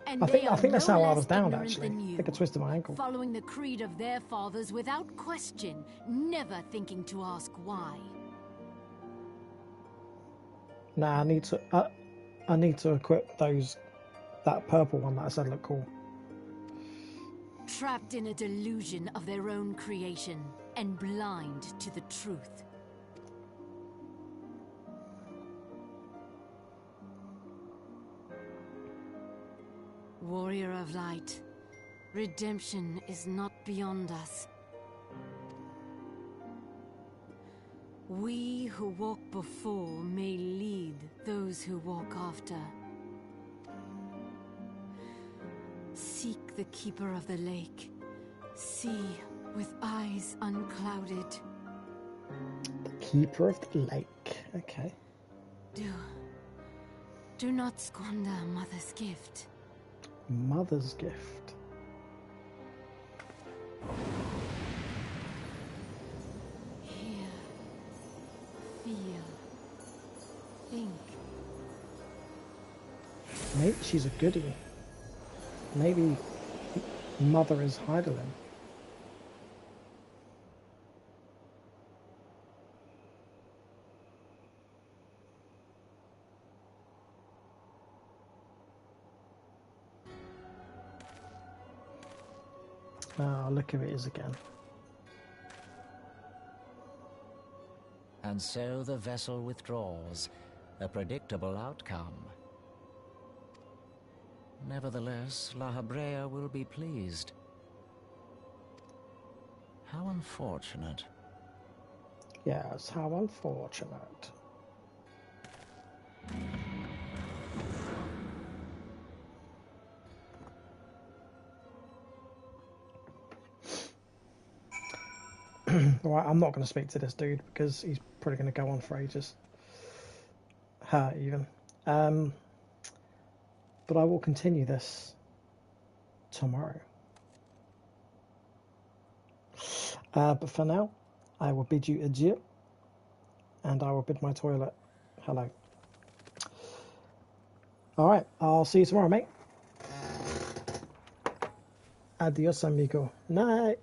Speaker 12: And
Speaker 5: I think that's how I was downed,
Speaker 12: ignorant
Speaker 5: actually.
Speaker 12: than
Speaker 5: I
Speaker 12: you,
Speaker 5: think I twisted my ankle.
Speaker 12: following the creed of their fathers without question, never thinking to ask why.
Speaker 5: Nah, I need to equip that purple one that I said looked cool.
Speaker 12: Trapped in a delusion of their own creation and blind to the truth. Warrior of light, redemption is not beyond us. We who walk before may lead those who walk after. Seek the keeper of the lake. See with eyes unclouded.
Speaker 5: The keeper of the lake. Okay.
Speaker 12: Do not squander Mother's gift.
Speaker 5: Mother's gift.
Speaker 12: Hear, feel, think.
Speaker 5: Maybe she's a goodie. Maybe Mother is Heidelin. Oh, look who it is again.
Speaker 2: And so the vessel withdraws, a predictable outcome. Nevertheless, La Habrea will be pleased. How unfortunate.
Speaker 5: Yes, how unfortunate. Right, I'm not going to speak to this dude because he's probably going to go on for ages. Her, even. But I will continue this tomorrow. But for now, I will bid you adieu. And I will bid my toilet hello. Alright, I'll see you tomorrow, mate. Adios, amigo. Night.